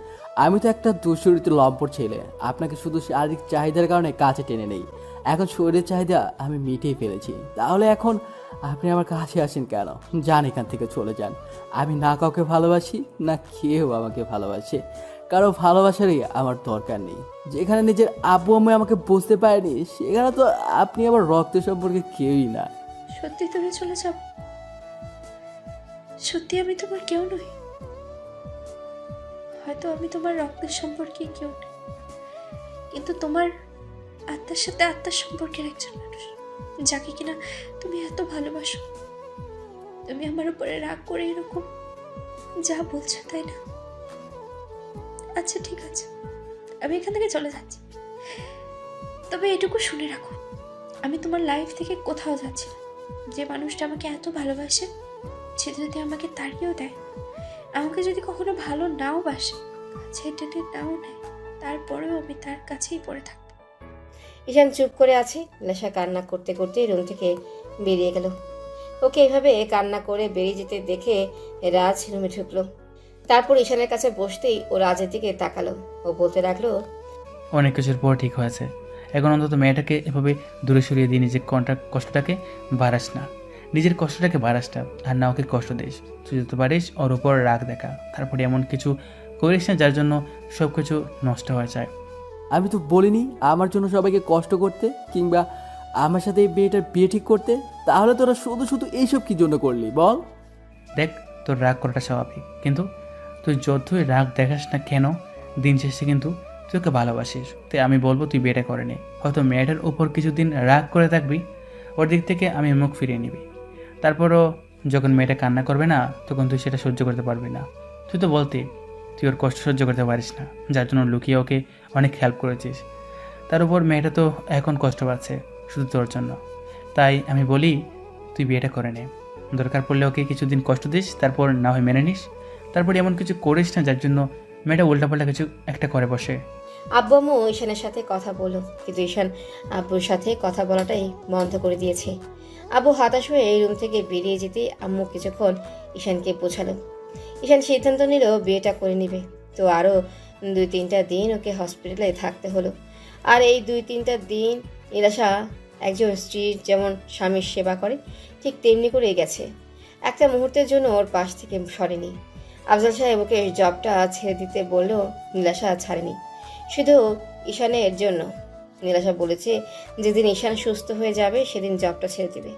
আমি তো একটা দুশ্চরিত্র লম্পট ছেলে। আপনাকে শুধু শারীরিক চাহিদার কারণে কাছে টেনে নেই। এখন শরীরের চাহিদা আমি মিটিয়ে ফেলেছি। তাহলে এখন আপনি আমার কাছে আসেন কেন? যান, এখান থেকে চলে যান। আমি না কাউকে ভালোবাসি, না কেউ আমাকে ভালোবাসে। কারো ভালোবাসারই আমার দরকার নেই। যেখানে নিজের আব্বু আম্মু আমাকে বুঝতে পারেনি, সেখানে তো আপনি আমার রক্ত সম্পর্কে কেউই না। সত্যি তুমি চলে যাও? সত্যি আমি তোমার কেউ নই? হয়তো আমি তোমার রক্তের সম্পর্কে কেউ নই, কিন্তু তোমার আত্মার সাথে আত্মার সম্পর্কের একজন মানুষ, যাকে কিনা তুমি এত ভালোবাসো। তুমি আমার উপরে রাগ করে এরকম যা বলছো, তাই না? আচ্ছা ঠিক আছে, আমি এখান থেকে চলে যাচ্ছি। তবে এটুকু শুনে রাখো, আমি তোমার লাইফ থেকে কোথাও যাচ্ছি না। যে মানুষটা আমাকে এত ভালোবাসে, সে যদি আমাকে তাড়িয়েও দেয়, আমাকে যদি কখনো ভালো নাও বাসে, কাছে টেনে নাও নেয়, তারপরেও আমি তার কাছেই পড়ে থাকবো। ঈশান চুপ করে আছে। নীলাশা কান্না করতে করতে রুম থেকে বেরিয়ে গেল। ওকে এভাবে কান্না করে বেরিয়ে যেতে দেখে রাজ রুমে ঢুকলো। তারপর ঈশানের কাছে বসতেই ও রাজের দিকে তাকালো। ও বলতে লাগলো, অনেক কিছুর পর ঠিক হয়েছে। এখন অন্তত মেয়েটাকে এভাবে দূরে সরিয়ে দিয়ে নিজের কষ্টটাকে বাড়াস না। নিজের কষ্টটাকে বাড়াস না, আর না ওকে কষ্ট দিস। তুই যত পারিস ওর উপর রাগ দেখা, তারপরে এমন কিছু করিস না যার জন্য সব কিছু নষ্ট হয়ে যায়। আমি তো বলিনি আমার জন্য সবাইকে কষ্ট করতে, কিংবা আমার সাথে এই মেয়েটার বিয়ে ঠিক করতে। তাহলে তোরা শুধু শুধু এইসব কি জন্য করলি বল? দেখ, তোর রাগ করাটা স্বাভাবিক, কিন্তু তুই যতই রাগ দেখাস না কেন, দিন শেষে কিন্তু তুই ওকে ভালোবাসিস। তাই আমি বলবো তুই বিয়েটা করে নে। হয়তো মেয়েটার উপর কিছুদিন রাগ করে থাকবি, ওর দিক থেকে আমি মুখ ফিরিয়ে নিবি। তারপরও যখন মেয়েটা কান্না করবে না, তখন তুই সেটা সহ্য করতে পারবি না। তুই তো বলতি তুই ওর কষ্ট সহ্য করতে পারিস না, যার জন্য লুকিয়ে ওকে অনেক হেল্প করেছিস। তার উপর মেয়েটা তো এখন কষ্ট পাচ্ছে শুধু তোর জন্য। তাই আমি বলি তুই বিয়েটা করে নে। দরকার পড়লে ওকে কিছুদিন কষ্ট দিস, তারপর না হয় মেনে নিস। তারপর এমন কিছু করিস না যার জন্য মেয়েটা উল্টাপাল্টা কিছু একটা করে বসে। আব্বু আম্মু ঈশানের সাথে কথা বলো, কিন্তু ঈশান আব্বুর সাথে কথা বলাটাই বন্ধ করে দিয়েছে। আব্বু হতাশ হয়ে এই রুম থেকে বেরিয়ে যেতে আম্মু কিছুক্ষণ ঈশানকে বোঝালো। ঈশান সিদ্ধান্ত নিল বিয়েটা করে নিবে। তো আরও 2-3টা দিন ওকে হসপিটালে থাকতে হলো। আর এই 2-3টা দিন নীলাশা একজন স্ত্রীর যেমন স্বামীর সেবা করে, ঠিক তেমনি করেই গেছে। একটা মুহূর্তের জন্য ওর পাশ থেকে সরেনি। আফজাল সাহেব ওকে জবটা ছেড়ে দিতে বললেও নীলাশা ছাড়েনি। শুধু ঈশানের জন্য। নীলাশা বলেছে যেদিন ঈশান সুস্থ হয়ে যাবে সেদিন জবটা ছেড়ে দিবে।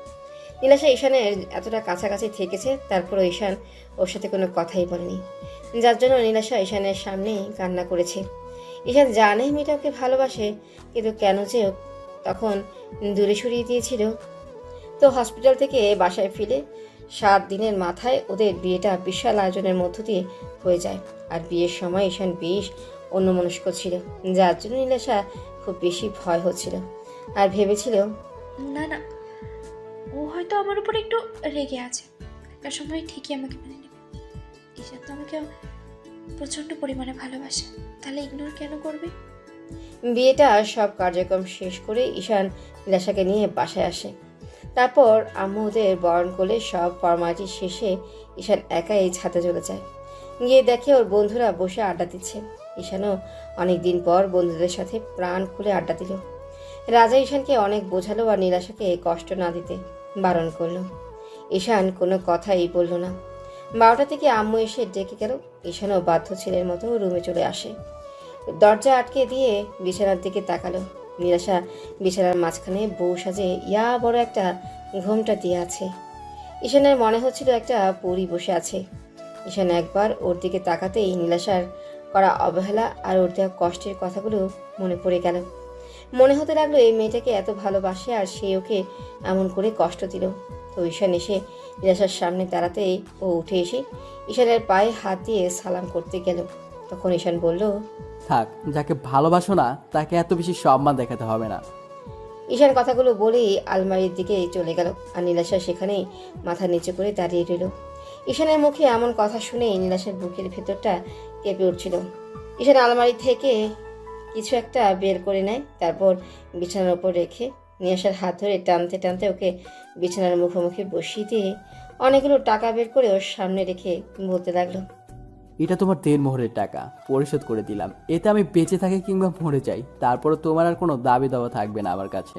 নীলাশা ঈশানের এতটা কাছাকাছি থেকেছে, তারপরও ঈশান ওর সাথে কোনো কথাই বলেনি, যার জন্য নীলাশা ঈশানের সামনেই কান্না করেছে। ঈশান জানে মেয়েটা ওকে ভালোবাসে, কিন্তু কেন যে তখন দূরে সরিয়ে দিয়েছিল। তো হসপিটাল থেকে বাসায় ফিরে 7 দিনের মাথায় ওদের বিয়েটা বিশাল আয়োজনের মধ্য দিয়ে হয়ে যায়। আর বিয়ের সময় ঈশান বেশ অন্যমনস্ক ছিল, যার জন্য নীলাশা খুব বেশি ভয় হচ্ছিল আর ভেবেছিল না না, ও হয়তো আমার উপর একটু রেগে আছে, একটা সময় ঠিকই আমাকে মেনে নেবে। ঈশান তো আমাকে প্রচণ্ড পরিমাণে ভালোবাসে, তাহলে ইগনোর কেন করবে? বিয়েটা সব কার্যক্রম শেষ করে ঈশান নীলাশাকে নিয়ে বাসায় আসে। তারপর আম্মু ওদের বরণ করলে সব ফর্মালিটি শেষে ঈশান একাই ছাদে চলে যায়। গিয়ে দেখে ওর বন্ধুরা বসে আড্ডা দিচ্ছে। ঈশানও অনেকদিন পর বন্ধুদের সাথে প্রাণ খুলে আড্ডা দিল। রাজা ঈশানকে অনেক বোঝালো আর নীলাশাকে কষ্ট না দিতে বারণ করলো। ঈশান কোনো কথাই বলল না। 12টা থেকে আম্মু এসে ডেকে গেল। ঈশানও বাধ্য ছেলের মতো রুমে চলে আসে। দরজা আটকে দিয়ে বিছানার দিকে তাকালো। নীলাশা বিছানার মাঝখানে বউ সাজে ইয়া বড় একটা ঘোমটা দিয়ে আছে। ঈশানের মনে হচ্ছিল একটা পরী বসে আছে। ঈশান একবার ওর দিকে তাকাতেই নীলাশার করা অবহেলা আর ওর দেওয়া কষ্টের কথাগুলো মনে পড়ে গেল। মনে হতে লাগলো এই মেয়েটাকে এত ভালোবাসে আর সে ওকে এমন করে কষ্ট দিল। তো ঈশান এসে নীলাশার সামনে দাঁড়াতেই ও উঠে এসে ঈশানের পায়ে হাত দিয়ে সালাম করতে গেল। তখন ঈশান বলল, থাক, যাকে ভালোবাসো না তাকে এত বেশি সম্মান দেখাতে হবে না। ঈশান কথাগুলো বলেই আলমারির দিকে চলে গেল আর নীলাশা সেখানেই মাথা নিচু করে দাঁড়িয়ে রইল। ঈশানের মুখে এমন কথা শুনেই নীলাশার বুকের ভেতরটা কেঁপে উঠছিল। ঈশান আলমারি থেকে কিছু একটা বের করে নেয়, তারপর বিছানার উপর রেখে নীলাশার হাত ধরে টানতে টানতে ওকে বিছানার মুখোমুখি বসিয়ে দিয়ে অনেকগুলো টাকা বের করে ওর সামনে রেখে বলতে লাগলো, এটা তোমার দেনমোহরের টাকা, পরিশোধ করে দিলাম। এতে আমি বেঁচে থাকি কিংবা মরে যাই, তারপরে তোমার আর কোনো দাবি দাওয়া থাকবে না আমার কাছে।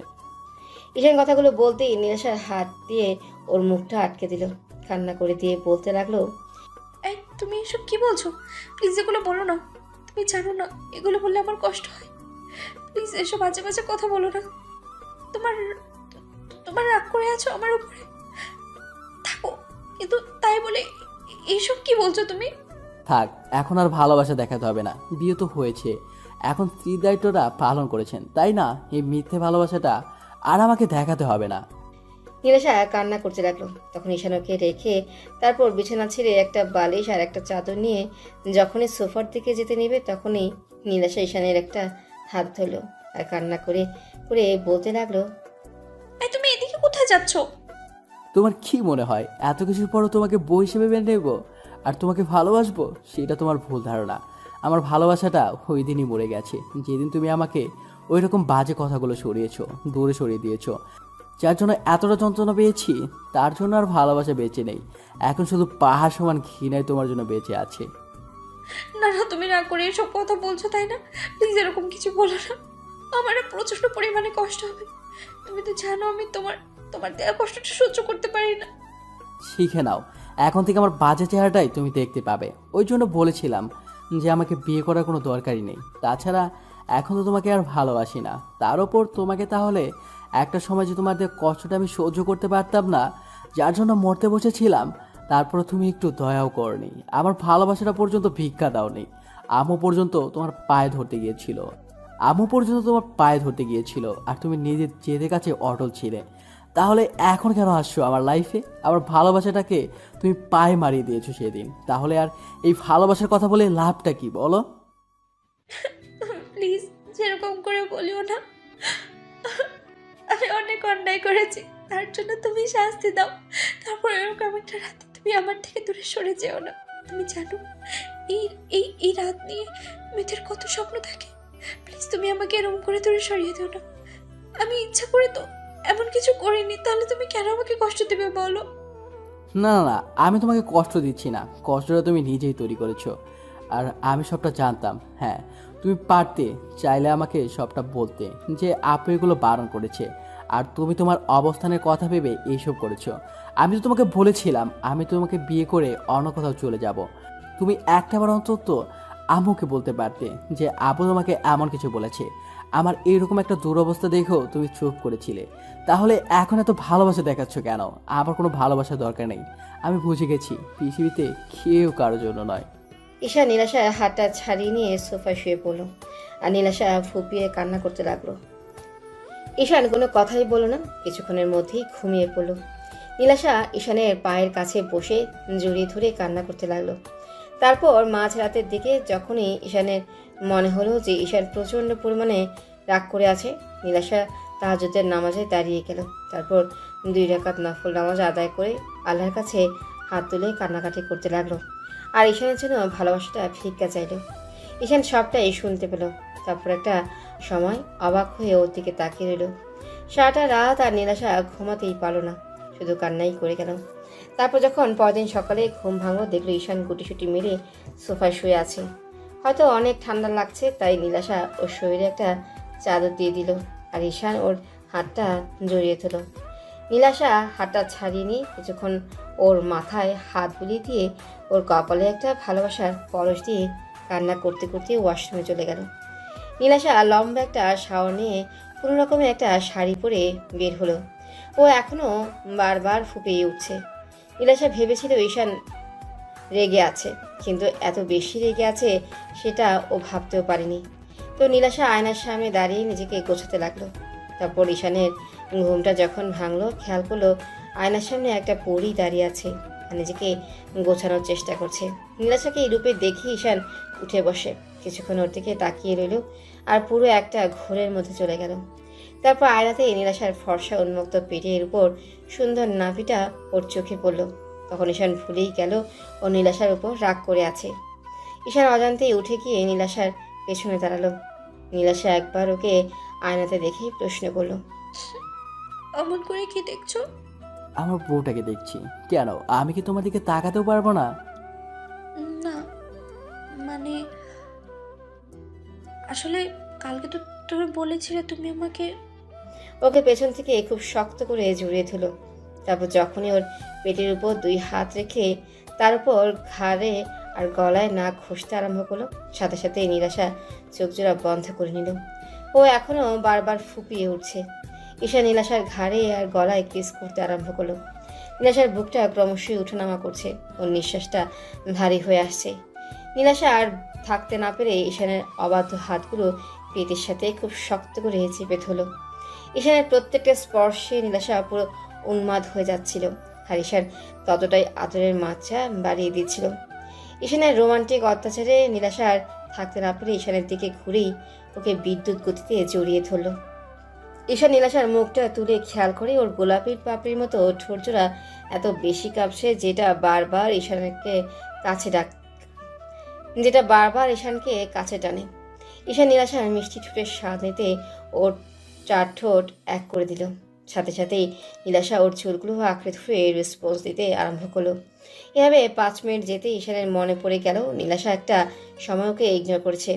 ঈশান কথাগুলো বলতেই নীলাশার হাত দিয়ে ওর মুখটা আটকে দিল। কান্না করে দিয়ে বলতে লাগলো, এই তুমি এসব কি বলছো? প্লিজ এগুলো বলো না। তুমি জানো না এগুলো বললে আমার কষ্ট হয়। প্লিজ এসব বাজে বাজে কথা বলো না। তোমার তোমার রাগ করে আছো আমার উপরে, থাকো, কিন্তু তাই বলে এইসব কি বলছো তুমি? থাক, এখন আর ভালোবাসা দেখাতে হবে না। বিয়ে তো হয়েছে, এখন স্ত্রীর দায়িত্বটা পালন করেছেন, তাই না? এই মিথ্যে ভালোবাসাটা আর আমাকে দেখাতে হবে না। নীলাশা কান্না করতে লাগলো। তখন ঈশান ওকে রেখে তারপর বিছানা ছেড়ে একটা বালিশ আর একটা চাদর নিয়ে যখনই সোফার দিকে যেতে নেবে তখনই নীলাশা ঈশানের একটা হাত ধরলো আর কান্না করে করে বলতে লাগলো, এই তুমি এদিকে কোথায় যাচ্ছ? তোমার কি মনে হয় এত কিছুর পরও তোমাকে বউ হিসেবে মেনে নেব আর তোমাকে ভালোবাসবো? সেটা তোমার ভুল ধারণা। আমার ভালোবাসাটা ওই দিনই মরে গেছে, যেদিন তুমি আমাকে ওই রকম বাজে কথাগুলো সরিয়েছো, দূরে সরিয়ে দিয়েছো, যার জন্য এতটা যন্ত্রণা পেয়েছি। তার জন্য আর ভালোবাসা বেঁচে নেই, এখন শুধু পাহাড় সমান ঘৃণায় তোমার জন্য বেঁচে আছে। না না, তুমি রাগ করে এসব কথা বলছো তাই না? প্লিজ এরকম কিছু বলো না, আমার প্রচন্ড পরিমাণে কষ্ট হবে। তুমি তো জানো আমি তোমার তোমার দেওয়া কষ্টটা সহ্য করতে পারি না। শিখে নাও, এখন থেকে আমার বাজে চেহারাটাই তুমি দেখতে পাবে। ওই জন্য বলেছিলাম যে আমাকে বিয়ে করার কোনো দরকারই নেই। তাছাড়া এখন তো তোমাকে আর ভালোবাসি না, তার ওপর তোমাকে তাহলে একটা সময় যে তোমাদের কষ্টটা আমি সহ্য করতে পারতাম না, যার জন্য মরতে বসেছিলাম, তারপর তুমি একটু দয়াও করনি, আমার ভালোবাসাটা পর্যন্ত ভিক্ষা দাওনি। আম্মু পর্যন্ত তোমার পায়ে ধরতে গিয়েছিল, আর তুমি নিজের জেদের কাছে অটল ছিলে। তাহলে এখন কেন আসছো আমার লাইফে? আমার ভালোবাসাটাকে তুমি পায়ে মারিয়ে দিয়েছো সেদিন, তাহলে আর এই ভালোবাসার কথা বলে লাভটা কি বলো? প্লিজ যেরকম করে বলিও না। আমি অনেক অন্যায় করেছি, তার জন্য তুমি শাস্তি দাও। তারপর এরকম একটা রাতে তুমি আমার থেকে দূরে সরে যেও না। তুমি জানো এই এই এই রাত নিয়ে মেয়েদের কত স্বপ্ন থাকে। প্লিজ তুমি আমাকে এরকম করে দূরে সরিয়ে দিও না। আমি ইচ্ছা করে তো এমন কিছু করিনি, তাহলে তুমি কেন আমাকে কষ্ট দেবে বলো? না না না, আমি তোমাকে কষ্ট দিচ্ছি না, কষ্টটা তুমি নিজেই তৈরি করেছো। আর আমি সবটা জানতাম। হ্যাঁ, তুমি পারতে চাইলে আমাকে সবটা বলতে যে আপু এগুলো বারণ করেছে, আর তুমি তোমার অবস্থানের কথা ভেবে এইসব করেছো। আমি তো তোমাকে বলেছিলাম আমি তোমাকে বিয়ে করে অন্য কোথাও চলে যাব। তুমি একটাবার অন্তত আম্মুকে বলতে পারতে যে আপু তোমাকে এমন কিছু বলেছে। আমার এইরকম একটা দুরবস্থা দেখেও তুমি চুপ করেছিলে। তাহলে এখন এত ভালোবাসা দেখাচ্ছ কেন? আমার কোনো ভালোবাসা দরকার নেই। আমি বুঝে গেছি পৃথিবীতে কেউ কারোর জন্য নয়। ঈশা নীলাশার হাতটা ছাড়িয়ে নিয়ে সোফায় শুয়ে পড়লো আর নীলাশা ফুপিয়ে কান্না করতে লাগলো। ঈশান কোনো কথাই বলল না, কিছুক্ষণের মধ্যেই ঘুমিয়ে পড়ল। নীলাশা ঈশানের পায়ের কাছে বসে জড়িয়ে ধরে কান্না করতে লাগলো। তারপর মাঝরাতের দিকে যখনই ঈশানের মনে হলো যে ঈশান প্রচণ্ড পরিমাণে রাগ করে আছে, নীলাশা তাহাজ্জুদের নামাজে দাঁড়িয়ে গেল। তারপর 2 রাকাত নফল নামাজ আদায় করে আল্লাহর কাছে হাত তুলে কান্নাকাটি করতে লাগলো আর ঈশানের জন্য ভালোবাসাটা ভিক্ষা চাইল। ঈশান সবটাই শুনতে পেল। তারপর একটা সময় অবাক হয়ে ওর দিকে তাকিয়ে রইল। সারাটা রাত আর নীলাশা ঘুমাতেই পারল না, শুধু কান্নাই করে গেল। তারপর যখন পরদিন সকালে ঘুম ভাঙলো, দেখলো ঈশান গুটিসুটি মেরে সোফায় শুয়ে আছে। হয়তো অনেক ঠান্ডা লাগছে, তাই নীলাশা ওর শরীরে একটা চাদর দিয়ে দিল আর ঈশান ওর হাতটা জড়িয়ে ধরল। নীলাশা হাতটা ছাড়িয়ে নিয়ে কিছুক্ষণ ওর মাথায় হাত বুলিয়ে দিয়ে ওর কপালে একটা ভালোবাসার পরশ দিয়ে কান্না করতে করতে ওয়াশরুমে চলে গেল। নীলাশা লম্বা একটা শাওয়ার নিয়ে কোনো রকমের একটা শাড়ি পরে বের হলো। ও এখনও বারবার ফুপিয়ে উঠছে। নীলাশা ভেবেছিল ঈশান রেগে আছে, কিন্তু এত বেশি রেগে আছে সেটা ও ভাবতেও পারেনি। তো নীলাশা আয়নার সামনে দাঁড়িয়ে নিজেকে গোছাতে লাগলো। তারপর ঈশানের ঘুমটা যখন ভাঙলো, খেয়াল করলো আয়নার সামনে একটা পরী দাঁড়িয়ে আছে আর নিজেকে গোছানোর চেষ্টা করছে। নীলাশাকে এই রূপে দেখে ঈশান উঠে বসে কিছুক্ষণ ওর দিকে তাকিয়ে রইল আর পুরো একটা ঘোরের মধ্যে চলে গেল। তারপর আয়নাতে নীলাশার ফর্সা উন্মুক্ত পেটের উপর সুন্দর নাভিটা ওর চোখে পড়ল। তখন ঈশান ভুলেই গেল ও নীলাশার উপর রাগ করে আছে। ঈশান অজান্তেই উঠে গিয়ে নীলাশার পেছনে দাঁড়ালো। নীলাশা একবার ওকে আয়নাতে দেখেই প্রশ্ন করলো, অমন করে কি দেখছো? আমার বউটাকে দেখছি। কেন, আমি কি তোমার দিকে তাকাতেও পারবো না? না, মানে আসলে কালকে তো তুমি বলেছিলে তুমি আমাকে। ওকে পেছন থেকে খুব শক্ত করে জড়িয়ে ধরল। তারপর যখনই ওর পেটের উপর 2 হাত রেখে তার উপর ঘাড়ে আর গলায় নাক ঘষতে আরম্ভ করলো, সাথে সাথে নীলাশা চোখ জোড়া বন্ধ করে নিল। ও এখনো বারবার ফুপিয়ে উঠছে। ঈশা নীলাশার ঘাড়ে আর গলায় কিস করতে আরম্ভ করলো। নীলাশার বুকটা ক্রমশই উঠানামা করছে, ওর নিঃশ্বাসটা ভারী হয়ে আসছে। নীলাশা আর থাকতে না পেরে ঈশানের অবাধ্য হাতগুলো পেটের সাথে খুব শক্ত করে চেপে ধরল। ঈশানের প্রত্যেকটা স্পর্শে নীলাশা পুরো উন্মাদ হয়ে যাচ্ছিল আর ঈশান ততটাই আদরের মাত্রা বাড়িয়ে দিচ্ছিল। ঈশানের রোমান্টিক অত্যাচারে নীলাশা আর থাকতে না পেরে ঈশানের দিকে ঘুরেই ওকে বিদ্যুৎ গতিতে জড়িয়ে ধরল। ঈশান নীলাশার মুখটা তুলে খেয়াল করে ওর গোলাপির পাপড়ির মতো ঠোঁটজোড়া এত বেশি কাঁপছে যেটা বারবার ঈশানকে কাছে টানে। ঈশান নীলাশার মিষ্টি ঠোঁটের স্বাদ নিতে ওর 4 ঠোঁট এক করে দিল। সাথে সাথেই নীলাশা ওর চুলগুলো আঁকড়ে ধরে রেসপন্স দিতে আরম্ভ করলো। এভাবে 5 মিনিট যেতে ঈশানের মনে পড়ে গেল নীলাশা একটা সময়কে ইগনোর করেছে।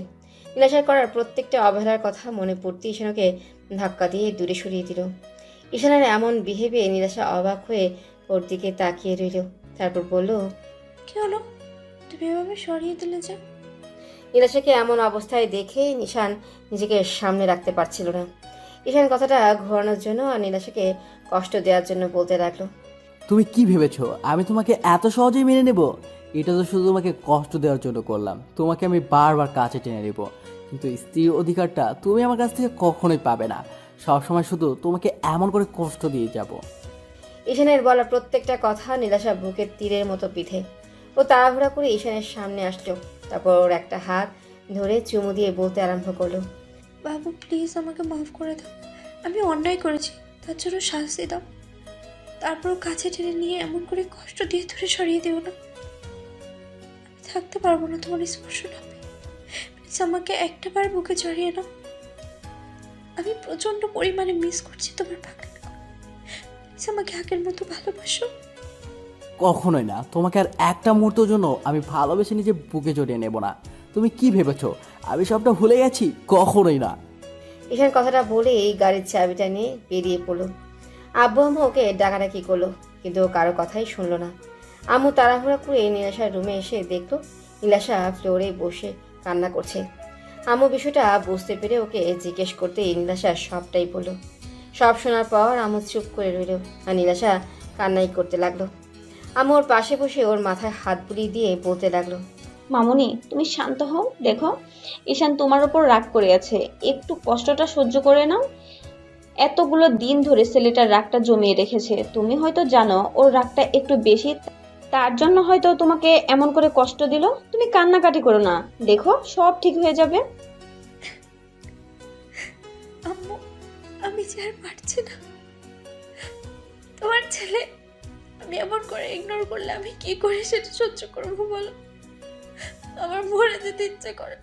নীলাশার করার প্রত্যেকটা অবহেলার কথা মনে পড়তে ঈশানকে ধাক্কা দিয়ে দূরে সরিয়ে দিল। ঈশানের এমন বিহেভে নীলাশা অবাক হয়ে ওর দিকে তাকিয়ে রইল। তারপর বলল, কি হলো, তুমি এভাবে সরিয়ে দিলে যে? নীলাশাকে এমন অবস্থায় দেখে ঈশান নিজেকে সামনে রাখতে পারছিল না। ঈশান কথাটা ঘোরানোর জন্য আর নীলাশাকে কষ্ট দেওয়ার জন্য বলতে লাগলো, তুমি কি ভেবেছো আমি তোমাকে এত সহজেই মেনে নেব? এটা তো শুধু তোমাকে কষ্ট দেওয়ার জন্য করলাম। তোমাকে আমি বারবার কাছে টেনে নেব, কিন্তু স্ত্রীর অধিকারটা তুমি আমার কাছ থেকে কখনোই পাবে না। সবসময় শুধু তোমাকে এমন করে কষ্ট দিয়ে যাব। ঈশানের বলা প্রত্যেকটা কথা নীলাশা বুকের তীরের মতো পিঠে। ও তাড়াহুড়া করে ঈশানের সামনে আসলো। তারপর ওর একটা হাত ধরে চুমু দিয়ে বলতে আরম্ভ করলো, বাবু প্লিজ আমাকে মাফ করে দাও, আমি অন্যায় করেছি, তার জন্য শাস্তি দাও। তারপরও কাছে টেনে নিয়ে এমন করে কষ্ট দিয়ে দূরে সরিয়ে দেও না। আমি থাকতে পারবো না তোমার স্পর্শ না পেয়ে। প্লিজ আমাকে একটাবার বুকে জড়িয়ে নাও। আমি প্রচন্ড পরিমাণে মিস করছি তোমার পাগলামি। প্লিজ আমাকে আগের মতো ভালোবাসো। কখনোই না, তোমাকে আর একটা মুহূর্তের জন্য আমি ভালোবেসে নিজে বুকে জড়িয়ে নেব না। তুমি কি ভেবেছো আমি সবটা ভুলে গেছি? কখনোই না। ঈশান কথাটা বলে এই গাড়ির চাবিটা নিয়ে বেরিয়ে পড়লো। আব্বু আম্মু ওকে ডাকাডাকি করলো, কিন্তু ও কারো কথাই শুনলো না। আম্মু তাড়াহুড়া করে নীলাশার রুমে এসে দেখলো নীলাশা ফ্লোরে বসে কান্না করছে। আম্মু বিষয়টা বুঝতে পেরে ওকে জিজ্ঞেস করতে নীলাশা সবটাই বলল। সব শোনার পর আম্মু চুপ করে রইল আর নীলাশা কান্নাই করতে লাগলো। আম্মু ওর পাশে বসে ওর মাথায় হাত বুলিয়ে দিয়ে বলতে লাগলো, মামুনি তুমি শান্ত হও। দেখো ঈশান তোমার ওপর রাগ করে আছে, একটু কষ্টটা সহ্য করে নাও। এতগুলো দিন ধরে ছেলেটার রাগটা জমিয়ে রেখেছে, তুমি হয়তো জানো ওর রাগটা একটু বেশি, তার জন্য হয়তো তোমাকে এমন করে কষ্ট দিল। তুমি কান্নাকাটি করো না, দেখো সব ঠিক হয়ে যাবে। আম্মু, আমি যে আর পারছি না। তোমার ছেলে আমি এমন করে ইগনোর করলে আমি কি করে সেটা সহ্য করবো বলো? আমার মরে যেতে ইচ্ছে করে।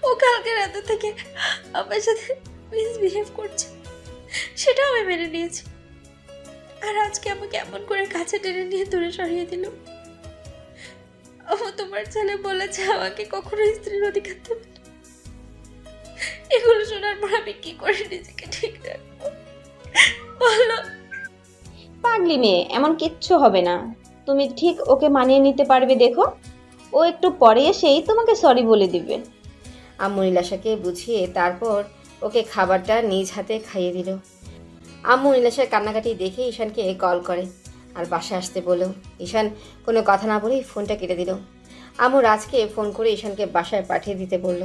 ও কালকে রাতে থেকে আমার সাথে মিসবিহেভ করছে, সেটাও আমি মেনে নিয়েছি। আর আজকে আমাকে এমন করে কাছে টেনে নিয়ে দূরে সরিয়ে দিল। তোমার ছেলে বলেছে আমাকে কখনো স্ত্রীর অধিকার দেবে না। এগুলো শোনার পর আমি কি করে নিজেকে ঠিক রাখবো বলো? পাগলি মেয়ে, এমন কিচ্ছু হবে না, তুমি ঠিক ওকে মানিয়ে নিতে পারবে। দেখো ও একটু পরে এসেই তোমাকে সরি বলে দিবে। আম্মু নীলাশাকে বুঝিয়ে তারপর ওকে খাবারটা নিজ হাতে খাইয়ে দিল। আম্মু নীলাশার কান্নাকাটি দেখে ঈশানকে কল করে আর বাসায় আসতে বলল। ঈশান কোনো কথা না বলেই ফোনটা কেটে দিল। আম্মু রাজকে ফোন করে ঈশানকে বাসায় পাঠিয়ে দিতে বলল।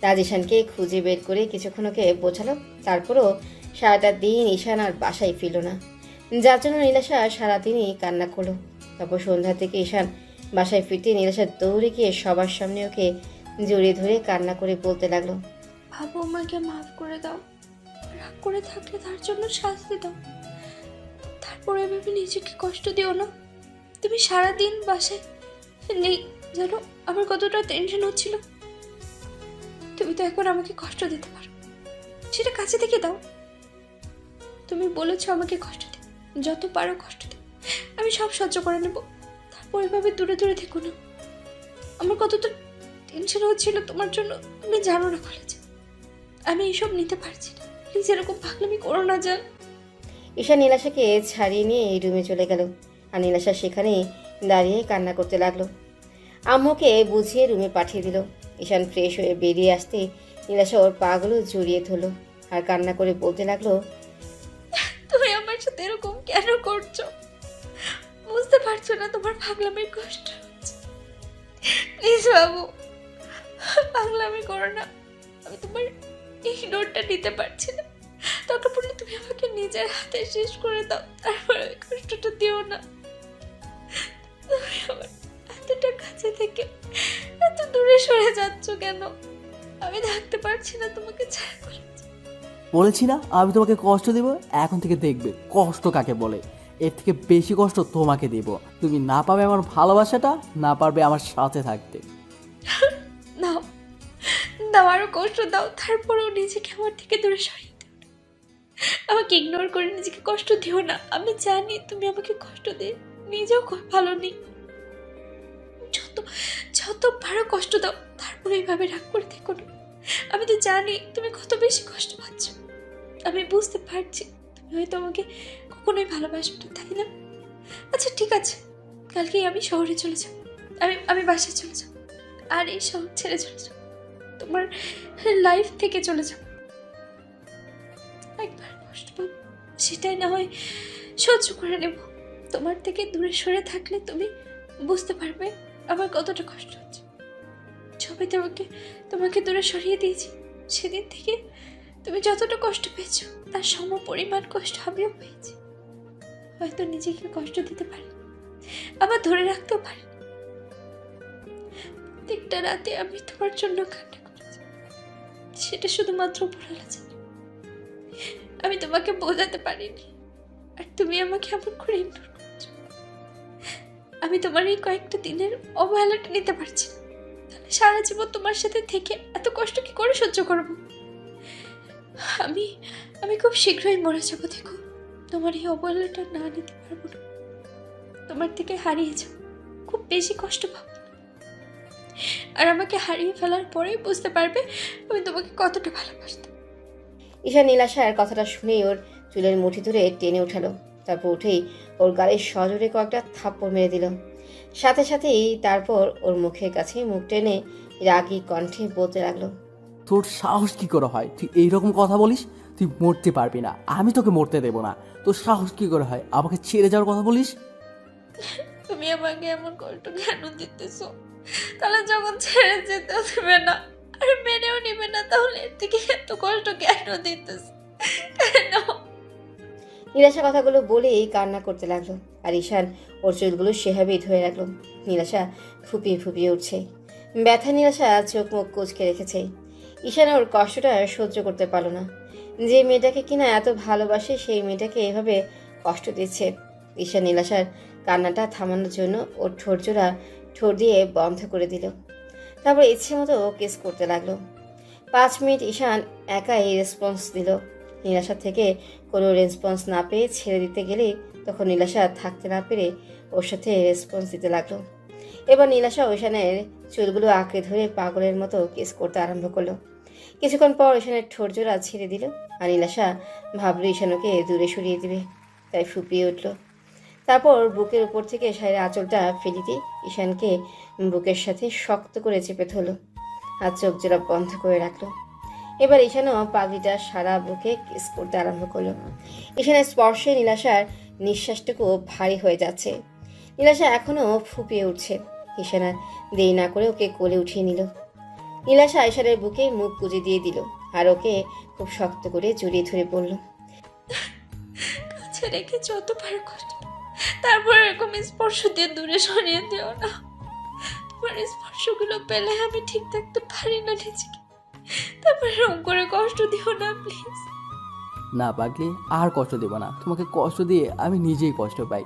রাজ ঈশানকে খুঁজে বের করে কিছুক্ষণ ওকে বোঝালো। তারপরও সারাটা দিন ঈশান আর বাসায় ফিরল না, যার জন্য নীলাশা সারাদিনই কান্না করলো। তারপর সন্ধ্যা থেকে ঈশান বাসায় ফিরতে নীলাশা দৌড়ে গিয়ে সবার সামনে ওকে জড়িয়ে ধরে কান্না করে বলতে লাগলো, ভাবো আমাকে মাফ করে দাও, রাগ করে থাকলে তার জন্য শাস্তি দাও, তারপরে এভাবে নিজেকে কষ্ট দিও না। তুমি সারাদিন বাসায় নেই, জানো আমার কতটা টেনশন হচ্ছিল। তুমি তো এখন আমাকে কষ্ট দিতে পারো, সেটা কাছে থেকে দাও। তুমি বলেছো আমাকে কষ্ট দিও, যত পারো কষ্ট দিও, আমি সব সহ্য করে নেব। তারপর এভাবে দূরে দূরে থেকো না। আমার কতটা টেনশন হচ্ছিল তোমার জন্য তুমি জানো না কলেজে। আমি এইসব নিতে পারছি না, প্লিজ এরকম পাগলামি করো না। যান। ঈশান নীলাশাকে ছাড়িয়ে নিয়ে এই রুমে চলে গেল আর নীলাশা সেখানেই দাঁড়িয়ে কান্না করতে লাগলো। আম্মুকে বুঝিয়ে রুমে পাঠিয়ে দিল। ঈশান ফ্রেশ হয়ে বেরিয়ে আসতে নীলাশা ওর পাগুলো জড়িয়ে ধরলো আর কান্না করে বলতে লাগলো, তুমি আমার সাথে এরকম কেন করছো? বুঝতে পারছো না তোমার পাগলামির কষ্ট হচ্ছে? প্লিজ বাবু, পাগলামি করো না। আমি তোমার ইগনোরটা নিতে পারছি না। দরকার পড়লে তুমি আমাকে নিজের হাতে শেষ করে দাও, তারপরে ওই কষ্টটা দিও না। তুমি আমার এতটা কাছে থেকে এত দূরে সরে যাচ্ছ কেন? আমি থাকতে পারছি না তোমাকে ছাড়া করে। বলেছি না আমি তোমাকে কষ্ট দেব, এখন থেকে দেখবে কষ্ট কাকে বলে। এর থেকে বেশি কষ্ট তোমাকে দেব। তুমি না পাবে আমার ভালোবাসাটা, না পারবে আমার সাথে থাকতে। দাও দাও, আরো কষ্ট দাও, তারপরেও নিজেকে আমার থেকে দূরে সরিয়ে দিও না। আমাকে ইগনোর করে নিজেকে কষ্ট দিও না। আমি জানি তুমি আমাকে কষ্ট দিয়ে নিজেও ভালো নেই। যত যত পারো কষ্ট দাও, তারপরে এইভাবে রাগ করে থেকো না। আমি তো জানি তুমি কত বেশি কষ্ট পাচ্ছ। আমি বুঝতে পারছি তুমি হয়তো আমাকে কখনোই ভালোবাসবে না, তাই না? আচ্ছা ঠিক আছে, কালকেই আমি শহরে চলে যাব। আমি বাসায় চলে যাব আর এই শহর ছেড়ে চলে যাব, তোমার লাইফ থেকে চলে যাব। একবার কষ্ট পাবো, সেটাই না হয় সহ্য করে নেব। তোমার থেকে দূরে সরে থাকলে তুমি বুঝতে পারবে আমার কতটা কষ্ট হচ্ছে। সবাই তোমাকে দূরে সরিয়ে দিয়েছি, সেদিন থেকে তুমি যতটা কষ্ট পেয়েছো তার সম পরিমাণ কষ্ট আমিও পেয়েছি। হয়তো নিজেকে কষ্ট দিতে পারি, আবার ধরে রাখতেও পারি। প্রত্যেকটা রাতে আমি তোমার জন্য কান্না করেছি, সেটা শুধুমাত্র উপরওয়ালা জানে। আমি তোমাকে বোঝাতে পারিনি, আর তুমি আমাকে এমন করে ইগনোর করছো। আমি তোমার এই কয়েকটা দিনের অবহেলাটা নিতে পারছি না, তাহলে সারা জীবন তোমার সাথে থেকে এত কষ্ট কি করে সহ্য করবো? আমি খুব শীঘ্রই মরে যাবো। দেখো, তোমার এই অবহেলাটা না নিতে পারবো না। তোমার থেকে হারিয়ে যাবো, খুব বেশি কষ্ট পাবো। আর আমাকে হারিয়ে ফেলার পরেই বুঝতে পারবে আমি তোমাকে কতটা ভালোবাসতাম। ঈশান নীলাশার কথাটা শুনেই ওর চুলের মুঠি ধরে টেনে উঠালো। তারপর উঠেই ওর গালে সজোরে কয়েকটা থাপ্পড় মেরে দিল। সাথে সাথেই তারপর ওর মুখের কাছে মুখ টেনে রাগী কণ্ঠে বলতে লাগলো, তোর সাহস কি করে হয় তুই এইরকম কথা বলিস? তুই মরতে পারবি না, আমি তোকে মরতে দেবো না। তোর সাহস কি করে হয় আমাকে ছেড়ে যাওয়ার কথা বলিস? তুমি আমাকে এমন কষ্ট কেন দিতেছো? তাহলে যখন ছেড়ে যেতে দেবে না আর মেনেও নিবে না, তাহলে এর থেকে এত কষ্ট কেন দিতেছো? কেন? নীলাশা কথাগুলো বলেই কান্না করতে লাগলো। আর ঈশান ওর চুলগুলো সেভাবেই ধরে রাখলো। নীলাশা ফুপিয়ে ফুপিয়ে উঠছে। ব্যথা নীলাশা চোখ মুখ কুঁচকে রেখেছে। ঈশান ওর কষ্টটা সহ্য করতে পারলো না। যে মেয়েটাকে কিনা এত ভালোবাসে সেই মেয়েটাকে এভাবে কষ্ট দিচ্ছে। ঈশান নীলাশার কান্নাটা থামানোর জন্য ওর ঠোঁটজোড়া ঠোঁট দিয়ে বন্ধ করে দিল। তারপর ইচ্ছে মতো কিস করতে লাগলো। 5 মিনিট ঈশান একাই রেসপন্স দিল। নীলাশা থেকে কোনো রেসপন্স না পেয়ে ছেড়ে দিতে গেলেই তখন নীলাশা থাকতে না পেরে ওর সাথে রেসপন্স দিতে লাগলো। এবার নীলাশা ঈশানের চুলগুলো আঁকড়ে ধরে পাগলের মতো কিস করতে আরম্ভ করলো। কিছুক্ষণ পর ঈশানের ঠোঁট জোড়া ছেড়ে দিল। আর নীলাশা ভাবলো ঈশানকে দূরে সরিয়ে দিবে, তাই ফুপিয়ে উঠল। তারপর বুকের উপর থেকে শাড়ির আঁচলটা ফেলে দিয়ে ঈশানকে বুকের সাথে শক্ত করে চেপে ধরলো আর চোখ জোড়া বন্ধ করে রাখলো। এবার ঈশানও পাগড়িটা সারা বুকে কিস করতে আরম্ভ করলো। ঈশানের স্পর্শে নীলাশার নিঃশ্বাসটুকু ভারী হয়ে যাচ্ছে। নীলাশা এখনও ফুপিয়ে উঠছে। ঈশান আর দেরি না করে ওকে কোলে উঠিয়ে নিল। নীলাশা ঈশানের বুকে মুখ গুজে দিয়ে দিল আর ওকে খুব শক্ত করে জড়িয়ে ধরে বলল, কাছে রেখে যতবার কষ্ট, তারপর এরকম স্পর্শ দিয়ে দূরে সরিয়ে দিও না। তোমার স্পর্শগুলো পেলে আমি ঠিক থাকতে পারি না নিজেকে। তারপর এরকম করে কষ্ট দিও না প্লিজ। না পাগলি, আর কষ্ট দেবো না। তোমাকে কষ্ট দিয়ে আমি নিজেই কষ্ট পাই।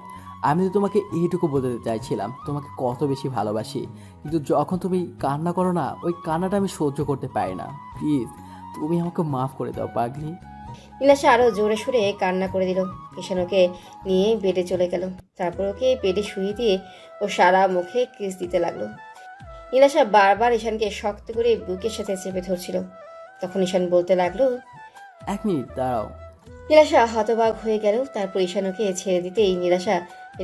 আমি তো তোমাকে এইটুকু বোঝাতে চাইছিলাম তোমাকে কত বেশি ভালোবাসি, কিন্তু যখন তুমি কান্না করো না, ওই কান্নাটা আমি সহ্য করতে পারি না। প্লিজ তুমি আমাকে মাফ করে দাও পাগলি। নীলাশা আরো জোরে সোরে কান্না করে দিল। ঈশান ওকে নিয়ে বেডে চলে গেল। তারপর ওকে বেডে শুয়ে দিয়ে ও সারা মুখে কিস দিতে লাগলো। নীলাশা বারবার ঈশানকে শক্ত করে বুকের সাথে চেপে ধরছিল। তখন ঈশান বলতে লাগলো, 1 মিনিট দাঁড়াও। নীলাশা হতবাক হয়ে গেল। তারপর ঈশান ওকে ছেড়ে দিতেই নীলাশা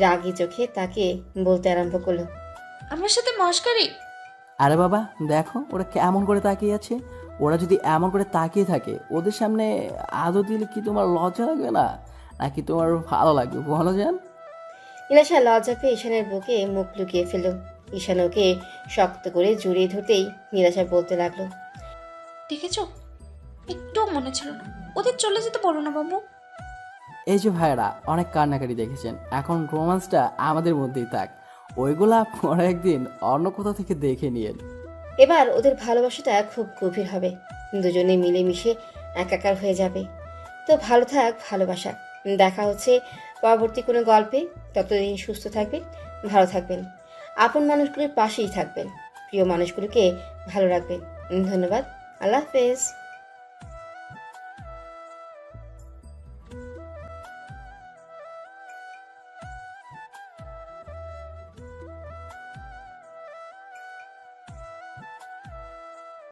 রাগী চোখে তাকে বলতে আরম্ভ করলো, আমার সাথে মস্কারি? আরে বাবা দেখো ওরা কেমন করে তাকিয়ে আছে। ওরা যদি এমন করে তাকিয়ে থাকে, ওদের সামনে আদর দিলে কি তোমার লজ্জা লাগবে না, নাকি তোমার ভালো লাগবে বলো জান? নীলাশা লজ্জা পেয়ে ঈশানের বুকে মুখ লুকিয়ে ফেলল। ঈশান ওকে শক্ত করে জড়িয়ে ধরতেই নীলাশা বলতে লাগলো, দেখেছো, একটুও মনে ছিল না। ওদের চলে যেতে বলো না বাবু। এই যে ভাইয়েরা অনেক কান্নাকাটি দেখেছেন, এখন রোমান্সটা আমাদের মধ্যেই থাক। ওইগুলা পরে একদিন অন্য কোথাও থেকে দেখে নিয়েন। এবার ওদের ভালোবাসাটা খুব গভীর হবে। দুজনে মিলেমিশে একাকার হয়ে যাবে। তো ভালো থাক ভালোবাসা। দেখা হচ্ছে পরবর্তী কোনো গল্পে। ততদিন সুস্থ থাকবেন, ভালো থাকবেন, আপন মানুষগুলোর পাশেই থাকবেন, প্রিয় মানুষগুলোকে ভালো রাখবেন। ধন্যবাদ। আল্লাহ হাফেজ।